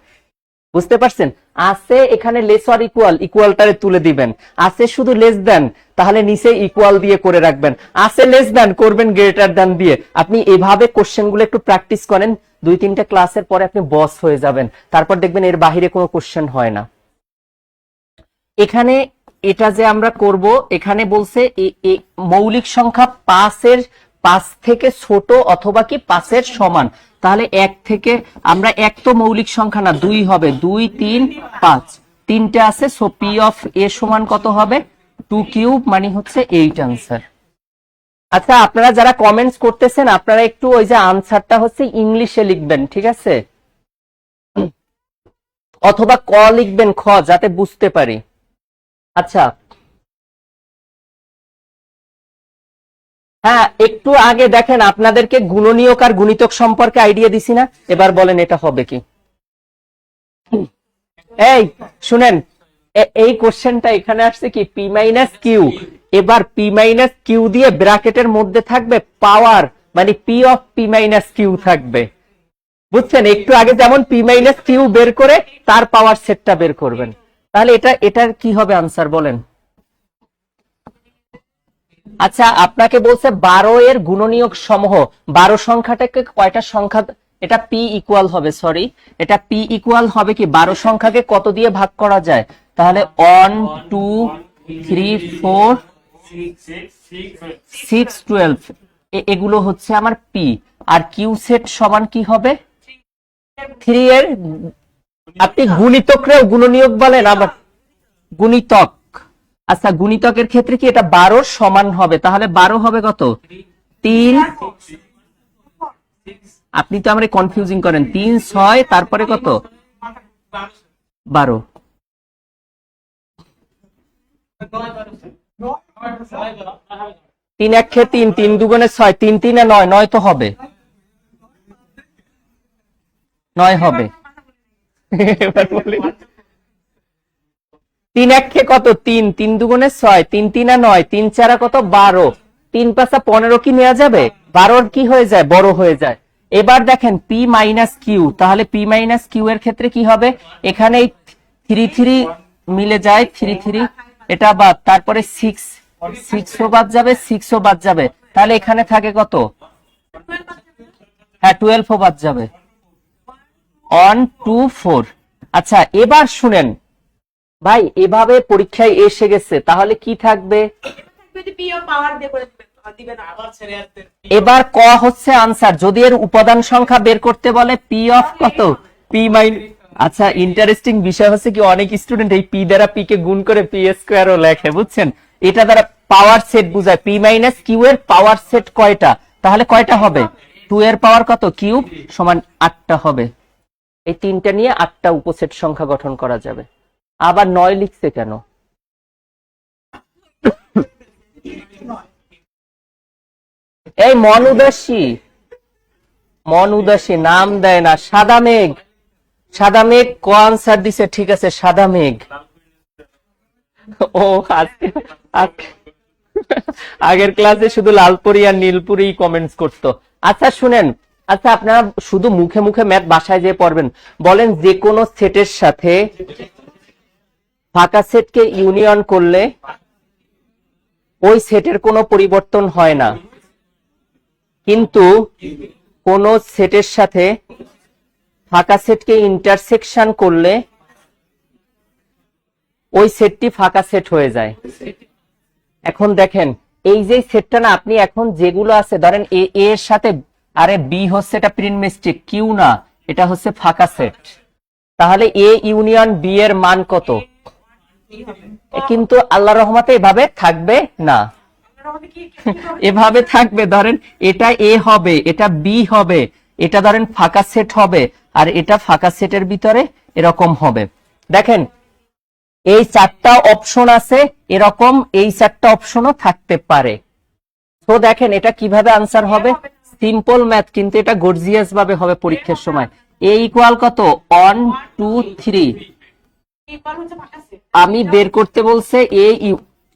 [SPEAKER 2] বুঝতে পারছেন? আছে এখানে লেস অর ইকুয়াল, ইকুয়ালটারে তুলে দিবেন। আছে শুধু লেস দেন, তাহলে নিচে ইকুয়াল দিয়ে করে রাখবেন। আছে লেস দেন, করবেন গ্রেটার দেন দিয়ে। আপনি এভাবে কোশ্চেনগুলো একটু প্র্যাকটিস করেন, 2-3টা ক্লাসের পরে আপনি বস হয়ে যাবেন। তারপর দেখবেন এর বাহিরে কোনো কোশ্চেন হয় না। এখানে এটা যে আমরা করব, এখানে বলছে মৌলিক সংখ্যা 5 থেকে ছোট অথবা কি 5-এর সমান। তাহলে 1 থেকে আমরা 1 তো মৌলিক সংখ্যা না, 2 হবে, 2, 3, 5, 3টে আছে। সো পি অফ এ সমান কত হবে? 2 কিউব, মানে হচ্ছে 8 আনসার। আচ্ছা, আপনারা যারা কমেন্টস করতেছেন, আপনারা একটু ওই যে আনসারটা হচ্ছে ইংলিশে লিখবেন, ঠিক আছে? অথবা ক লিখবেন, খ, যাতে বুঝতে পারি। আচ্ছা, হ্যাঁ, একটু আগে দেখেন আপনাদেরকে গুণনীয়ক আর গুণিতক সম্পর্কে আইডিয়া দিছি না? এবার বলেন এটা হবে কি? এই শুনেন, এই কোশ্চেনটা এখানে আসছে কি পি মাইনাস কিউ। এবার পি মাইনাস কিউ দিয়ে ব্র্যাকেটের মধ্যে থাকবে পাওয়ার, মানে P of P minus Q থাকবে। বুঝছেন? একটু আগে যেমন পি মাইনাস কিউ বের করে তার পাওয়ার সেটটা বের করবেন। তাহলে এটার কি হবে আনসার বলেন? আচ্ছা, আপনাকে বলছে 12 এর গুণনীয়ক সমূহ। 12 সংখ্যাটাকে কয়টা সংখ্যা, এটা পি ইকুয়াল হবে, সরি, এটা পি ইকুয়াল হবে কি 12 সংখ্যাকে কত দিয়ে ভাগ করা যায়? তাহলে 1, 2, 3, 4, 6, 12, এগুলো হচ্ছে আমার পি। আর কিউ সেট সমান কি হবে? 3 এর, আপনি গুণিতকরেও গুণনীয়ক বলেন, আবার গুণিতক। আচ্ছা, গুণিতকের ক্ষেত্রে কি এটা 12 সমান হবে? তাহলে 12 হবে কত? 3, আপনি তো আমরা কনফিউজিং করেন, 3, 6, তারপরে কত? 12। 3 1 3, 3 2 6, 3 3 9, 9 তো হবে, 9 হবে। এবার বলি 3 1 কত? 3, 3 2 6, 3 3 9, 3 4 কত? 12, 3 5 15 কি নেওয়া যাবে? 12 কি হয়ে যায়? বড় হয়ে যায়। এবার দেখেন পি মাইনাস কিউ, তাহলে পি মাইনাস কিউ এর ক্ষেত্রে কি হবে? এখানে 3 3 মিলে যায়, 3 3, এটা বাদ, তারপরে 6 ও বাদ যাবে, 6 ও বাদ যাবে, তাহলে এখানে থাকে কত? হ্যাঁ, 12 ও বাদ যাবে, 1 2 4। আচ্ছা, এবার শুনেন ভাই, এভাবে পরীক্ষায় এসে গেছে, তাহলে কি থাকবে? এবার ক হচ্ছে আনসার। যদি এর উপাদান সংখ্যা বের করতে বলে, পি অফ কত? P mine. আচ্ছা, ইন্টারেস্টিং বিষয় হচ্ছে কি অনেক স্টুডেন্ট এই পি দ্বারা পি কে গুণ করে পি স্কোয়ারও লেখে, বুঝছেন? এটা দ্বারা পাওয়ার সেট বুঝায়। পি মাইনাস কিউ এর পাওয়ার সেট কয়টা? তাহলে কয়টা হবে? 2 এর পাওয়ার কত কিউব সমান 8টা হবে। এই 3টা নিয়ে 8টা উপসেট সংখ্যা গঠন করা যাবে। আবার 9 লিখছে কেন? এই মন উদাসী নাম দেয় না। সাদা মেঘ, সাদা মেঘ ক আনসার দিছে, ঠিক আছে, সাদা মেঘ। ও আগের ক্লাসে শুধু লালপুরি আর নীলপুরি কমেন্টস করতো। আচ্ছা শুনেন, আচ্ছা আপনারা শুধু মুখে মুখে ম্যাথ বাসায় যেয়ে পড়বেন। বলেন যে কোনো সেটের সাথে ফাঁকা সেটকে ইউনিয়ন করলে ওই সেটের কোনো পরিবর্তন হয় না, কিন্তু কোন সেটের সাথে ফাঁকা সেটকে ইন্টারসেকশন করলে ওই সেটটি ফাঁকা সেট হয়ে যায়। এখন দেখেন এই যে সেটটা না, আপনি এখন যেগুলো আছে ধরেন এ এর সাথে, আরে বি হচ্ছে এটা প্রিন্ট মিস্টেক, কিউ না, এটা হচ্ছে ফাঁকা সেট। তাহলে এ ইউনিয়ন বি এর মান কত? কিন্তু আল্লাহর রহমতে এভাবে থাকবে না, এভাবে থাকবে। ধরেন এটা এ হবে, এটা বি হবে, এটা ধরেন ফাঁকা সেট হবে, আর এটা ফাঁকা সেটের ভিতরে এরকম হবে। দেখেন এই চারটা অপশন আছে, এরকম এই চারটা অপশনও থাকতে পারে। তো দেখেন এটা কিভাবে আনসার হবে, সিম্পল ম্যাথ, কিন্তু এটা গর্জিয়াস ভাবে হবে পরীক্ষার সময়। এ ইকুয়াল কত? 1 2 3। আমি বের করতে বলছে এ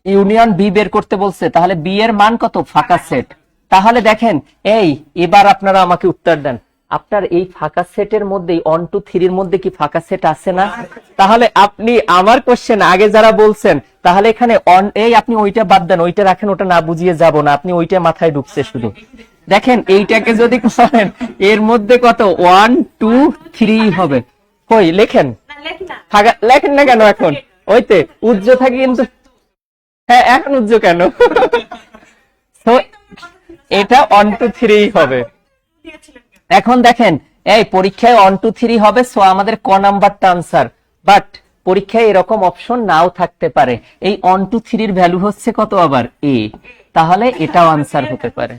[SPEAKER 2] ইউনিয়ন বি বের করতে বলছে, তাহলে বি এর মান কত? ফাঁকা সেট। তাহলে দেখেন এই এবার আপনারা আমাকে উত্তর দেন, আপনার এই ফাঁকা সেটের মধ্যে 1 2 3 এর মধ্যে কি ফাঁকা সেট আছে না? তাহলে আপনি আমার কোশ্চেন আগে যারা বলছেন, তাহলে এখানে এই আপনি ওইটা বাদ দেন, ওইটা রাখেন, ওটা না বুঝিয়ে যাব না, আপনি ওইটা মাথায় ঢুকছে শুধু। দেখেন এইটাকে যদি করেন এর মধ্যে কত 1 2 3 হবে। কই লেখেন, ফাঁকা লেখেন না কেন এখন? ওইতে উজ্জ থাকে কিন্তু, হ্যাঁ এখন উজ্জ কেন? তো এটা 1 2 3 হবে। এখন দেখেন এই পরীক্ষায় 1 2 3 হবে, সো আমাদের ক নাম্বারটা আনসার। বাট পরীক্ষায় এরকম অপশন নাও থাকতে পারে। এই 1 2 3 এর ভ্যালু হচ্ছে কত আবার? এ, তাহলে এটাও আনসার হতে পারে।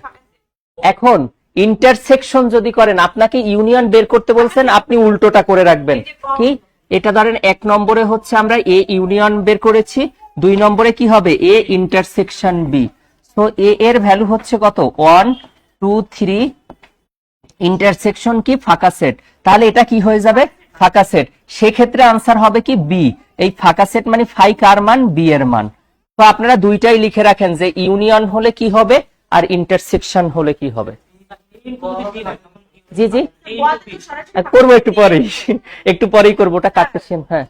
[SPEAKER 2] এখন ইন্টারসেকশন যদি করেন, আপনাকে ইউনিয়ন বের করতে বলছেন, আপনি উল্টোটা করে রাখবেন। কি? এটা ধরেন 1 নম্বরে হচ্ছে আমরা এ ইউনিয়ন বের করেছি, 2 নম্বরে কি হবে? A intersection B. So A এর ভ্যালু হচ্ছে কত? 1 2 3, ইন্টারসেকশন কি? ফাঁকা সেট। তাহলে এটা কি হয়ে যাবে? ফাঁকা সেট। সেক্ষেত্রে আনসার হবে কি? বি। এই ফাঁকা সেট মানে ফাই কার মান? বি এর মান। তো আপনারা দুইটাই লিখে রাখেন যে ইউনিয়ন হলে কি হবে আর ইন্টারসেকশন হলে কি হবে। জি জি করবো একটু পরেই, একটু পরেই করবো, ওটা কাটতেছেন। হ্যাঁ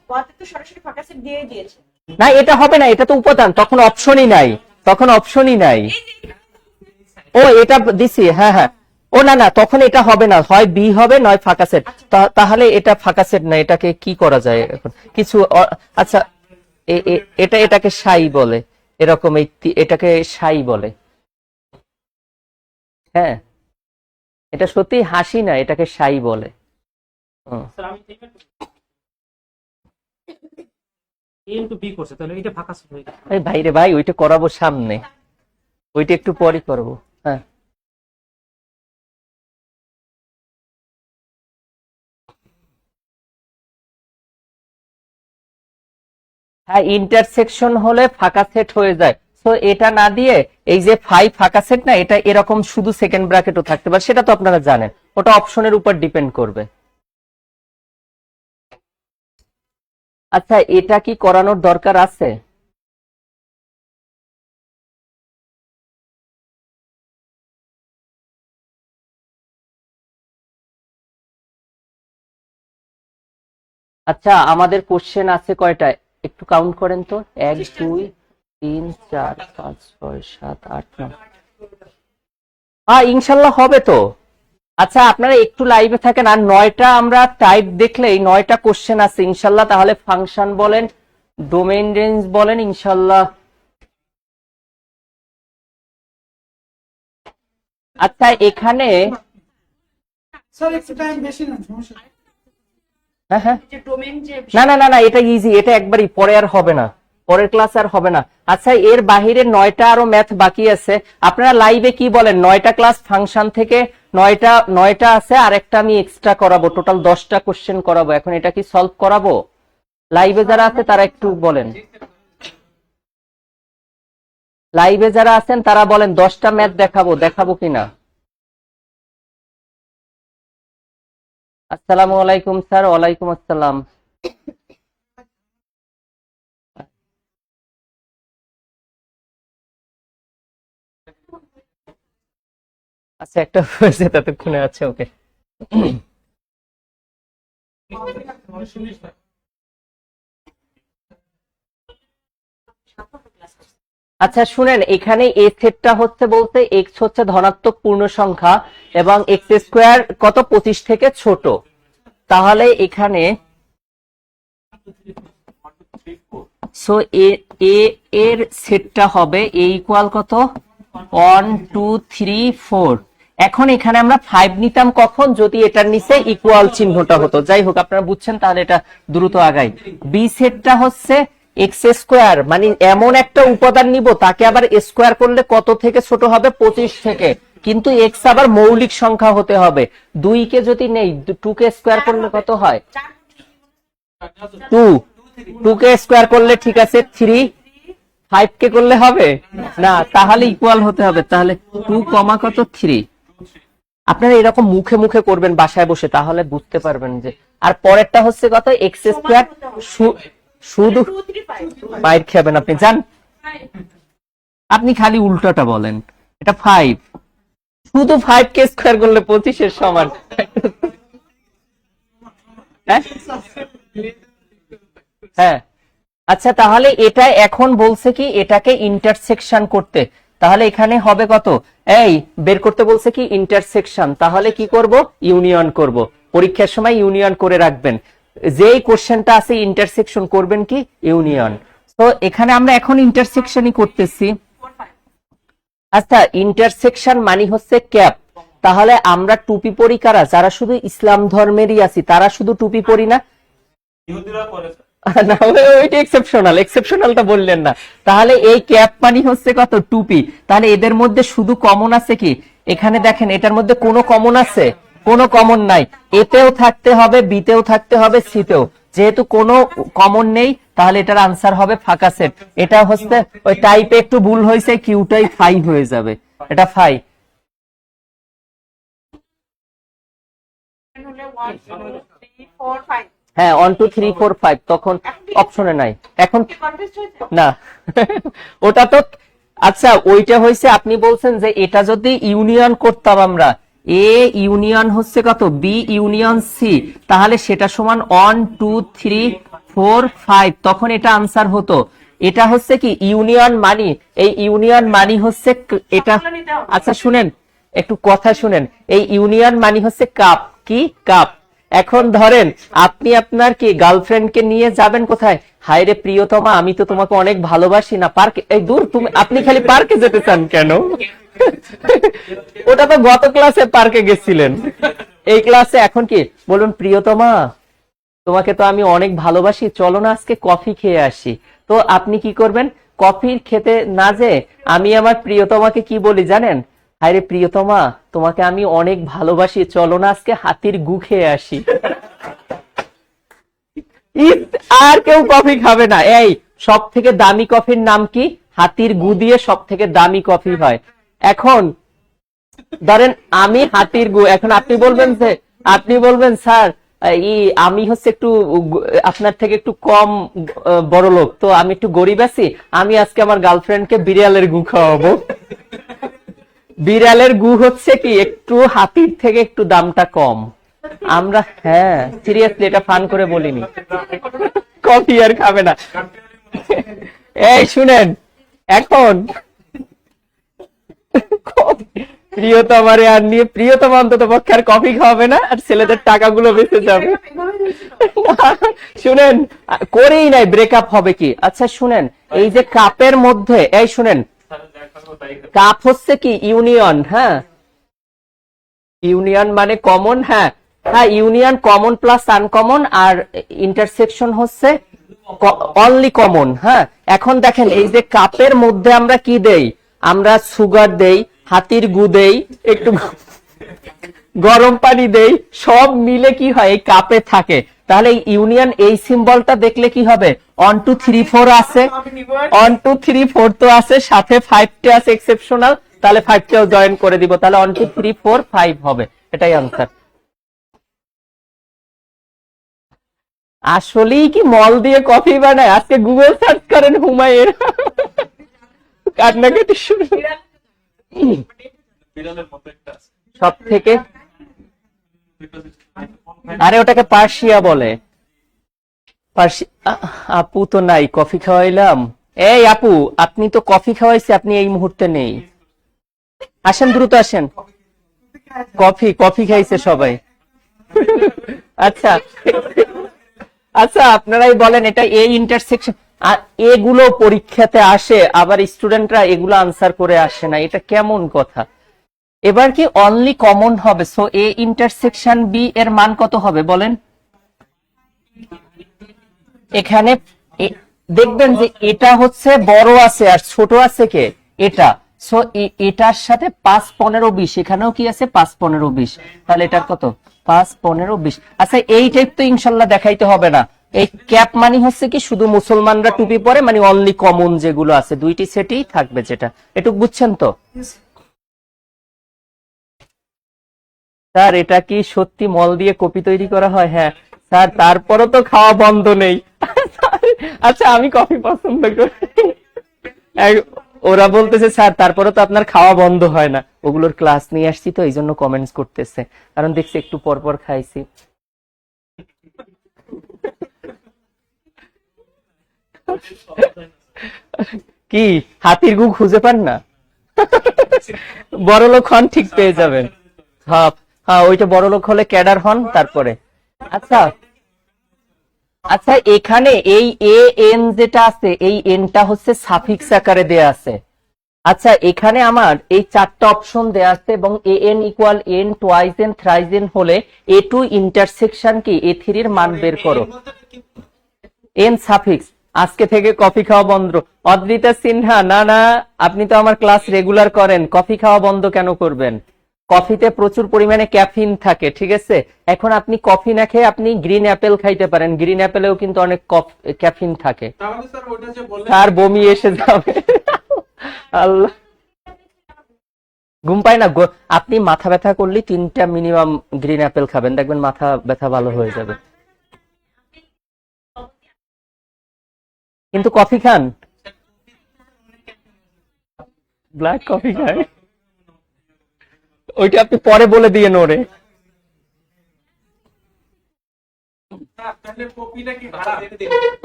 [SPEAKER 2] না এটা হবে না, এটা তো উপাদান, তখন অপশনই নাই, তখন অপশনই নাই। ও এটা দিছি, হ্যাঁ হ্যাঁ। ও না না, তখন এটা হবে না, হয় বি হবে নয় ফাঁকা সেট। তাহলে এটা ফাঁকা সেট না, এটাকে কি করা যায় এখন কিছু? আচ্ছা এটাকে সাই বলে, এরকম এটাকে সাই বলে। হ্যাঁ এটা সত্যি হাসি না, এটাকে সাই বলে। ভাইরে ভাই ওইটা করাবো সামনে, ওইটা একটু পরে করবো। হ্যাঁ হ্যাঁ ইন্টারসেকশন হলে ফাঁকা সেট হয়ে যায়। তো এটা না দিয়ে এই যে ফাঁকা সেট না, এটা এরকম শুধু সেকেন্ড ব্র্যাকেটও থাকতে পারে, সেটা তো আপনারা জানেন, ওটা অপশনের উপর ডিপেন্ড করবে। আচ্ছা এটা কি করানোর দরকার আছে? আচ্ছা আমাদের কোশ্চেন আছে কয়টা একটু কাউন্ট করেন তো? 1 2 3 4 5 6 7 8 9। হ্যাঁ ইনশাল্লাহ হবে তো। আচ্ছা আপনারা একটু লাইভে থাকেন, আর 9টা আমরা টাইপ দেখলেই 9টা কোশ্চেন আছে ইনশাল্লাহ। তাহলে ফাংশন বলেন, ডোমেইন রেঞ্জ বলেন, ইনশাল্লাহ। আচ্ছা এখানে
[SPEAKER 4] স্যার একটু টাইম বেশি না, সমস্যা
[SPEAKER 2] হ্যাঁ হ্যাঁ না না না না এটা ইজি, এটা একবারই, পরে আর হবে না, পরের ক্লাস আর হবে না। আচ্ছা এর বাহিরে 9টা আরো ম্যাথ বাকি আছে, আপনারা লাইভে কি বলেন? 9টা ক্লাস ফাংশন থেকে 9টা আছে, আর একটা আমি এক্সট্রা করাবো, টোটাল 10টা কোশ্চেন করাবো। এখন এটা কি সলভ করাবো? লাইভে যারা আছে তারা একটু বলেন, লাইভে যারা আছেন তারা বলেন 10টা ম্যাথ দেখাবো কিনা। আসসালামু আলাইকুম স্যার। ওয়ালাইকুম আসসালাম। আচ্ছা একটা হয়েছে ততক্ষণে, আছে ওকে। আচ্ছা শুনেন, এখানে এ সেটটা হচ্ছে বলতে এক্স হচ্ছে ধনাত্মক পূর্ণ সংখ্যা এবং এক্স স্কোয়ার কত 25 থেকে ছোট। তাহলে এখানে সো এ এর সেটটা হবে এ ইকুয়াল কত 1 2 3 4। এখন এখানে আমরা 5 নিতাম কখন, যদি এটার নিচে ইকুয়াল চিহ্নটা হতো। যাই হোক, আপনারা বুঝছেন, তাহলে এটা দ্রুত আগাই। বি সেটটা হচ্ছে এক্স স্কোয়ার, মানে এমন একটা উপাদান নিব তাকে আবার স্কোয়ার করলে কত থেকে ছোট হবে, 25 থেকে, কিন্তু এক্স আবার মৌলিক সংখ্যা হতে হবে। 2 কে যদি নেই, 2 কে স্কোয়ার করলে কত হয়, 2। 2 কে স্কোয়ার করলে ঠিক আছে 3, 5 কে করলে হবে না, তাহলে ইকুয়াল হতে হবে। তাহলে 2 কমা কত 3। আপনারা এরকম মুখে মুখে করবেন বাসায় বসে, তাহলে বুঝতে পারবেন যে। আর পরেরটা হচ্ছে কত, এক্স স্কোয়ার, শুধু
[SPEAKER 3] 2 3 5
[SPEAKER 2] বাইর খাবেন আপনি, জান আপনি খালি উল্টাটা বলেন। এটা 5, শুধু 5 কে স্কোয়ার করলে 25 এর সমান। হ্যাঁ হ্যাঁ, আচ্ছা, তাহলে এটা এখন বলছে কি এটাকে ইন্টারসেকশন করতে, তাহলে এখানে হবে কত, এই বের করতে বলছে কি ইন্টারসেকশন, তাহলে কি করব, ইউনিয়ন করব। পরীক্ষার সময় ইউনিয়ন করে রাখবেন, যেই কোশ্চেনটা আছে ইন্টারসেকশন করবেন কি ইউনিয়ন। তো এখানে আমরা এখন ইন্টারসেকশনই করতেছি। আচ্ছা, ইন্টারসেকশন মানে হচ্ছে ক্যাপ। তাহলে আমরা টুপি পরি কারা, যারা শুধু ইসলাম ধর্মেরই আছি, তারা শুধু টুপি পরি না? না, ওইটা এক্সেপশনাল, এক্সেপশনালটা বললেন না। তাহলে এই ক্যাপ মানে হচ্ছে কত, টুপি। তাহলে এদের মধ্যে শুধু কমন আছে কি, এখানে দেখেন এটার মধ্যে কোনো কমন আছে, কোনো কমন নাই। এতেও থাকতে হবে, বিতেও থাকতে হবে, সিতেও। যেহেতু কোনো কমন নেই, তাহলে এটার আনসার হবে ফাঁকা সেট। এটা হচ্ছে ওই টাইপে একটু ভুল হয়েছে, কিউটাই 5 হয়ে যাবে, এটা 5।
[SPEAKER 3] হলে 1 2 3 4 5।
[SPEAKER 2] হ্যাঁ, 1 2 3 4 5 তখন অপশনে নাই এখন
[SPEAKER 3] কনফিউজ হয়েছে
[SPEAKER 2] না। ওটা তো আচ্ছা, ওইটা হয়েছে আপনি বলছেন যে এটা যদি ইউনিয়ন করতাম আমরা, এ ইউনিয়ন হচ্ছে কত, বি ইউনিয়ন সি, তাহলে সেটা সমান 1 2 3 4 5, তখন এটা আনসার হতো। এটা হচ্ছে কি ইউনিয়ন মানি, এই ইউনিয়ন মানি হচ্ছে এটা। আচ্ছা শুনেন, একটু কথা শুনেন, এই ইউনিয়ন মানি হচ্ছে কাপ, কি কাপ। এখন ধরেন আপনি আপনার কি গার্লফ্রেন্ডকে নিয়ে যাবেন কোথায়, হায় রে প্রিয়তমা আমি তো তোমাকে অনেক ভালোবাসি না, পার্কে, এই দূর তুমি, আপনি খালি পার্কে যেতে চান কেন? ওটা তো গত ক্লাসে পার্কে গেছিলেন, এই ক্লাসে এখন কি বলুন, প্রিয়তমা তোমাকে তো আমি অনেক ভালোবাসি, চলো না আজকে কফি খেয়ে আসি। তো আপনি কি করবেন, কফি খেতে না যে আমি আমার প্রিয়তমাকে কি বলি জানেন, আরে প্রিয়তমা তোমাকে আমি অনেক ভালোবাসি, চলো না আজকে হাতির গু খেয়ে আসি। আর কেউ কফি খাবে না। এই সব থেকে দামি কফির নাম কি, হাতির গু দিয়ে সব থেকে দামি কফি হয়। এখন ধরেন আমি হাতির গু, এখন আপনি বলবেন স্যার আমি হচ্ছে একটু আপনার থেকে একটু কম বড় লোক, তো আমি একটু গরিব আছি, আমি আজকে আমার গার্লফ্রেন্ডকে বিড়ালের গু খাওয়াবো। বিড়ালের গু হচ্ছে কি একটু হাতির থেকে একটু দামটা কম। আমরা হ্যাঁ সিরিয়াসলি এটা ফান করে বলিনি, কফি আর খাবে না। এই শুনেন, এখন প্রিয়তমারে আর নিয়ে প্রিয়তমা অন্তত পক্ষে আর কফি খাওয়াবে না, আর ছেলেদের টাকাগুলো বেঁচে যাবে। শুনেন, করেই নাই, ব্রেকআপ হবে কি। আচ্ছা শুনেন, এই যে কাপের মধ্যে, এই শুনেন, কাপ হচ্ছে কি ইউনিয়ন, হ্যাঁ ইউনিয়ন মানে কমন, হ্যাঁ হ্যাঁ ইউনিয়ন কমন প্লাস আনকমন, আর ইন্টারসেকশন হচ্ছে অনলি কমন। হ্যাঁ, এখন দেখেন এই যে কাপের মধ্যে আমরা কি দেই, আমরা সুগার দেই, হাতির গু দেই, একটু গরম পানি দেই, সব মিলে কি হয় এই কাপে থাকে। তাহলে এই ইউনিয়ন, এই সিম্বলটা দেখলে কি হবে, 1 2 3 4 আছে, 1 2 3 4 তো আছে, সাথে 5টা আছে এক্সেপশনাল, তাহলে 5টাও জয়েন করে দিব, তাহলে 1 2 3 4 5 হবে, এটাই আনসার। আসলেই কি মল দিয়ে কফি বানায়, আজকে গুগল সার্চ করেন হুমায়ুন, কান্নাকাটি শুরু। সব থেকে, আরে ওটাকে পার্সিয়া বলে, আপু তো নাই, কফি খাওয়াইলাম। এই আপু, আপনি তো কফি খাওয়াইছে, আপনি এই মুহূর্তে নেই, আসেন দ্রুত আসেন, কফি খাইছে সবাই। আচ্ছা আচ্ছা, আপনারাই বলেন এটা এই ইন্টারসেকশন, আর এগুলো পরীক্ষাতে আসে, আবার স্টুডেন্টরা এগুলো আনসার করে আসে না, এটা কেমন কথা? এবার কি অনলি কমন হবে? সো এ ইন্টারসেকশন বি এর মান কত হবে বলেন? এখানে দেখবেন যে এটা হচ্ছে বড় আছে আর ছোট আছে কে? এটা। সো এটার সাথে 5, 15, 20, এখানেও কি আছে 5, 15, 20, তাহলে এটার কত? 5, 15, 20। আচ্ছা এই টাইপ তো ইনশাল্লাহ দেখাইতে হবে না। এই ক্যাপ মানে হচ্ছে কি শুধু মুসলমানরা টুপি পরে, মানে অনলি কমন যেগুলো আছে দুইটি সেটেই থাকবে, যেটা এটুকু বুঝছেন তো? স্যার এটা কি সত্যি মল দিয়ে কপি তৈরি করা হয়? হ্যাঁ স্যার, তারপরও তো খাওয়া বন্ধ নেই। আচ্ছা আমি কফি পছন্দ করি। ওরা বলতেছে স্যার তারপরে তো আপনার খাওয়া বন্ধ হয় না। ওগুলোর ক্লাস নিয়ে আসছি তো এই জন্য কমেন্টস করতেছে, কারণ দেখছি একটু পর পর খাইছি। কি হাতির গু খুঁজে পান না? বড়লোক হন ঠিক পেয়ে যাবেন। হ্যাঁ হ্যাঁ, ওইটা বড়লোক হলে ক্যাডার হন তারপরে। আচ্ছা আচ্ছা, এখানে এই এ এন যেটা আছে, এই এনটা হচ্ছে সাফিক্স আকারে দেয়া আছে। আচ্ছা এখানে আমার এই 4টা অপশন দেয়া আছে, এবং A N equal N, twice N, thrice N হলে এ টু ইন্টারসেকশন কি এ থ্রির মান বের করো। N suffix. আজকে থেকে কফি খাওয়া বন্ধ। অদ্রিতা সিনহা, না না, আপনি তো আমার ক্লাস রেগুলার করেন, কফি খাওয়া বন্ধ কেন করবেন? কফিতে প্রচুর পরিমাণে ক্যাফিন থাকে, ঠিক আছে? এখন আপনি কফি না খেয়ে আপনি গ্রিন অ্যাপেল খাইতে পারেন, গ্রিন অ্যাপেলেও কিন্তু অনেক ক্যাফিন থাকে। তার বমি এসে যাবে। আল্লাহ, ঘুম পায় না। আপনি মাথা ব্যথা করলে 3টা মিনিমাম গ্রিন অ্যাপেল খাবেন, দেখবেন মাথা ব্যথা ভালো হয়ে যাবে। কিন্তু কফি খান, ব্ল্যাক কফি খায়, ওইটা আপনি পরে বলে দিয়ে নোরে।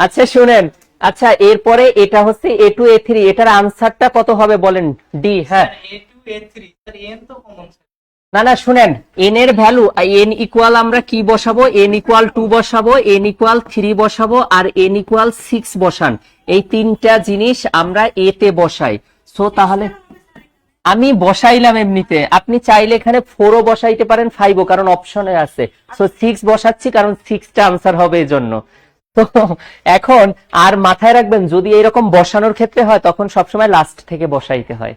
[SPEAKER 2] আচ্ছা শুনেন, আচ্ছা এরপরে এটা হচ্ছে এ টু এ থ্রি, এটার আনসারটা কত হবে বলেন? ডি। হ্যাঁ না না, শুনেন, এন এর ভ্যালু, এন ইকুয়াল আমরা কি বসাবো? এন ইকুয়াল 2 বসাবো, এন ইকুয়াল 3 বসাবো, আর এন ইকুয়াল 6 বসান। এই 3টা জিনিস আমরা এ তে বসাই। সো তাহলে আমি বসাইলাম এমনিতে, আপনি চাইলে এখানে 4ও বসাইতে পারেন, 5ও, কারণ অপশনে আছে। সো 6 বসাচ্ছি কারণ 6টা আনসার হবে এই জন্য। তো এখন আর মাথায় রাখবেন, যদি এরকম বসানোর ক্ষেত্রে হয় তখন সবসময় লাস্ট থেকে বসাইতে হয়।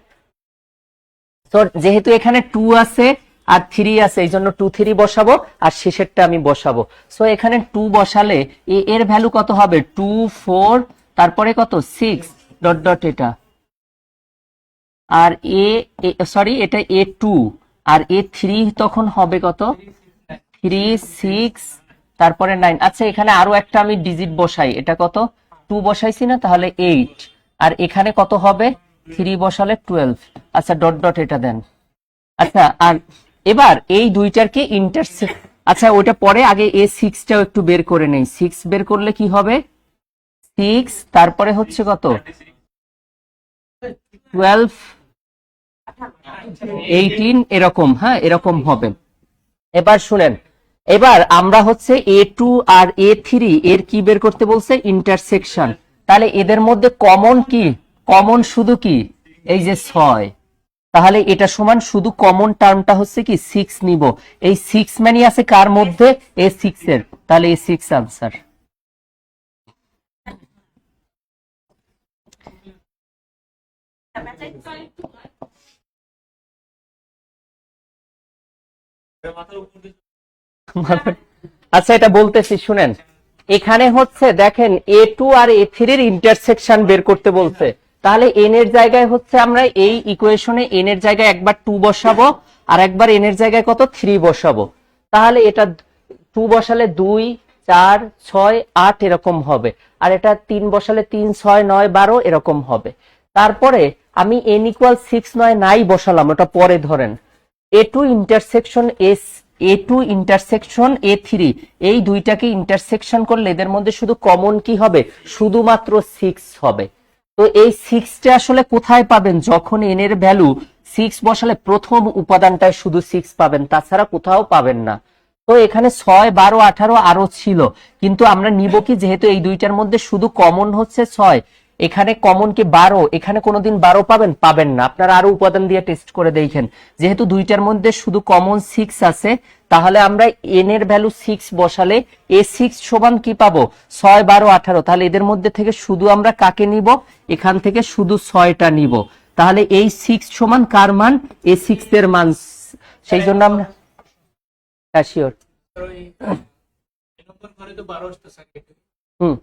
[SPEAKER 2] তো যেহেতু এখানে 2 আছে আর 3 আছে, এই জন্য 2, 3 বসাবো, আর শেষেরটা আমি বসাবো। সো এখানে 2 বসালে এ এর ভ্যালু কত হবে? 2, 4, তারপরে কত? 6 ডট ডট এটা, আর সরি এটা A2, আর A3 তখন হবে কত? 3, 6, তারপরে 9। আচ্ছা এখানে আরো একটা আমি ডিজিট বসাই, এটা কত? 2 বসাইছি না, তাহলে 8, আর এখানে কত হবে? 3 বসালে 12। আচ্ছা ডট ডট এটা দেন। আচ্ছা আর এবার এই দুইটার কি ইন্টারসেক্ট, আচ্ছা ওইটা পরে, আগে A6টাও একটু বের করে নেই। 6 বের করলে কি হবে? 6, তারপরে হচ্ছে কত? 12, 18, এরকম। হ্যাঁ এরকম হবে। এবার শুনেন, এবার আমরা হচ্ছে A2 আর A3 এর কি বের করতে বলছে? ইন্টারসেকশন। তাহলে এদের মধ্যে কমন কি? কমন শুধু কি? এই যে 6। তাহলে এটা সমান শুধু কমন টার্মটা হচ্ছে কি 6 নিব। এই 6 মানে আছে কার মধ্যে? A6 এর। তাহলে A6 আনসার। আচ্ছা এটা বলতেছি শুনেন, এখানে হচ্ছে দেখেন A2 আর A3 এর ইন্টারসেকশন বের করতে বলছে। তাহলে এন এর জায়গায় হচ্ছে আমরা এই ইকুয়েশনে এন এর জায়গায় একবার 2 বসাবো, আর একবার এন এর জায়গায় কত? 3 বসাবো। তাহলে এটা 2 বসালে 2, 4, 6, 8 এরকম হবে, আর এটা 3 বসালে 3, 6, 9, 12 এরকম হবে। তারপরে আমি n ইকুয়াল 6, 9, 9 বসালাম, ওটা পরে ধরেন। A2 intersection A2 intersection A3, এই দুইটাকে ইন্টারসেকশন করলে এদের মধ্যে শুধু কমন কি হবে? শুধুমাত্র 6 হবে। তো এই 6টা আসলে কোথায় পাবেন? যখন n এর ভ্যালু 6 বসালে প্রথম উপাদানটায় শুধু 6 পাবেন, তাছাড়া কোথাও পাবেন না। তো এখানে 6, 12, 18 আরো ছিল, কিন্তু আমরা নিব কি, যেহেতু এই দুইটার মধ্যে শুধু কমন হচ্ছে 6, এখানে কমন কি 12, এখানে কোনোদিন 12 পাবেন না। আপনারা আরো উপাদান দিয়ে টেস্ট করে দেখেন, যেহেতু দুইটার মধ্যে শুধু কমন 6 আছে, তাহলে আমরা n এর ভ্যালু 6 বসালে a6 সমান কি পাবো, 6, 12, 18। তাহলে এদের মধ্যে থেকে শুধু আমরা কাকে নিব, এখান থেকে শুধু 6টা নিব। তাহলে এই 6 সমান কার মান, a6 এর মান। সেই জন্য আমরা শিওর হুম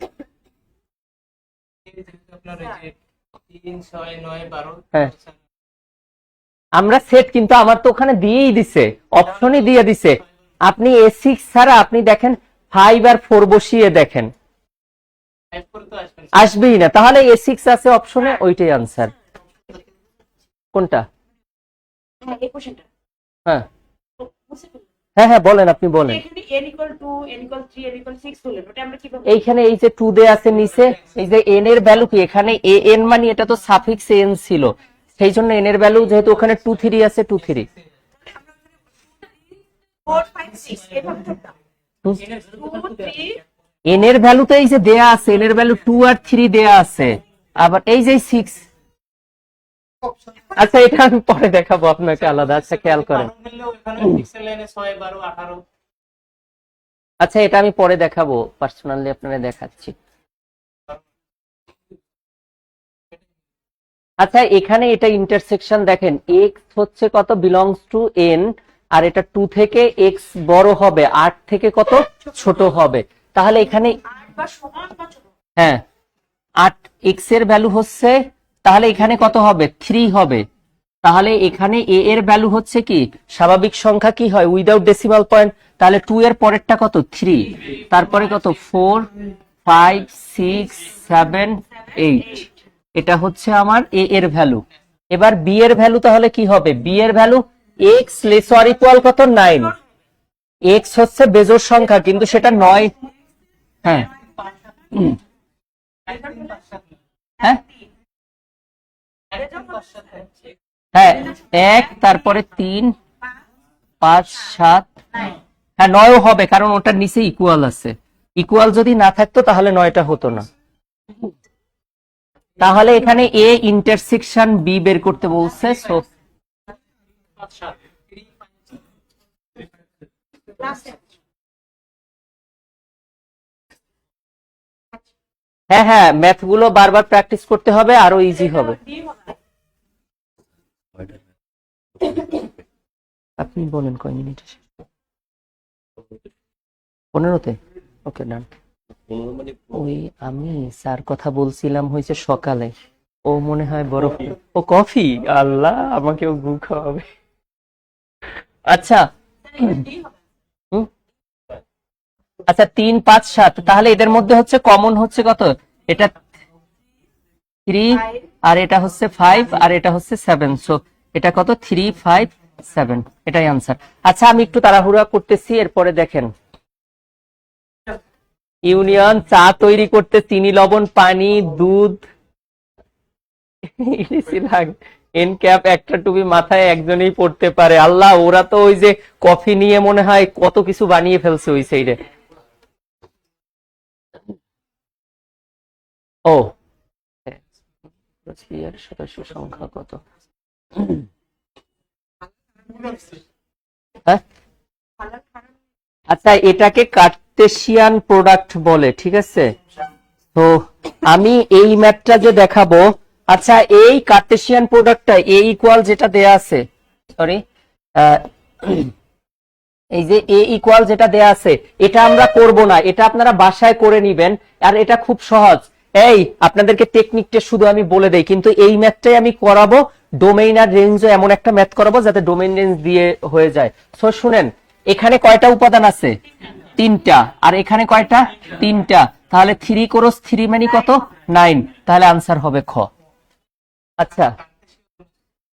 [SPEAKER 2] হ্যাঁ, আমরা সেট, কিন্তু আমার তো ওখানে দিয়েই দিছে, অপশনই দিয়ে দিছে। আপনি a6 ছাড়া আপনি দেখেন 5 আর 4 বসিয়ে দেখেন, আসবেই না। তাহলে a6 আছে অপশনে, ওইটাই আনসার। কোনটা?
[SPEAKER 3] হ্যাঁ, এই কোশ্চেনটা
[SPEAKER 2] হ্যাঁ
[SPEAKER 3] বুঝতে পেরেছি।
[SPEAKER 2] হ্যাঁ হ্যাঁ, বলেন, আপনি বলেন।
[SPEAKER 3] এখানে n = 2, n = 3, n = 6 হলেন, ওটা আমরা কিভাবে?
[SPEAKER 2] এইখানে এই যে 2 দে আছে নিচে, এই যে n এর ভ্যালু কি, এখানে an মানে এটা তো সাফিক্স n ছিল, সেই জন্য n এর ভ্যালু যেহেতু ওখানে 2, 3 আছে, 2, 3
[SPEAKER 3] 4, 5, 6 এভাবে ধরতাম। 2, 3
[SPEAKER 2] n এর ভ্যালু তো এই যে দেয়া আছে, n এর ভ্যালু 2 আর 3 দেয়া আছে, আবার এই যে 6। আচ্ছা, এটা আমি পরে দেখাবো আপনাকে আলাদা। আচ্ছা, খেয়াল করেন। আচ্ছা, এটা আমি পরে দেখাবো, পার্সোনালি আপনারা দেখাচ্ছি। আচ্ছা, এখানে এটা ইন্টারসেকশন দেখেন, x হচ্ছে কত, বিলংস টু n, আর এটা 2 থেকে x বড় হবে, 8 থেকে কত ছোট হবে। তাহলে এখানে
[SPEAKER 3] 8 বা সমান বা ছোট।
[SPEAKER 2] হ্যাঁ 8, x এর ভ্যালু হচ্ছে, তাহলে এখানে কত হবে, 3 হবে। তাহলে এখানে a এর ভ্যালু হচ্ছে কি, স্বাভাবিক সংখ্যা কি হয়, উইদাউট ডেসিমাল পয়েন্ট। তাহলে 2 এর পরেরটা কত, 3, তারপরে কত 4, 5, 6, 7, 8। এটা হচ্ছে আমার a এর ভ্যালু। এবার b এর ভ্যালু তাহলে কি হবে, b এর value x less or equal কত, 9। x হচ্ছে বেজোড় সংখ্যা, কিন্তু সেটা 9। হ্যাঁ হ্যাঁ হ্যাঁ 1, তারপরে 3, 5, 7, হ্যাঁ 9ও হবে, কারণ ওটার নিচে ইকুয়াল আছে। ইকুয়াল যদি না থাকতো তাহলে 9টা হতো না। তাহলে এখানে a ইন্টারসেকশন b বের করতে বলছে। সো হ্যাঁ হ্যাঁ, ম্যাথ গুলো বারবার প্র্যাকটিস করতে হবে, আরো ইজি হবে। আপনি বলেন কয় মিনিটে? 15তে? ওকে, ডান। ওই আমি স্যার কথা বলছিলাম হয়েছে সকালে, ও মনে হয় বরফ, ও কফি, আল্লাহ আমাকেও গু খাওয়াবে। আচ্ছা হুম, আচ্ছা 3, 5, 7, তাহলে এদের মধ্যে হচ্ছে কমন হচ্ছে কত, এটা 3, আর এটা হচ্ছে 5, আর এটা হচ্ছে 7। সো এটা কত, 3, 5, 7, এটাই আনসার। আচ্ছা, আমি একটু তাড়াহুড়া করতেছি, এরপরে দেখেন। ইউনিয়ন চা তৈরি করতে চিনি, লবণ, পানি, দুধ, এন ক্যাপ, একটা টুপি মাথায় একজনই পড়তে পারে। আল্লাহ, ওরা তো ওই যে কফি নিয়ে মনে হয় কত কিছু বানিয়ে ফেলছে ওই সাইডে। ও সদস্য সংখ্যা কত? হ্যাঁ, আচ্ছা, এটাকে কার্টেসিয়ান প্রোডাক্ট বলে, ঠিক আছে। তো আমি এই ম্যাথটা যে দেখাবো, আচ্ছা এই কার্টেসিয়ান প্রোডাক্টটা a ইকুয়াল যেটা দেয়া আছে, সরি, এই যে a ইকুয়াল যেটা দেয়া আছে, এটা আমরা করব না, এটা আপনারা বাসায় করে নিবেন, আর এটা খুব সহজ। এই আপনাদেরকে টেকনিকটা শুধু আমি বলে দেই, কিন্তু এই ম্যাথটাই আমি করাবো, ডোমেইন আর রেঞ্জও এমন একটা ম্যাথ করাবো যাতে ডোমেইন রেঞ্জ দিয়ে হয়ে যায়। সো শুনেন, এখানে কয়টা উপাদান আছে, 3টা, আর এখানে কয়টা, 3টা। তাহলে 3 ক্রস 3 মানে কত, 9। তাহলে আনসার হবে খ। আচ্ছা,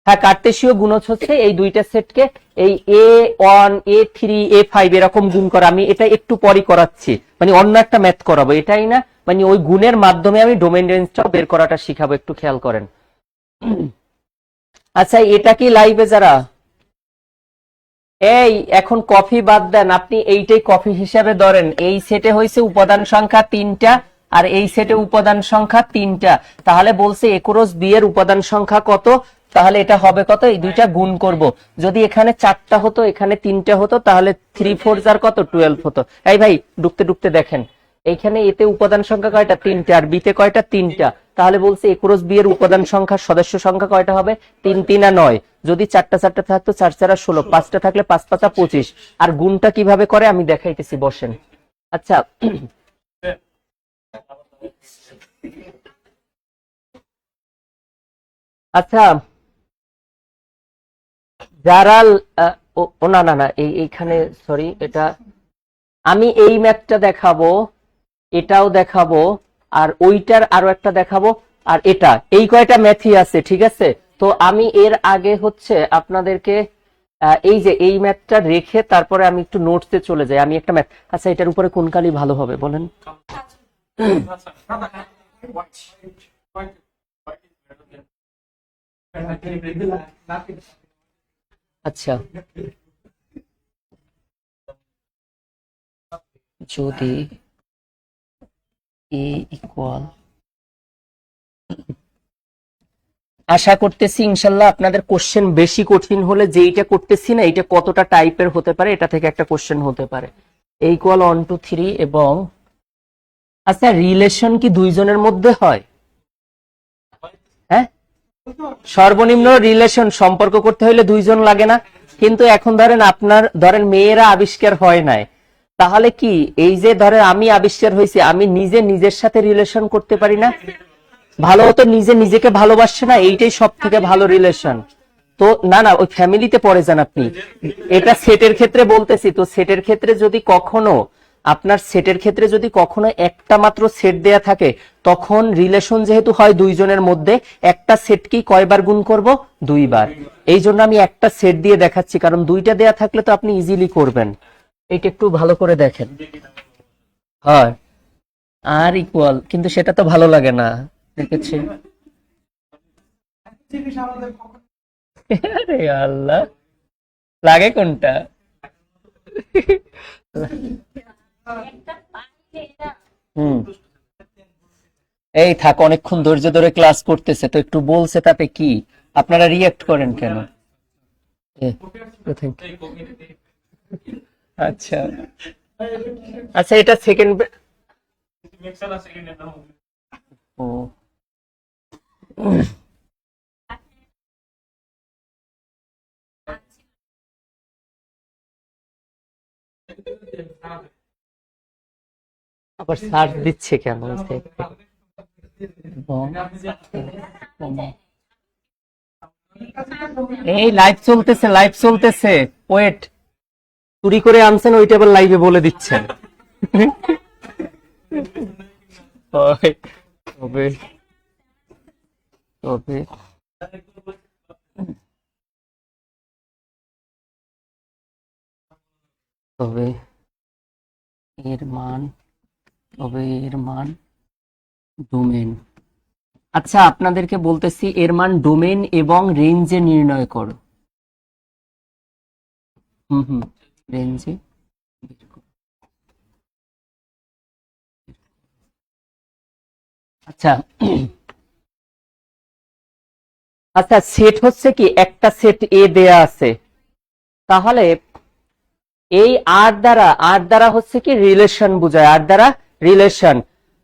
[SPEAKER 2] হ্যাঁ, কার্টেসীয় গুণজ হচ্ছে এই দুইটা সেটকে এই a1, a3, a5 এরকম গুণ করা। আমি এটা একটু পরই করাচ্ছি, মানে অন্য একটা ম্যাথ করাবো, এটাই না, মানে ওই গুণের মাধ্যমে আমি ডোমেইন রেঞ্জটা বের করাটা শিখাবো, একটু খেয়াল করেন। আচ্ছা, এটা কি লাইভে যারা এই এখন কফি বাদ দেন, আপনি এইটাই কফি হিসাবে ধরেন। এই সেটে হয়েছে উপাদান সংখ্যা 3টা আর এই সেটে উপাদান সংখ্যা 3টা, তাহলে বলছে এ ক্রস বি এর উপাদান সংখ্যা কত, তাহলে এটা হবে কত, এই দুইটা গুণ করব। যদি এখানে 4টা হতো এখানে 3টা হতো তাহলে 3 4 যার কত 12 হতো। এই ভাই ডুবতে ডুবতে দেখেন এইখানে এতে উপাদান সংখ্যা কয়টা 3টা আর বিতে কয়টা 3টা, তাহলে বলছে এ ক্রস বি এর উপাদান সংখ্যা সদস্য সংখ্যা কয়টা হবে 3 3 আর 9। যদি 4টা 4টা থাকতো 4 4 আর 16, 5টা থাকলে 5 5 25। আর গুণটা কিভাবে করে আমি দেখাইতেছি, বসেন। আচ্ছা আচ্ছা যারা ও না না না এইখানে সরি, এটা আমি এই ম্যাথটা দেখাবো, এটাও দেখাবো, আর ওইটার আরো একটা দেখাবো, আর এটা, এই কয়টা ম্যাথই আছে, ঠিক আছে। তো আমি এর আগে হচ্ছে আপনাদেরকে এই যে এই ম্যাথটা রেখে তারপরে আমি একটু নোটসে চলে যাই। আমি একটা ম্যাথ, আচ্ছা এটার উপরে কোন কালি ভালো হবে বলেন? আচ্ছা যদি এ ইকুয়াল, আশা করতেছি ইনশাল্লাহ আপনাদের কোশ্চেন বেশি কঠিন হলে যেইটা করতেছি না এটা কতটা টাইপের হতে পারে এটা থেকে একটা কোশ্চেন হতে পারে। এ ইকুয়াল 1 2 3 এবং আচ্ছা রিলেশন কি দুইজনের মধ্যে হয়? হ্যাঁ, সর্বনিম্ন রিলেশন সম্পর্ক করতে হলে দুইজন লাগে না? কিন্তু এখন ধরেন আপনার ধরেন মেয়েরা আবিষ্কার হয় নাই, তাহলে কি এই যে ধরেন আমি আবিষ্কার হয়েছি, আমি নিজে নিজের সাথে রিলেশন করতে পারি না? ভালো হতো নিজে নিজেকে ভালোবাসছে না, এইটাই সব থেকে ভালো রিলেশন। তো না না ওই ফ্যামিলিতে পড়ে যান আপনি, এটা সেটের ক্ষেত্রে বলতেছি। তো সেটের ক্ষেত্রে যদি কখনো আপনার সেটের ক্ষেত্রে যদি কখনো একটা মাত্র সেট দেয়া থাকে, তখন রিলেশন যেহেতু হয় দুইজনের মধ্যে, একটা সেট কি কয়বার গুণ করব? 2 বার। এই জন্য আমি একটা সেট দিয়ে দেখাচ্ছি, কারণ দুইটা দেয়া থাকলে তো আপনি ইজিলি করবেন। এটা একটু ভালো করে দেখেন। হয় আর ইকুয়াল, কিন্তু সেটা তো ভালো লাগে না, দেখেছি।
[SPEAKER 4] জিনিস আমাদের কখনো
[SPEAKER 2] আরে আল্লাহ, লাগে কোনটা?
[SPEAKER 3] একটা পাইলে এরা
[SPEAKER 2] হুম, এই থাক, অনেকক্ষণ ধৈর্য ধরে ক্লাস করতেছে তো একটু বলছে তাতে কি, আপনারা রিয়াক্ট করেন কেন? এ, কোথায়? আচ্ছা আচ্ছা এটা সেকেন্ড ও আবার সার্চ দিচ্ছে কেন? এই লাইভ চলতেছে, লাইভ চলতেছে, ওয়েট। চুরি করে আনছেন ওইটা আবার লাইভে বলে দিচ্ছেন। তবে তবে তবে এর মান, তবে এর মান ডোমেন। আচ্ছা আপনাদেরকে বলতেছি এর মান ডোমেন এবং রেঞ্জে নির্ণয় করো। হুম, রেঞ্জে। আচ্ছা আচ্ছা সেট হচ্ছে কি, একটা সেট এ দেয়া আছে, তাহলে এই আর দ্বারা হচ্ছে কি রিলেশন বোঝায়, আর দ্বারা রিলেশন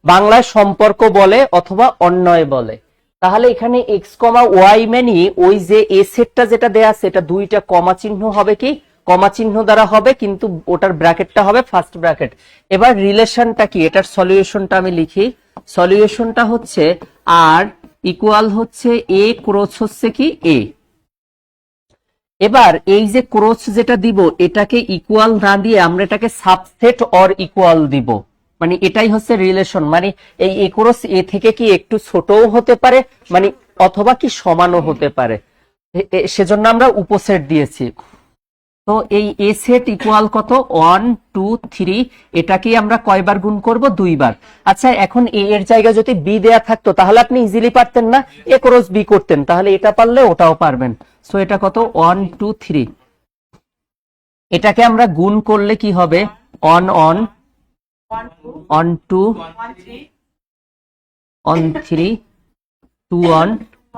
[SPEAKER 2] বাংলায় সম্পর্ক বলে অথবা অন্যয় বলে। তাহলে এখানে এক্স কমা ওয়াই মানে ওই যে এ সেটটা যেটা দেয়া আছে এটা দুইটা কমা চিহ্ন হবে, কি কমা চিহ্ন দ্বারা হবে, কিন্তু ওটার ব্র্যাকেটটা হবে ফার্স্ট ব্র্যাকেট। এবার রিলেশনটা কি, এটার সলিউশনটা আমি লিখি। সলিউশনটা হচ্ছে আর ইকুয়াল হচ্ছে এ ক্রস হচ্ছে কি এ। এবার এই যে ক্রস যেটা দিব এটাকে ইকুয়াল না দিয়ে আমরা এটাকে সাবসেট অর ইকুয়াল দিব, মানে এটাই হচ্ছে রিলেশন। মানে এই এ ক্রস এ থেকে কি একটু ছোটও হতে পারে, মানে অথবা কি সমানও হতে পারে, সেজন্য আমরা উপসেট দিয়েছি। তো এই এ সেট ইকুয়াল কত 1 2 3, এটাকে আমরা কয়বার গুণ করব? 2 বার। আচ্ছা এখন এ এর জায়গায় যদি বি দেয়া থাকতো তাহলে আপনি ইজিলি পারতেন না, এ ক্রস বি করতেন, তাহলে এটা পারলে ওটাও পারবেন। সো এটা কত 1 2 3, এটাকে আমরা গুণ করলে কি হবে, on on,
[SPEAKER 3] 1 2
[SPEAKER 2] on two,
[SPEAKER 3] 1 3
[SPEAKER 2] on three, two on,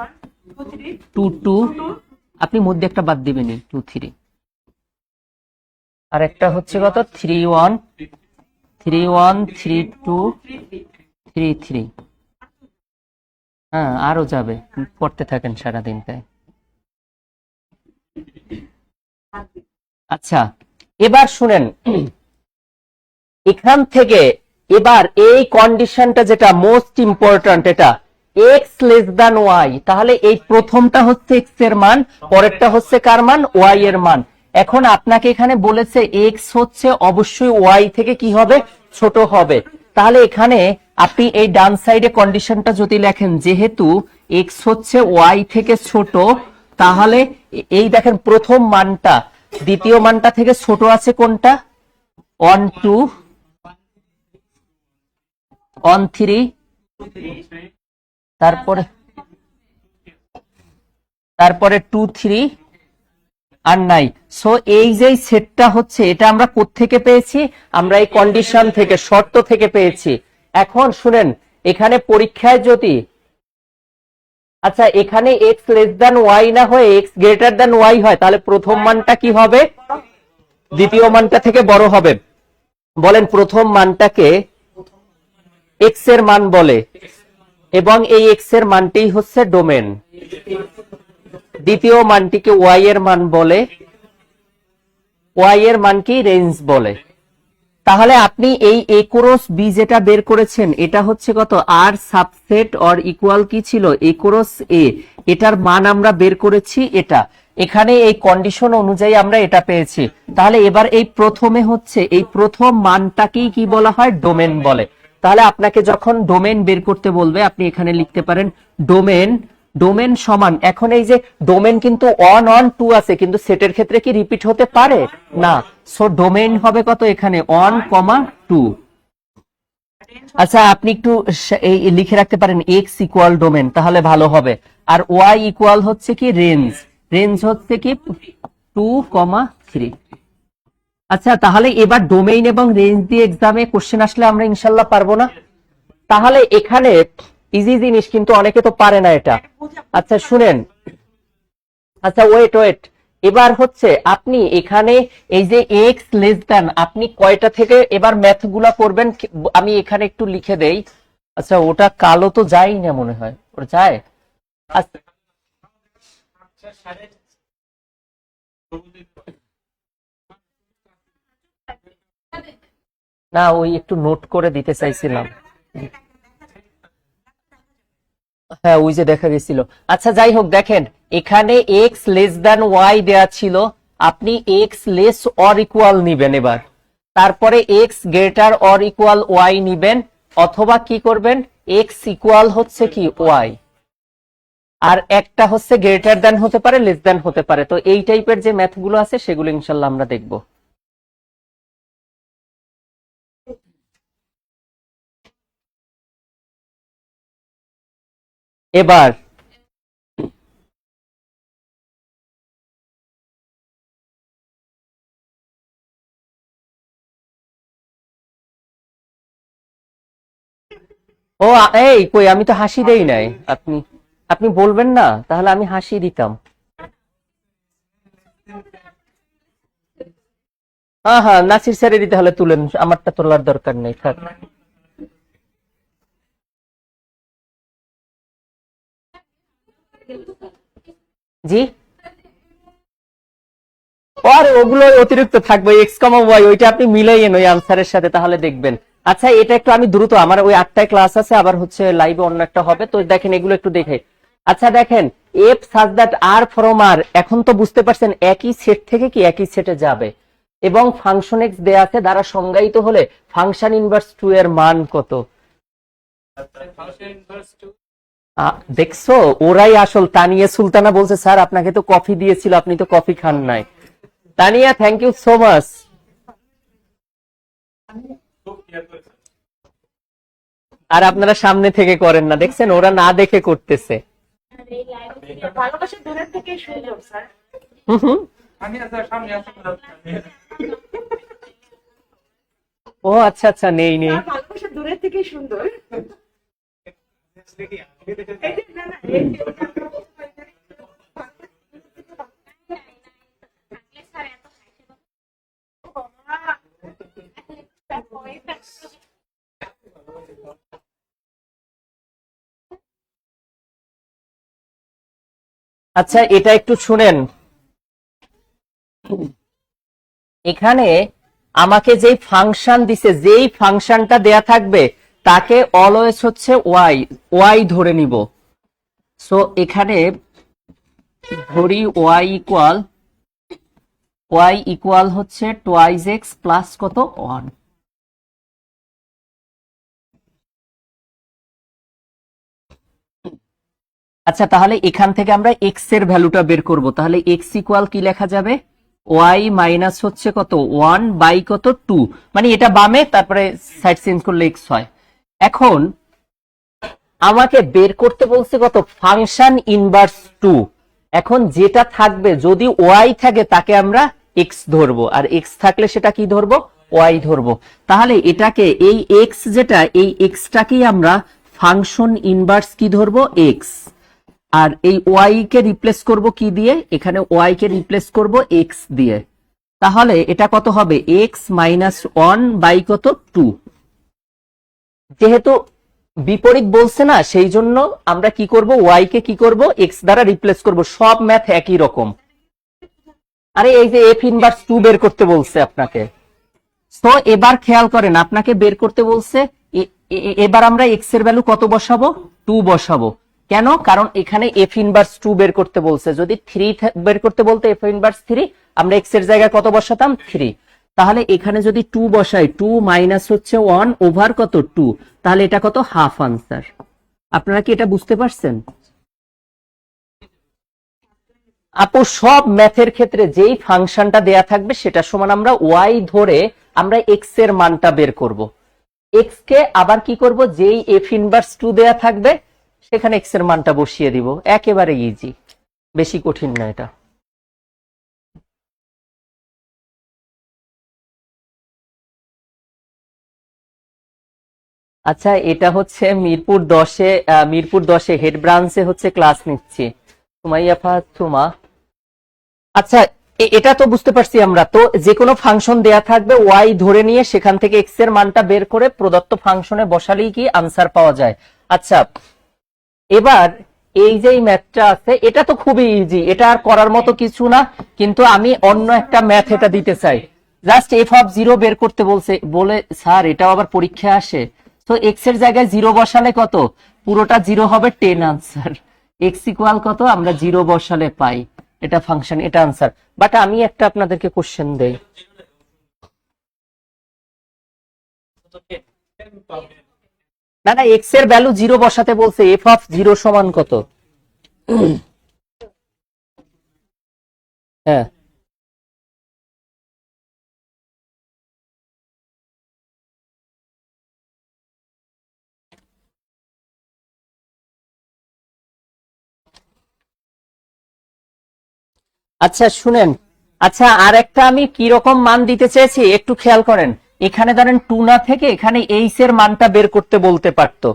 [SPEAKER 3] 1 2 3
[SPEAKER 2] two two, আপনি মধ্যে একটা বাদ দিবেন, 2 3, আর একটা হচ্ছে কত, 3 1, 3 1, 3 2, 3 3। হ্যাঁ, আরো যাবে, পড়তে থাকেন সারাদিন তাই। আচ্ছা, এবার শুনেন, এখান থেকে এবার এই কন্ডিশনটা যেটা মোস্ট ইম্পর্ট্যান্ট, এটা x লেস দ্যান y, তাহলে এই প্রথমটা হচ্ছে x এর মান, পরেরটা হচ্ছে কার মান, y এর মান। এখন আপনাকে এখানে বলেছে x হচ্ছে অবশ্যই y থেকে কি হবে, ছোট হবে। তাহলে এখানে আপনি এই ডান সাইডে কন্ডিশনটা যদি লেখেন, যেহেতু x হচ্ছে y থেকে ছোট, তাহলে এই দেখেন প্রথম মানটা দ্বিতীয় মানটা থেকে ছোট আছে কোনটা, 1 2, 1 3, তারপরে 2 3 আর নাই। সো এই যে সেটটা হচ্ছে, এটা আমরা কোত্থেকে পেয়েছি, আমরা এই কন্ডিশন থেকে, শর্ত থেকে পেয়েছি। এখন শুনেন, এখানে পরীক্ষায় যদি, আচ্ছা এখানে x লেস দ্যান y না হয়ে x গ্রেটার দ্যান y হয়, তাহলে প্রথম মানটা কি হবে, দ্বিতীয় মানটা থেকে বড় হবে। বলেন প্রথম মানটাকে x এর মান বলে, এবং এই x এর মানটি হচ্ছে ডোমেন। দ্বিতীয় মানটিকে y এর মান বলে, y এর মান কি রেঞ্জ বলে। তাহলে আপনি এই a ক্রস b যেটা বের করেছেন, এটা হচ্ছে কত, r সাবসেট অর ইকুয়াল কি ছিল, a ক্রস a, এটার মান আমরা বের করেছি এটা। এখানে এই কন্ডিশন অনুযায়ী আমরা এটা পেয়েছি। তাহলে এবার এই প্রথমে হচ্ছে, এই প্রথম মানটাকেই কি বলা হয়, ডোমেন বলে। তাহলে আপনাকে যখন ডোমেন বের করতে বলবে, আপনি এখানে লিখতে পারেন ডোমেন, ডোমেন সমান, এখন এই যে ডোমেন কিন্তু 1 1 2 আছে, কিন্তু সেটের ক্ষেত্রে কি রিপিট হতে পারে না। সো ডোমেন হবে কত, এখানে 1 2। আচ্ছা আপনি একটু এই লিখে রাখতে পারেন x ইকুয়াল ডোমেন, তাহলে ভালো হবে। আর y ইকুয়াল হচ্ছে কি রেঞ্জ, রেঞ্জ হচ্ছে কি 2 3। আচ্ছা তাহলে এবার ডোমেইন এবং রেঞ্জ দিয়ে এক্সামে কোশ্চেন আসলে আমরা ইনশাল্লাহ পারবো না। তাহলে এখানে ইজি জিনিস, কিন্তু অনেকে তো পারে না এটা। আচ্ছা শুনেন, আচ্ছা ওয়েট, এবার হচ্ছে আপনি এখানে এই যে x লেস দ্যান, আপনি কয়টা থেকে এবার ম্যাথ গুলা করবেন, আমি এখানে একটু লিখে দেই। আচ্ছা ওটা কালো তো যায় না মনে হয়, ওটা যায়। আচ্ছা না, ওই একটু নোট করে দিতে চাইছিলাম। হ্যাঁ ওই যে দেখা গেছিল। আচ্ছা যাই হোক, দেখেন এখানে x লেস দ্যান y দেয়া ছিল, আপনি x লেস অর ইকুয়াল নিবেন এবার, তারপরে x greater or equal y নিবেন, অথবা কি করবেন, x ইকুয়াল হচ্ছে কি y, আর একটা হচ্ছে গ্রেটার দ্যান হতে পারে, লেস দ্যান হতে পারে। তো এই টাইপের যে ম্যাথ গুলো আছে সেগুলো ইনশাল্লাহ আমরা দেখবো। এবার ও এই কই, আমি তো হাসি দেই নাই। আপনি আপনি বলবেন না, তাহলে আমি হাসি দিতাম। হ্যাঁ হ্যাঁ, নাসির স্যারেরই তাহলে তুলেন, আমারটা তোলার দরকার নেই, থাক। জি আর ওগুলো অতিরিক্ত থাকবে, এক্স কমা ওয়াই, ওইটা আপনি মিলাইয়েন ওই আনসারের সাথে, তাহলে দেখবেন। আচ্ছা এটা একটু আমি দ্রুত, আমার ওই 8টায় ক্লাস আছে, আবার হচ্ছে লাইভে অন্য একটা হবে, তো দেখেন এগুলো একটু দেখে। আচ্ছা দেখেন, F such that are from আর, এখন তো বুঝতে পারছেন একই সেট থেকে কি একই সেটে যাবে, এবং ফাংশন এক্স দেয়া আছে দ্বারা সংজ্ঞায়িত হলে ফাংশন ইনভার্স 2 এর মান কত। দেখছো, ওরাই আসল। তানিয়া সুলতানা বলছে স্যার আপনাকে তো কফি দিয়েছিল, আপনি তো কফি খান নাই। Tania thank you so much. আর আপনারা সামনে থেকে করেন না, দেখছেন ওরা না দেখে করতেছে।
[SPEAKER 3] ভালোবাসা দূরের থেকে সুন্দর স্যার।
[SPEAKER 4] আমি সামনে আসি।
[SPEAKER 2] ও আচ্ছা আচ্ছা, নেই নেই।
[SPEAKER 3] তার ভালোবাসা দূরের থেকেই সুন্দর। এই যে, না না, এই যে, ওটা আমরা বলতে পারি না। থাকলে স্যার এত হাসি পাবে। ও বাবা, তার ভয় থাকতো।
[SPEAKER 2] আচ্ছা, এটা একটু শুনেন। এখানে আমাকে যেই ফাংশন দিছে, যেই ফাংশনটা দেয়া থাকবে তাকে অলওয়েজ হচ্ছে ওয়াই ওয়াই ধরে নিব। সো এখানে ধরি ওয়াই ইকুয়াল হচ্ছে টোয়াইজ এক্স প্লাস কত 1। আচ্ছা, তাহলে এখান থেকে আমরা এক্স এর ভ্যালুটা বের করব। তাহলে এক্স ইকুয়াল কি লেখা যাবে? ওয়াই মাইনাস হচ্ছে কত 1 বাই কত 2, মানে এটা বামে, তারপরে সাইড চেঞ্জ করলে এক্স হয়। এখন আমাকে বের করতে বলছে কত? Function inverse 2। এখন যেটা থাকবে, যদি ওয়াই থাকে তাকে আমরা এক্স ধরবো, আর এক্স থাকলে সেটা কি ধরবো? ওয়াই ধরবো। তাহলে এটাকে, এই এক্স যেটা, এই এক্সটাকেই আমরা ফাংশন ইনভার্স কি ধরবো? এক্স। আর এই ওয়াই কে রিপ্লেস করব কি দিয়ে? এখানে ওয়াই কে রিপ্লেস করব এক্স দিয়ে। তাহলে এটা কত হবে? এক্স মাইনাস 1 বাই কত 2। যেহেতু বিপরীত বলছে না, সেই জন্য আমরা কি করব? ওয়াই কে কি করব? এক্স দ্বারা রিপ্লেস করব। সব ম্যাথ একই রকম। আরে এই যে এফ ইনভার্স 2 বের করতে বলছে আপনাকে। তো এবার খেয়াল করেন, আপনাকে বের করতে বলছে, এবার আমরা এক্স এর ভ্যালু কত বসাবো? 2 বসাবো। কেন? কারণ এখানে এফ ইনভার্স 2 বের করতে বলছে। যদি 3 বের করতে বলতে এফ ইনভার্স 3, আমরা এক্স এর জায়গায় কত বসাতাম? 3। তাহলে এখানে যদি 2 বসাই, 2 মাইনাস হচ্ছে 1 ওভার কত 2, তাহলে এটা কত? Half answer. আপনারা কি এটা বুঝতে পারছেন? আপু, সব ম্যাথের ক্ষেত্রে যেই ফাংশনটা দেয়া থাকবে সেটা সমান আমরা ওয়াই ধরে আমরা এক্স এর মানটা বের করব। এক্স কে আবার কি করব? যেই এফ ইনভার্স 2 দেয়া থাকবে সেখানে এক্স এর মানটা বসিয়ে দিব। একেবারে ইজি, বেশি কঠিন না এটা। আচ্ছা, এটা হচ্ছে মিরপুর 10-এ হেড ব্রাঞ্চে হচ্ছে ক্লাস নিচ্ছি। সুমাইয়া ফাতুমা। আচ্ছা, এটা তো বুঝতে পারছি আমরা। তো যে কোনো ফাংশন দেয়া থাকবে, ওয়াই ধরে নিয়ে সেখান থেকে এক্স এর মানটা বের করে প্রদত্ত ফাংশনে বসালেই কি আনসার পাওয়া যায়। আচ্ছা, এবার এই যে ম্যাথটা আছে, এটা তো খুবই ইজি, এটা আর করার মতো কিছু না। কিন্তু আমি অন্য একটা ম্যাথ এটা দিতে চাই। জাস্ট এফ অফ 0 বের করতে বলছে, বলে স্যার এটাও আবার পরীক্ষায় আসে। তো এক্স এর জায়গায় 0 বসালে কত? পুরোটা 0 হবে, 10 আনসার। এক্স ইকুয়াল কত? আমরা 0 বসালে পাই এটা ফাংশন, এটা আনসার। বাট আমি একটা আপনাদেরকে কোশ্চেন দেই। না না, এক্স এর ভ্যালু 0 বসাতে বলছে। এফ অফ 0 সমান কত? হ্যাঁ, আচ্ছা শুনেন। আচ্ছা, আর একটা আমি কি রকম মান দিতে চেয়েছি একটু খেয়াল করেন। এখানে ধরেন 2 না থেকে এখানে এইচ এর মানটা বের করতে বলতে পারতো।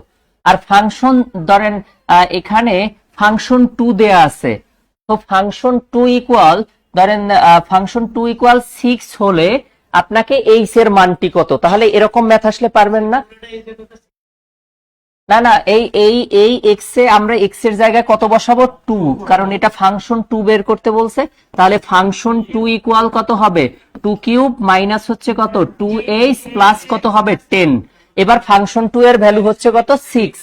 [SPEAKER 2] আর ফাংশন ধরেন এখানে ফাংশন 2 দেয়া আছে। তো ফাংশন 2 ইকুয়াল, ধরেন ফাংশন 2 ইকুয়াল 6 হলে আপনাকে এইচ এর মানটি কত? তাহলে এরকম ম্যাথ আসলে পারবেন না। না না, এই এই এই এক্স এ আমরা এক্স এর জায়গায় কত বসাবো? 2, কারণ এটা ফাংশন 2 বের করতে বলছে। তাহলে ফাংশন 2 ইকুয়াল কত হবে? 2 কিউব মাইনাস হচ্ছে কত 2h প্লাস কত হবে 10। এবার ফাংশন 2 এর ভ্যালু হচ্ছে কত? 6।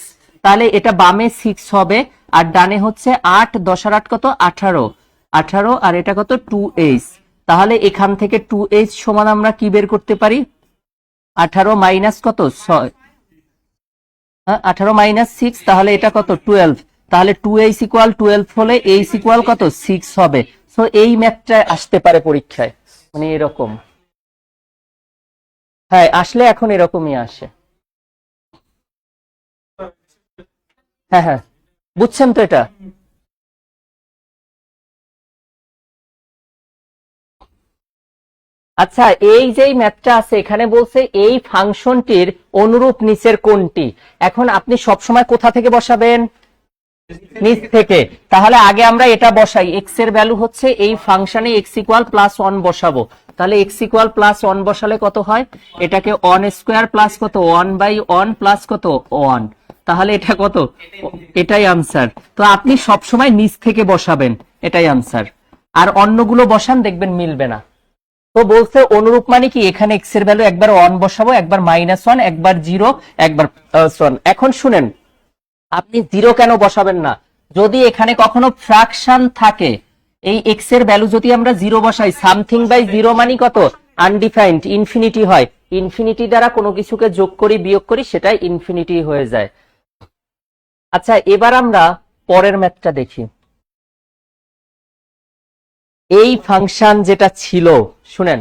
[SPEAKER 2] তাহলে এটা বামে 6 হবে, আর ডানে হচ্ছে 8, 10 আর 8 কত? 18, 18, আর এটা কত? 2h। তাহলে এখান থেকে 2h সমান আমরা কি বের করতে পারি? 18 মাইনাস কত? 6, 18 মাইনাস 6, তাহলে এটা কত? 12। তাহলে 2h ইকুয়াল 12 হলে h ইকুয়াল কত? 6 হবে। সো এই ম্যাথটা আসতে পারে পরীক্ষায়, মানে এরকম। হ্যাঁ, আসলে এখন এরকমই আসে। হ্যাঁ হ্যাঁ, বুঝছেন তো এটা? আচ্ছা, এই যে ম্যাথটা আছে এখানে বলছে এই ফাংশনটির অনুরূপ নিচের কোনটি। এখন আপনি সবসময় কোথা থেকে বসাবেন? নিচ থেকে। তাহলে আগে আমরা এটা বসাই, এক্স এর ভ্যালু হচ্ছে এই ফাংশনে এক্স ইকুয়াল প্লাস 1 বসাবো। তাহলে এক্স ইকুয়াল প্লাস 1 বসালে কত হয়? এটাকে 1 স্কোয়ার প্লাস কত 1/1 প্লাস কত 1, তাহলে এটা কত? এটাই আনসার। তো আপনি সবসময় নিচ থেকে বসাবেন, এটাই আনসার। আর অন্যগুলো বসান, দেখবেন মিলবে না। তো বলছে অনুরূপ মানে কি, এখানে এক্স এর ভ্যালু একবার 1 বসাবো, একবার -1, একবার 0, একবার +1। এখন শুনেন, আপনি 0 কেন বসাবেন না? যদি এখানে কখনো ফ্র্যাকশন থাকে, এই এক্স এর ভ্যালু যদি আমরা 0 বসাই, সামথিং বাই 0 মানে কত? আনডিফাইন্ড, ইনফিনিটি হয়। ইনফিনিটি দ্বারা কোনো কিছুকে যোগ করি বিয়োগ করি সেটাই ইনফিনিটি হয়ে যায়। আচ্ছা, এবার আমরা পরের ম্যাথটা দেখি। এই ফাংশন যেটা ছিল, শুনেন,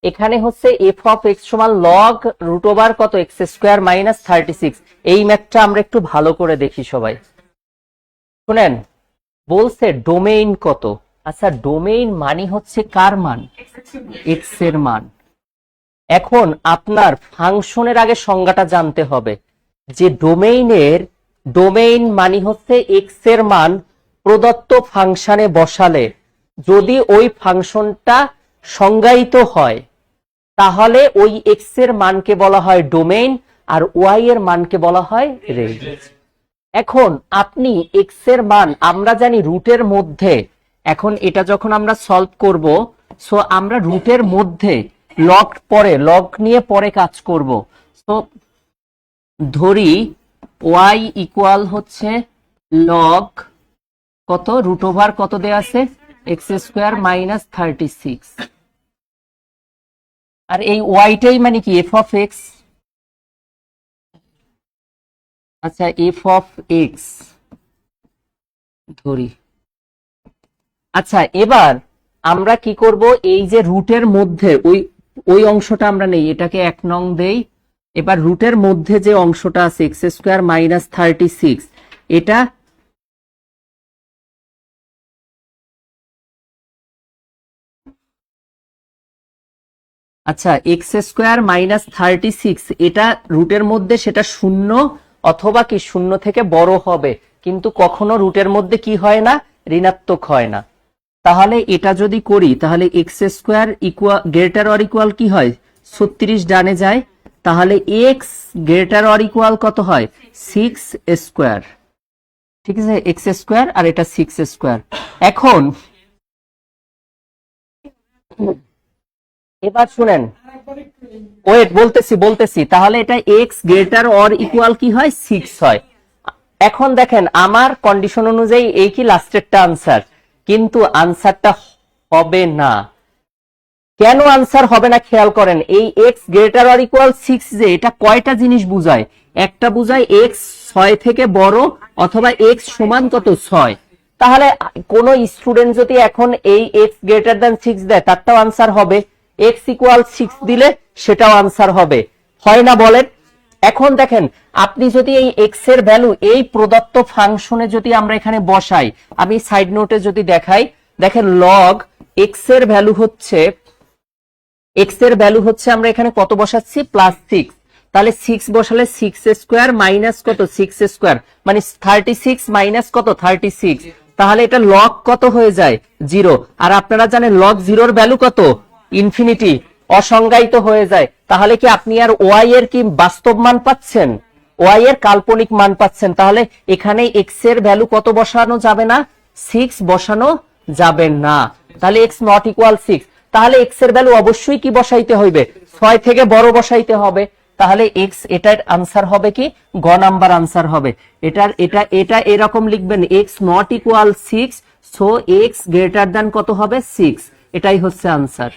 [SPEAKER 2] এখানে হচ্ছে এফ অফ এক্স সমান লগ রুট ওভার কত এক্স স্কোয়ার মাইনাস 36। এই ম্যাথটা আমরা একটু ভালো করে দেখি সবাই। শুনেন, বলছে ডোমেইন কত। আচ্ছা, ডোমেইন মানে হচ্ছে কার মান? এক্স এর মান। এখন আপনার ফাংশনের আগে সংজ্ঞাটা জানতে হবে যে ডোমেইন মানে হচ্ছে এক্স এর মান প্রদত্ত ফাংশনে বসালে যদি ওই ফাংশনটা সংজ্ঞায়িত হয় তাহলে ওই এক্স এর মানকে বলা হয় ডোমেইন, আর ওয়াই এর মানকে বলা হয় রেঞ্জ। এখন আপনি এক্স এর মান আমরা জানি রুটের মধ্যে, এখন এটা যখন আমরা সলভ করব, সো আমরা রুটের মধ্যে লগ নিয়ে পরে কাজ করব। সো ধরি ওয়াই ইকুয়াল হচ্ছে লগ কত রুট ওভার কত দেয়া আছে এক্স স্কোয়ার মাইনাস 36, আর এই ওয়াইটাই মানে কি এফ অফ এক্স। আচ্ছা, এফ অফ এক্স ধরি। আচ্ছা, এবার আমরা কি করব, এই যে রুটের মধ্যে ওই অংশটা আমরা নেই, এটাকে 1 নং দেই। এবার রুটের মধ্যে যে অংশটা আছে এক্স স্কোয়ার মাইনাস 36, এটা আচ্ছা এক্স স্কোয়ার মাইনাস 36 এটা রুটের মধ্যে সেটা 0 অথবা কি 0 থেকে বড় হবে, কিন্তু কখনো রুটের মধ্যে কি হয় না, ঋণাত্মক হয় না। তাহলে এটা যদি করি তাহলে x square equal greater or equal কি হয় 36 ডানে যায়, তাহলে এক্স গ্রেটার অর ইকুয়াল কত হয় 6 স্কোয়ার। ঠিক আছে, এক্স স্কোয়ার আর এটা 6 স্কোয়ার। এখন এবার শুনেন, ওয়েট বলতেছি, তাহলে এটা এক্স গ্রেটার অর ইকুয়াল কি হয় 6 হয়। এখন দেখেন আমার কন্ডিশন অনুযায়ী এই কি লাস্টেরটা আনসার, কিন্তু আনসারটা হবে না। কেন আনসার হবে না খেয়াল করেন, এই এক্স গ্রেটার অর ইকুয়াল 6 যে এটা কয়টা জিনিস বুঝায়, একটা বুঝায় এক্স 6 থেকে বড় অথবা এক্স সমান কত 6। তাহলে কোন স্টুডেন্ট যদি এখন এই এক্স গ্রেটার দ্যান 6 দেয় তারটাও আনসার হবে, এক্স ইকুয়াল 6 দিলে সেটাও আনসার হবে, হয় না বলেন? এখন দেখেন, আপনি যদি এই এক্স এর ভ্যালু এই প্রদত্ত ফাংশনে যদি আমরা এখানে বসাই, আমি সাইড নোটে যদি দেখাই, দেখেন লগ এক্স এর ভ্যালু হচ্ছে আমরা এখানে কত বসাচ্ছি +6, তাহলে 6 বসালে 6 স্কোয়ার মাইনাস কত 6 স্কোয়ার মানে 36 মাইনাস কত 36, তাহলে এটা লগ কত হয়ে যায় 0। আর আপনারা জানেন লগ 0 ভ্যালু কত ইনফিনিটি, অসংজ্ঞায়িত হয়ে যায়। তাহলে কি আপনি আর ওয়াই এর কি বাস্তব মান পাচ্ছেন, ওয়াই এর কাল্পনিক মান পাচ্ছেন। তাহলে এখানে এক্স এর ভ্যালু কত বসানো যাবে না, 6 বসানো যাবে না, তাহলে এক্স নট ইকুয়াল 6। তাহলে এক্স এর ভ্যালু অবশ্যই কি বসাইতে হইবে 6 থেকে বড় বসাইতে হবে, তাহলে এক্স এটার আনসার হবে কি গ নাম্বার আনসার হবে। এটা এরকম লিখবেন x not equal 6, so x greater than কত হবে 6, এটাই হচ্ছে আনসার।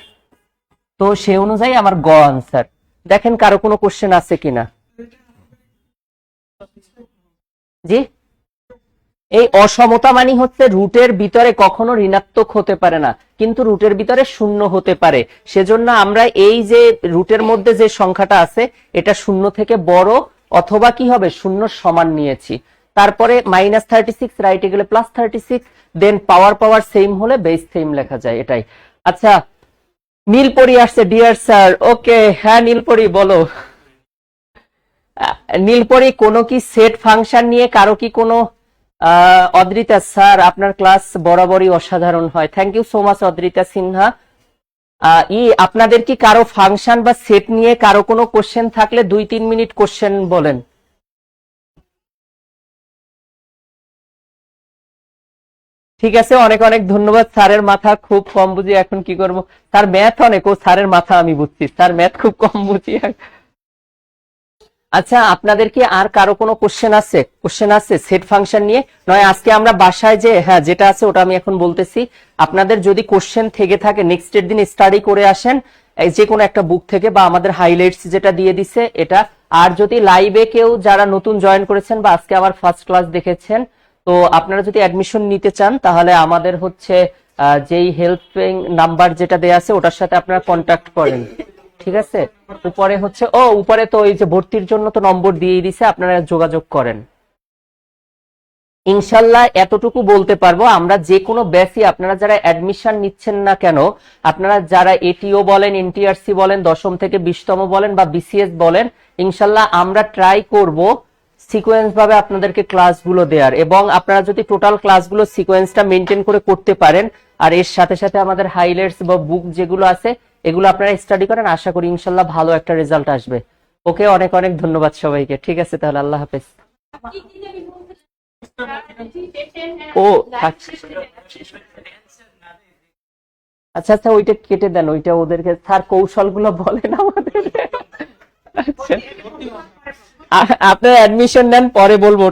[SPEAKER 2] তো সে অনুযায়ী আমার গ আনসার। দেখেন কারো কোনো কোশ্চেন আছে কিনা। জি, এই অসমতা মানে হচ্ছে রুটের ভিতরে কখনো ঋণাত্মক হতে পারে না, কিন্তু রুটের ভিতরে 0 হতে পারে। সেজন্য আমরা এই যে রুটের মধ্যে যে সংখ্যাটা আছে এটা 0 থেকে বড় অথবা কি হবে 0 সমান নিয়েছি, তারপরে -36 রাইটে গেলে +36, দেন পাওয়ার সেম হলে বেস সেম লেখা যায়, এটাই। আচ্ছা, নীলপরি আসছে, ডিয়ার স্যার। ওকে, হ্যাঁ নীলপরি বলো। নীলপরি, কোনো কি সেট ফাংশন নিয়ে কারো কি কোনো অদ্রিতা স্যার আপনার ক্লাস বরাবরই অসাধারণ হয়। Thank you so much Adrita Sinha. আপনাদের কি কারো ফাংশন বা সেট নিয়ে কারো কোনো কোশ্চেন থাকলে 2-3 মিনিট কোশ্চেন বলেন। ঠিক আছে, অনেক অনেক ধন্যবাদ। স্যারের মাথা খুব কম বুঝি, এখন কি করব। স্যার ম্যাথ অনেক, ও স্যারের মাথা আমি বুঝছি, স্যার ম্যাথ খুব কম বুঝি। আচ্ছা, আপনাদের কি আর কারো কোনো কোশ্চেন আছে সেট ফাংশন নিয়ে? নয় আজকে আমরা বাসায় যে, হ্যাঁ যেটা আছে ওটা আমি এখন বলতেছি। আপনাদের যদি কোশ্চেন থেকে থাকে নেক্সট এর দিন স্টাডি করে আসেন, এই যে কোনো একটা বুক থেকে, বা আমাদের হাইলাইটস যেটা দিয়ে দিছে এটা। আর যদি লাইভে কেউ যারা নতুন জয়েন করেছেন বা আজকে আমার ফার্স্ট ক্লাস দেখেছেন, তো আপনারা যদি অ্যাডমিশন নিতে চান তাহলে আমাদের হচ্ছে যেই হেল্পিং নাম্বার যেটা দেয়া আছে ওটার সাথে আপনারা কন্ট্যাক্ট করেন। ঠিক আছে, উপরে হচ্ছে উপরে তো ওই যে ভর্তির জন্য তো নম্বর দিয়েই দিছে, আপনারা যোগাযোগ করেন। ইনশাল্লাহ এতটুকু বলতে পারবো, আমরা যে কোনো ব্যাচই আপনারা যারা অ্যাডমিশন নিচ্ছেন না কেন, আপনারা যারা এটিও বলেন, এনটিআরসি বলেন, 10ম থেকে 20তম বলেন বা বিসিএস বলেন, ইনশাল্লাহ আমরা ট্রাই করব সিকোয়েন্স ভাবে আপনাদেরকে ক্লাসগুলো দেওয়ার। এবং আপনারা যদি টোটাল ক্লাসগুলো সিকোয়েন্সটা মেনটেন করে করতে পারেন, আর এর সাথে সাথে আমাদের হাইলাইটস বা বুক যেগুলো আছে এগুলো আপনারা স্টাডি করেন, আশা করি ইনশাল্লাহ ভালো একটা রেজাল্ট আসবে। ওকে, অনেক অনেক ধন্যবাদ সবাইকে। ঠিক আছে তাহলে, আল্লাহ হাফেজ। ও আচ্ছা আচ্ছা, ওইটা কেটে দেন, ওইটা ওদেরকে স্যার কৌশলগুলো বলেন আমাদের। আচ্ছা, আপনারা অ্যাডমিশন নেন, পরে বলবো।